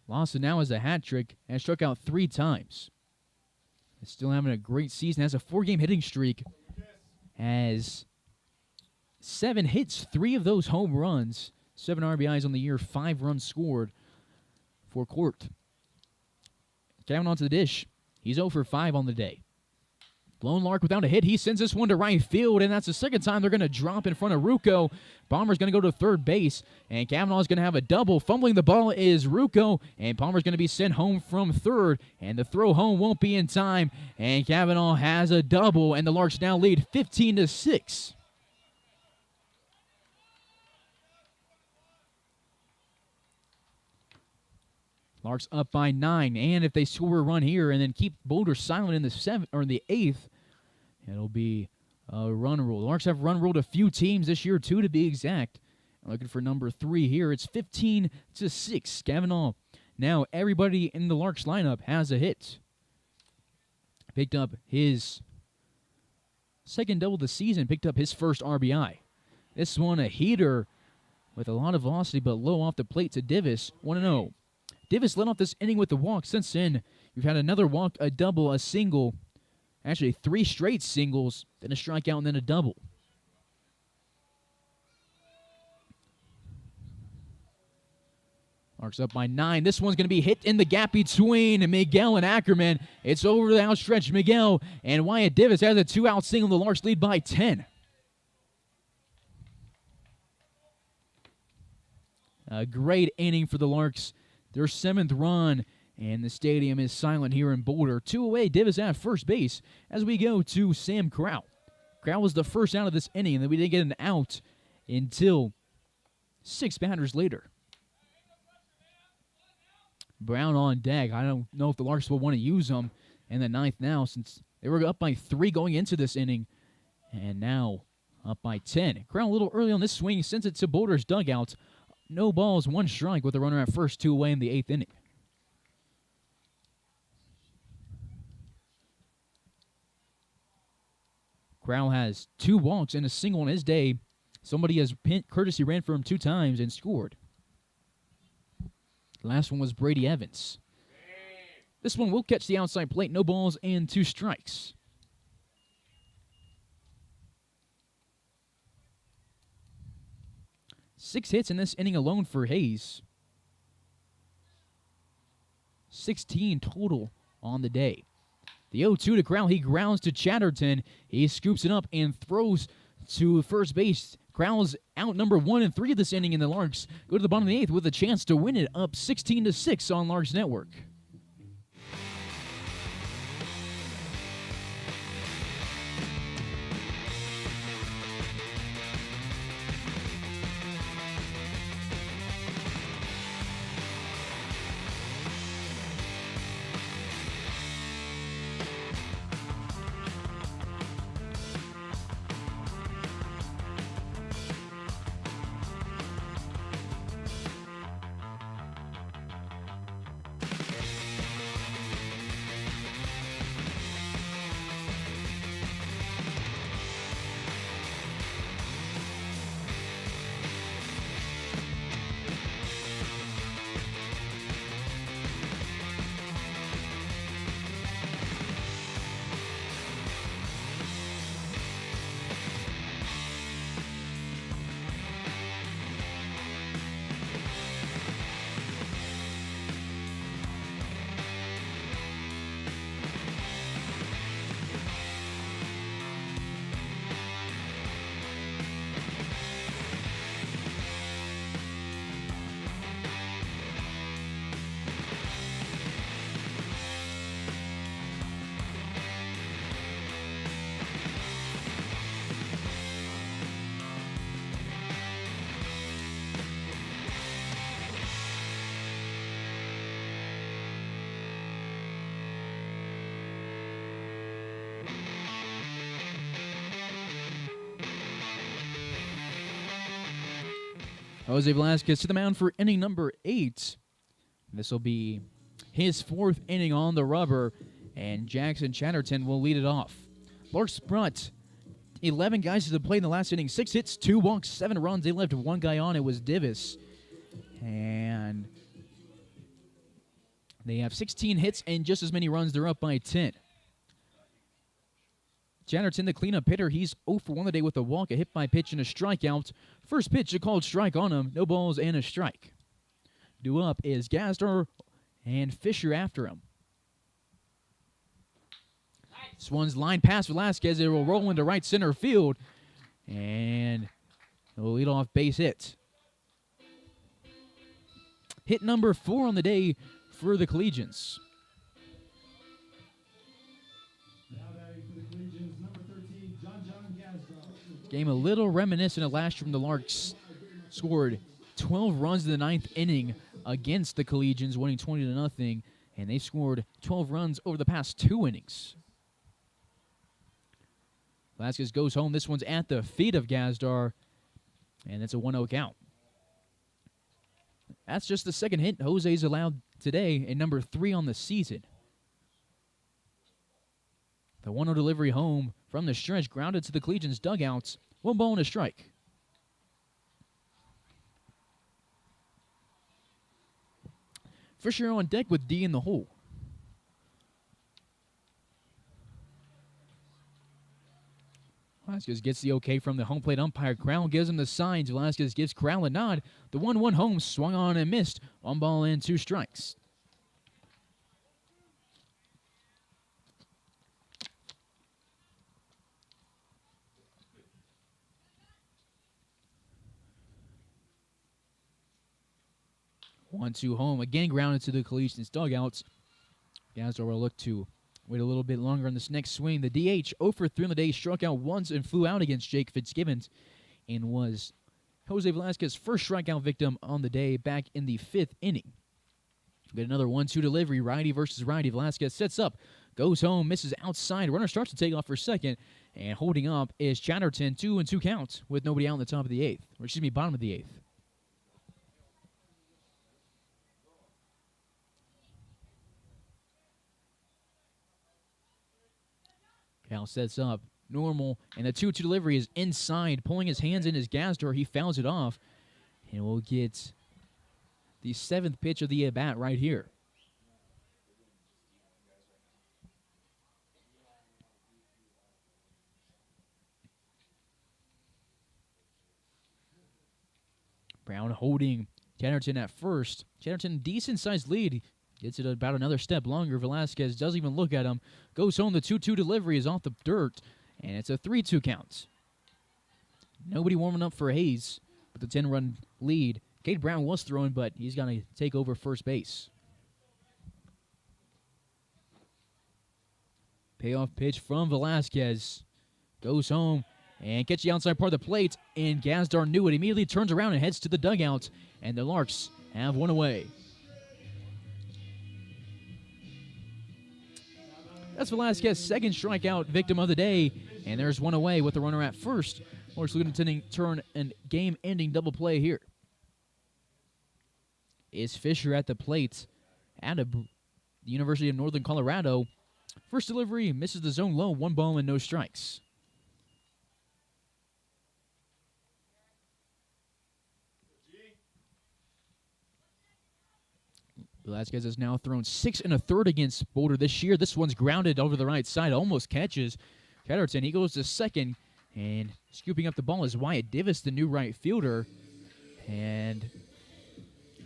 S3: Lawson now has a hat trick and struck out 3 times. He's still having a great season. Has a 4-game hitting streak. Has 7 hits, 3 of those home runs, 7 RBIs on the year, 5 runs scored for Court. Kavanaugh to the dish. He's 0 for 5 on the day. Lone Lark without a hit. He sends this one to right field, and that's the second time they're going to drop in front of Ruocco. Palmer's going to go to third base, and Kavanaugh's going to have a double. Fumbling the ball is Ruocco, and Palmer's going to be sent home from third, and the throw home won't be in time, and Kavanaugh has a double, and the Larks now lead 15-6. Larks up by 9, and if they score a run here and then keep Boulder silent in the 7th or in the 8th, it'll be a run rule. The Larks have run ruled a few teams this year, 2 to be exact. Looking for number 3 here. It's 15-6. Kavanaugh. Now everybody in the Larks lineup has a hit. Picked up his second double of the season. Picked up his first RBI. This one a heater with a lot of velocity, but low off the plate to Divis. 1-0. Divis led off this inning with the walk. Since then, we've had another walk, a double, a single. Actually, 3 straight singles, then a strikeout, and then a double. Larks up by 9. This one's going to be hit in the gap between Miguel and Ackerman. It's over the outstretched Miguel, and Wyatt Divis has a 2-out single. The Larks lead by 10. A great inning for the Larks. Their 7th run, and the stadium is silent here in Boulder. 2 away, Divis at first base as we go to Sam Crow. Crow was the first out of this inning, and then we didn't get an out until 6 batters later. Brown on deck. I don't know if the Larks will want to use them in the 9th now, since they were up by 3 going into this inning, and now up by 10. Crow a little early on this swing. He sends it to Boulder's dugout. No balls, 1 strike with a runner at first, 2 away in the 8th inning. Crow has 2 walks and a single on his day. Somebody has courtesy ran for him 2 times and scored. The last one was Brady Evans. This one will catch the outside plate. No balls and 2 strikes. Six hits in this inning alone for Hayes. 16 total on the day. The 0-2 to Crowell. He grounds to Chatterton. He scoops it up and throws to first base. Crowell's out number 1 and 3 of this inning, and the Larks go to the bottom of the 8th with a chance to win it, up 16-6 on Larks Network. Jose Velasquez to the mound for inning number 8. This will be his 4th inning on the rubber, and Jackson Chatterton will lead it off. Larks brought 11 guys to the plate in the last inning. 6 hits, 2 walks, 7 runs. They left 1 guy on. It was Divis. And they have 16 hits and just as many runs. They're up by 10. Chatterton, the cleanup hitter, he's 0 for 1 today with a walk, a hit by pitch, and a strikeout. First pitch, a called strike on him. No balls and a strike. Due up is Gazdar and Fisher after him. This one's line past Velasquez. It will roll into right center field. And it will lead off base hit. Hit number 4 on the day for the Collegians.
S4: Now batting for the Collegians, number 13, John Gazdar.
S3: Game a little reminiscent of last year from the Larks. Scored 12 runs in the 9th inning against the Collegians, winning 20-0, and they scored 12 runs over the past 2 innings. Velasquez goes home. This one's at the feet of Gazdar, and it's a 1-0 count. That's just the second hit Jose's allowed today, and number 3 on the season. The 1-0 delivery home from the stretch, grounded to the Collegians' dugouts. 1 ball and a strike. Fisher on deck with D in the hole. Velasquez gets the okay from the home plate umpire. Crowell gives him the signs. Velasquez gives Crowell a nod. The 1-1 home swung on and missed. 1 ball and 2 strikes. One-two home. Again grounded to the Collegians' dugouts. Gazdar will look to wait a little bit longer on this next swing. The DH 0 for 3 on the day, struck out once and flew out against Jake Fitzgibbons, and was Jose Velasquez's first strikeout victim on the day back in the 5th inning. Get another 1-2 delivery, righty versus righty. Velasquez sets up, goes home, misses outside. Runner starts to take off for second, and holding up is Chatterton. 2-2 count with nobody out in the top of the 8th, or excuse me, bottom of the 8th. Cal sets up, normal, and the 2-2 delivery is inside. Pulling his hands in his Gazdar, he fouls it off, and we'll get the 7th pitch of the at-bat right here. Brown holding Chatterton at first. Chatterton, decent-sized lead. Gets it about another step longer. Velasquez doesn't even look at him. Goes home. The 2-2 delivery is off the dirt, and it's a 3-2 count. Nobody warming up for Hayes with the 10-run lead. Cade Brown was throwing, but he's going to take over first base. Payoff pitch from Velasquez. Goes home and gets the outside part of the plate, and Gazdar knew it. Immediately turns around and heads to the dugout, and the Larks have one away. That's Velasquez's second strikeout victim of the day, and there's one away with the runner at first. Larks looking to turn a game-ending double play here. Is Fisher at the plate out of the University of Northern Colorado. First delivery misses the zone low, 1 ball and no strikes. Velasquez has now thrown 6 1/3 against Boulder this year. This one's grounded over the right side, almost catches Chatterton. He goes to second, and scooping up the ball is Wyatt Divis, the new right fielder. And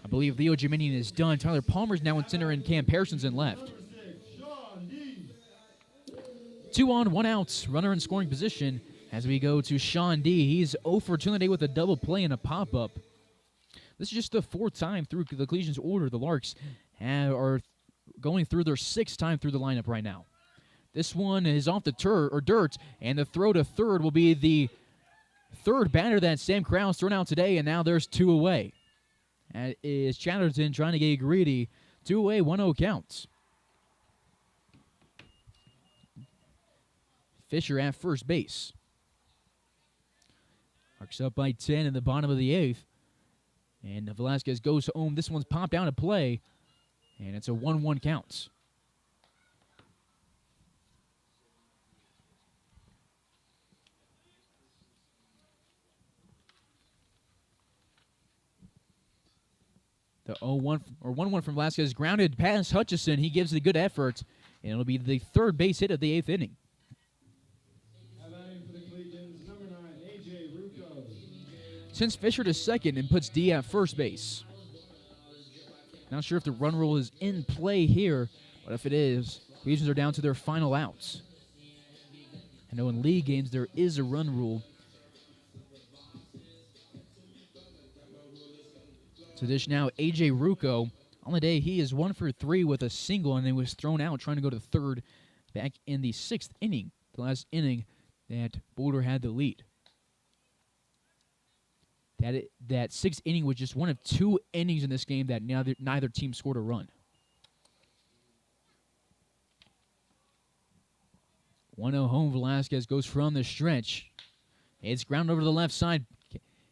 S3: I believe Leo Jiminian is done. Tyler Palmer's now in center, and Cam Pearson's in left. 2 on, 1 out, runner in scoring position as we go to Sean D. He's 0 for 2 today with a double play and a pop-up. This is just the 4th time through the Collegians' order. The Larks are going through their 6th time through the lineup right now. This one is off the dirt, and the throw to third will be the 3rd batter that Sam Krause thrown out today, and now there's 2 away. That is Chatterton trying to get greedy. 2 away, 1-0 counts. Fisher at first base. Larks up by 10 in the bottom of the 8th. And Velasquez goes home. This one's popped out of play, and it's a 1-1 count. The 0-1 or 1-1 from Velasquez, grounded past Hutchison. He gives it a good effort, and it'll be the third base hit of the 8th inning.
S4: Now batting for the Collegians, number 9, A.J. Rucco.
S3: Sends Fisher to second and puts D at first base. Not sure if the run rule is in play here, but if it is, Collegians are down to their final outs. I know in league games there is a run rule. To dish now, A.J. Rucco. On the day, he is 1 for 3 with a single, and he was thrown out trying to go to third back in the 6th inning, the last inning that Boulder had the lead. That 6th inning was just one of 2 innings in this game that neither team scored a run. 1-0 home. Velasquez goes from the stretch. It's ground over to the left side.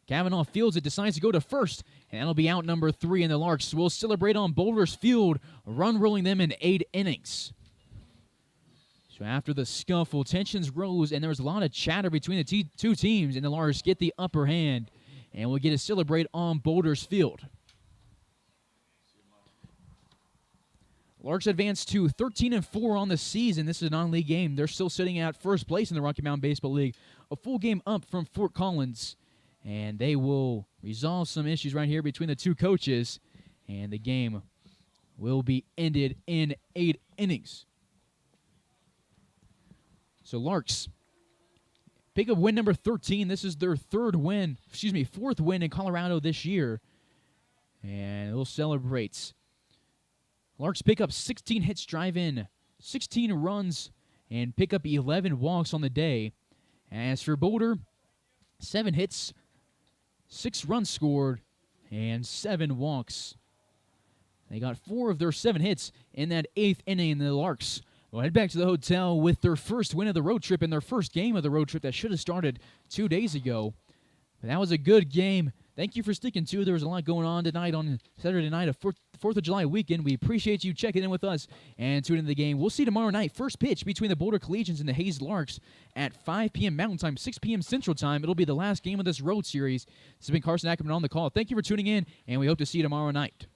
S3: Kavanaugh fields it, decides to go to first, and that'll be out number 3, and the Larks will celebrate on Boulder's field, run rolling them in 8 innings. So after the scuffle, tensions rose, and there was a lot of chatter between the two teams, and the Larks get the upper hand, and we'll get to celebrate on Boulder's field. Larks advance to 13-4 on the season. This is a non-league game. They're still sitting at first place in the Rocky Mountain Baseball League, a full game up from Fort Collins. And they will resolve some issues right here between the two coaches, and the game will be ended in 8 innings. So Larks pick up win number 13. This is their fourth win in Colorado this year, and they'll celebrate. Larks pick up 16 hits, drive in 16 runs, and pick up 11 walks on the day. As for Boulder, 7 hits, 6 runs scored, and 7 walks. They got 4 of their 7 hits in that 8th inning, and the Larks will head back to the hotel with their first win of the road trip and their first game of the road trip that should have started 2 days ago. But that was a good game. Thank you for sticking to. There was a lot going on tonight on Saturday night, a 4th of July weekend. We appreciate you checking in with us and tuning into the game. We'll see you tomorrow night. First pitch between the Boulder Collegians and the Hayes Larks at 5 p.m. Mountain Time, 6 p.m. Central Time. It'll be the last game of this road series. This has been Carson Ackerman on the call. Thank you for tuning in, and we hope to see you tomorrow night.